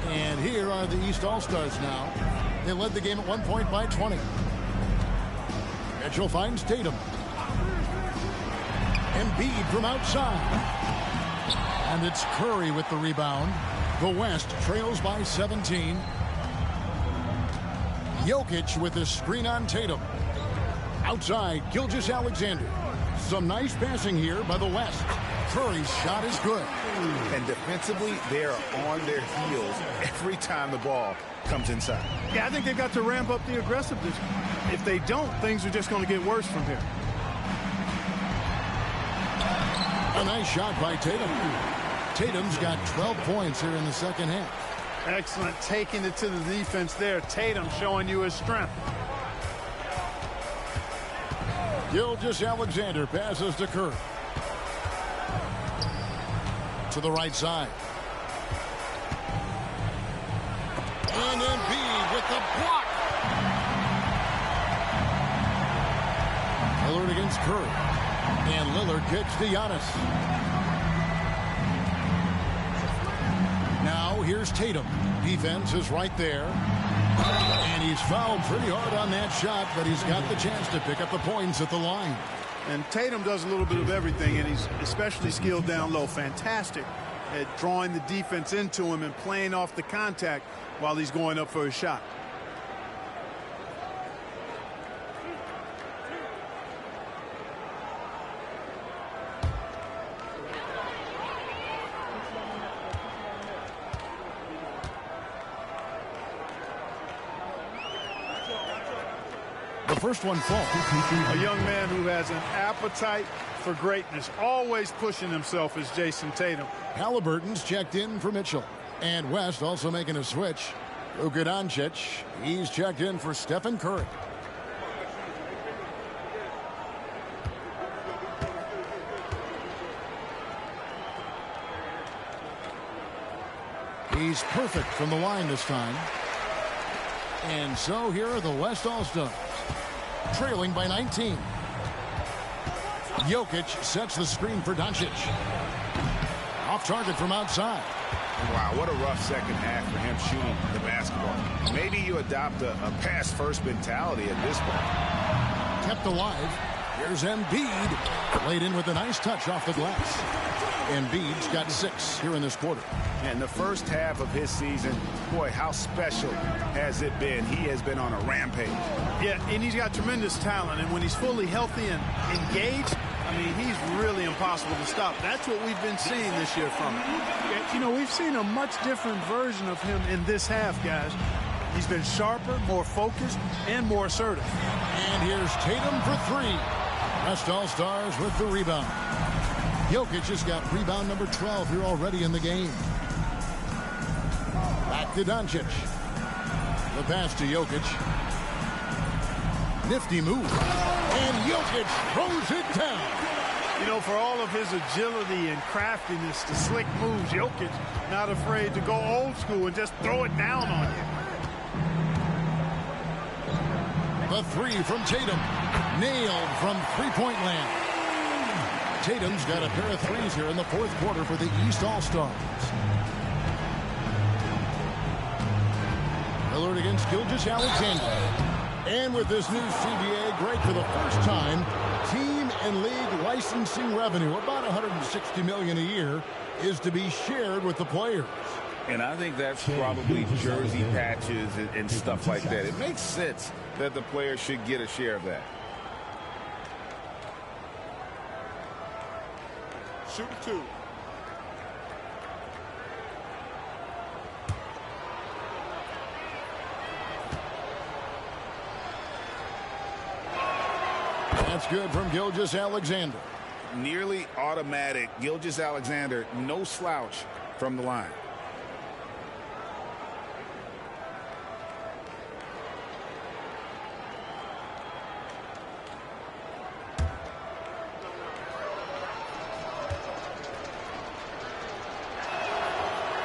And here are the East All-Stars now. They led the game at 1 point by 20. Mitchell finds Tatum. Embiid from outside. And it's Curry with the rebound. The West trails by 17. Jokic with a screen on Tatum. Outside, Gilgeous-Alexander. Some nice passing here by the West. Curry's shot is good.
And defensively, they're on their heels every time the ball comes inside.
Yeah, I think they've got to ramp up the aggressiveness. If they don't, things are just going to get worse from here.
A nice shot by Tatum. Tatum's got 12 points here in the second half.
Excellent taking it to the defense there. Tatum showing you his strength.
Gilgeous-Alexander passes to Curry. To the right side. And Embiid with the block. Lillard against Curry. And Lillard kicks to Giannis. Now here's Tatum. Defense is right there. And he's fouled pretty hard on that shot, but he's got the chance to pick up the points at the line.
And Tatum does a little bit of everything, and he's especially skilled down low. Fantastic at drawing the defense into him and playing off the contact while he's going up for a shot.
The first one falls.
A young man who has an appetite for greatness, always pushing himself, is Jason Tatum.
Halliburton's checked in for Mitchell. And West also making a switch. Luka Doncic, he's checked in for Stephen Curry. He's perfect from the line this time. And so here are the West All-Stars, trailing by 19. Jokic sets the screen for Doncic. Off target from outside.
Wow, what a rough second half for him shooting the basketball. Maybe you adopt a pass-first mentality at this point.
Kept alive. Here's Embiid. Played in with a nice touch off the glass. Embiid's got 6 here in this quarter.
And the first half of his season, boy, how special has it been? He has been on a rampage.
Yeah, and he's got tremendous talent. And when he's fully healthy and engaged, I mean, he's really impossible to stop. That's what we've been seeing this year from him. You know, we've seen a much different version of him in this half, guys. He's been sharper, more focused, and more assertive.
And here's Tatum for 3. West All-Stars with the rebound. Jokic has got rebound number 12 here already in the game. Back to Doncic. The pass to Jokic. Nifty move. And Jokic throws it down.
You know, for all of his agility and craftiness, the slick moves, Jokic not afraid to go old school and just throw it down on you.
The 3 from Tatum. Nailed from three-point land. Tatum's got a pair of 3s here in the fourth quarter for the East All-Stars. Lillard against Gilgeous-Alexander. And with this new CBA, Greg, for the first time, team and league licensing revenue, about $160 million a year, is to be shared with the players.
And I think that's probably jersey patches and stuff like that. It makes sense that the players should get a share of that.
Shoot 2.
That's good from Gilgeous-Alexander.
Nearly automatic. Gilgeous-Alexander, no slouch from the line.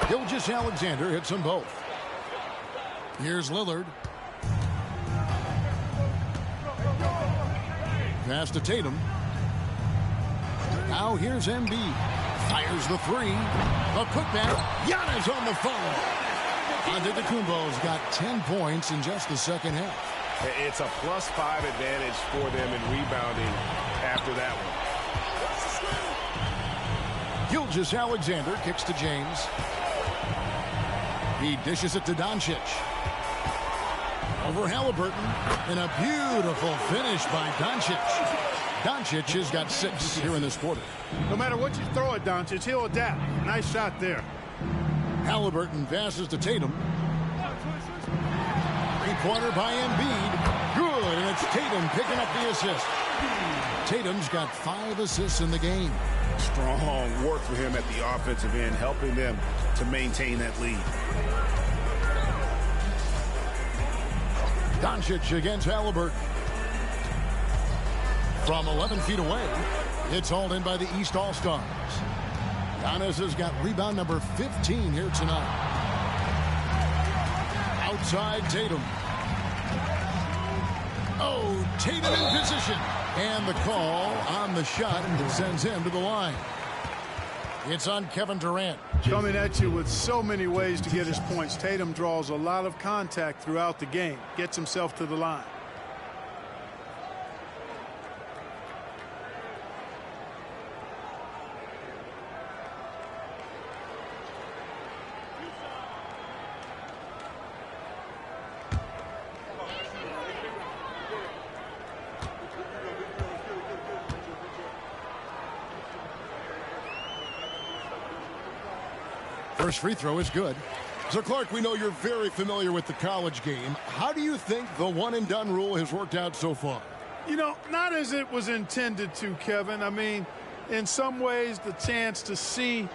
Gilgeous-Alexander hits them both. Here's Lillard. Pass to Tatum. Now here's Embiid. Fires the 3. A putback. Giannis on the follow. Antetokounmpo's got 10 points in just the second half.
It's a +5 advantage for them in rebounding after that one.
Gilgeous-Alexander kicks to James. He dishes it to Doncic. Over Halliburton. And a beautiful finish by Doncic. Doncic has got 6 here in this quarter.
No matter what you throw at Doncic, he'll adapt. Nice shot there.
Halliburton passes to Tatum. Three-pointer by Embiid. Good, and it's Tatum picking up the assist. Tatum's got 5 assists in the game.
Strong work for him at the offensive end, helping them to maintain that lead.
Doncic against Halliburton. From 11 feet away, it's hauled in by the East All-Stars. Giannis has got rebound number 15 here tonight. Outside Tatum. Oh, Tatum in position. And the call on the shot sends him to the line. It's on Kevin Durant.
Coming at you with so many ways to get his points. Tatum draws a lot of contact throughout the game. Gets himself to the line.
First free throw is good. So, Clark, we know you're very familiar with the college game. How do you think the one-and-done rule has worked out so far?
You know, not as it was intended to, Kevin. I mean, in some ways, the chance to see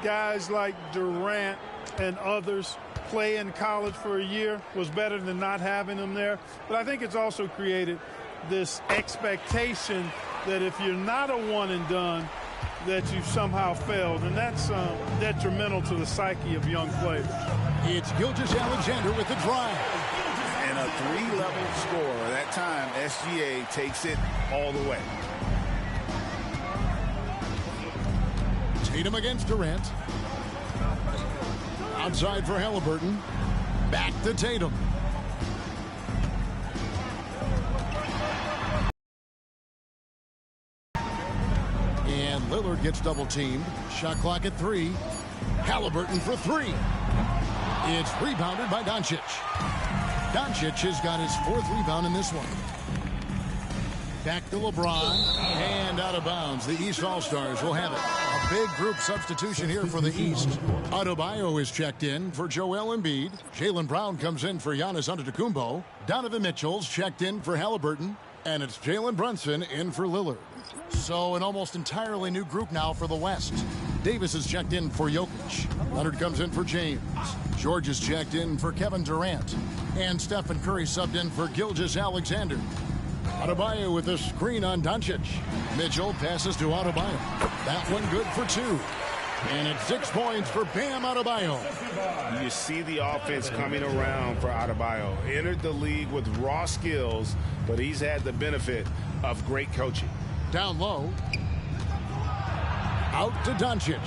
guys like Durant and others play in college for a year was better than not having them there. But I think it's also created this expectation that if you're not a one-and-done, that you've somehow failed, and that's detrimental to the psyche of young players.
It's Gilgeous-Alexander with the drive.
And a 3-level score. That time, SGA takes it all the way.
Tatum against Durant. Outside for Halliburton. Back to Tatum. And Lillard gets double-teamed. Shot clock at 3. Halliburton for 3. It's rebounded by Doncic. Doncic has got his 4th rebound in this one. Back to LeBron. And out of bounds. The East All-Stars will have it. A big group substitution here for the East. Adebayo is checked in for Joel Embiid. Jaylen Brown comes in for Giannis Antetokounmpo. Donovan Mitchell's checked in for Halliburton. And it's Jalen Brunson in for Lillard. So an almost entirely new group now for the West. Davis is checked in for Jokic. Leonard comes in for James. George is checked in for Kevin Durant. And Stephen Curry subbed in for Gilgeous-Alexander. Adebayo with a screen on Doncic. Mitchell passes to Adebayo. That one good for 2. And it's 6 points for Bam Adebayo.
You see the offense coming around for Adebayo. Entered the league with raw skills, but he's had the benefit of great coaching.
Down low. Out to Doncic.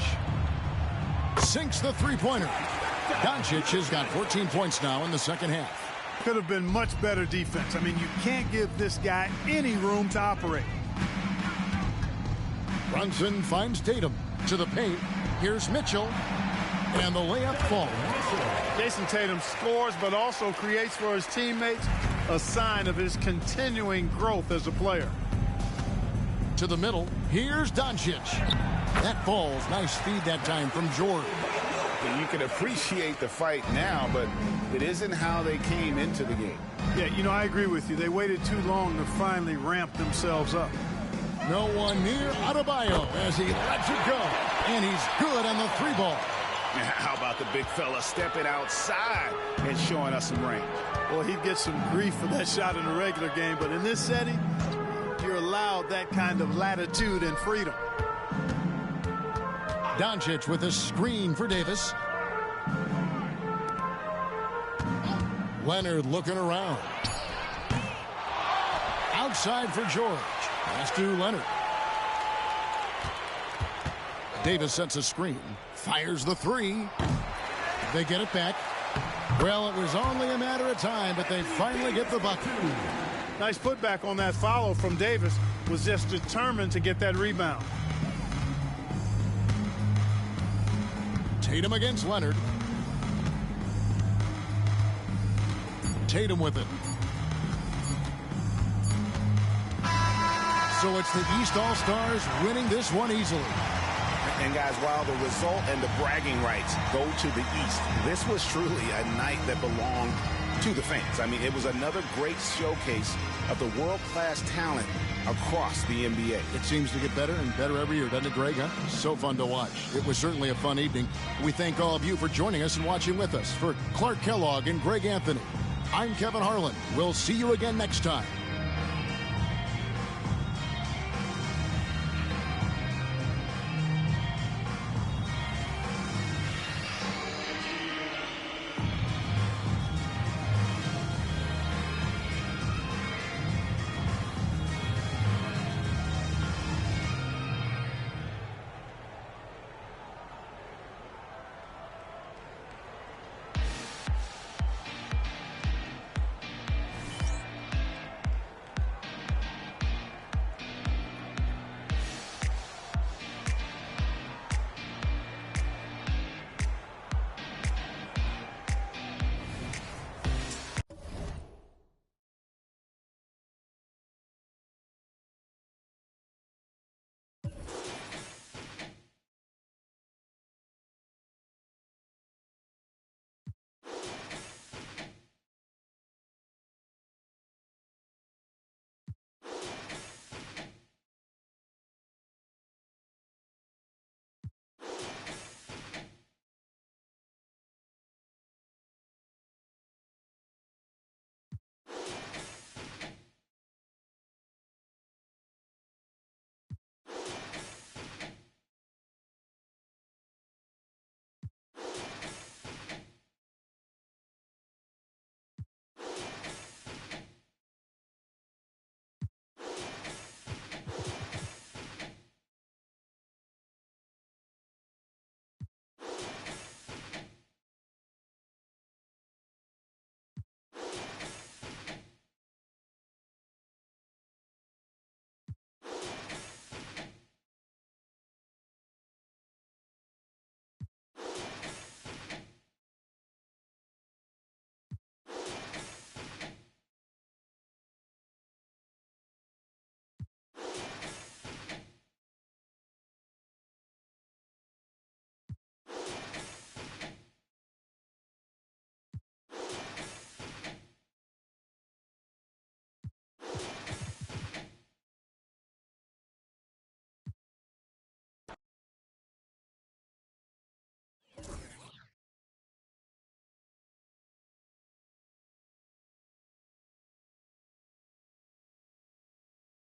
Sinks the three-pointer. Doncic has got 14 points now in the second half.
Could have been much better defense. I mean, you can't give this guy any room to operate.
Brunson finds Tatum to the paint. Here's Mitchell. And the layup falls.
Jason Tatum scores, but also creates for his teammates a sign of his continuing growth as a player.
To the middle. Here's Doncic. That falls. Nice feed that time from George.
You can appreciate the fight now, but it isn't how they came into the game.
Yeah, you know, I agree with you. They waited too long to finally ramp themselves up.
No one near Adebayo as he lets it go. And he's good on the 3-ball.
How about the big fella stepping outside and showing us some range?
Well, he'd get some grief for that shot in the regular game, but in this setting, you're allowed that kind of latitude and freedom.
Doncic with a screen for Davis. Leonard looking around. Outside for George. Pass to Leonard. Davis sets a screen. Fires the 3. They get it back. Well, it was only a matter of time, but they finally get the bucket.
Nice putback on that follow from Davis. Was just determined to get that rebound.
Tatum against Leonard. Tatum with it. So it's the East All-Stars winning this one easily.
And guys, while the result and the bragging rights go to the East, this was truly a night that belonged to the fans. I mean, it was another great showcase of the world-class talent across the NBA.
It seems to get better and better every year, doesn't it, Greg? Huh? So fun to watch. It was certainly a fun evening. We thank all of you for joining us and watching with us. For Clark Kellogg and Greg Anthony, I'm Kevin Harlan. We'll see you again next time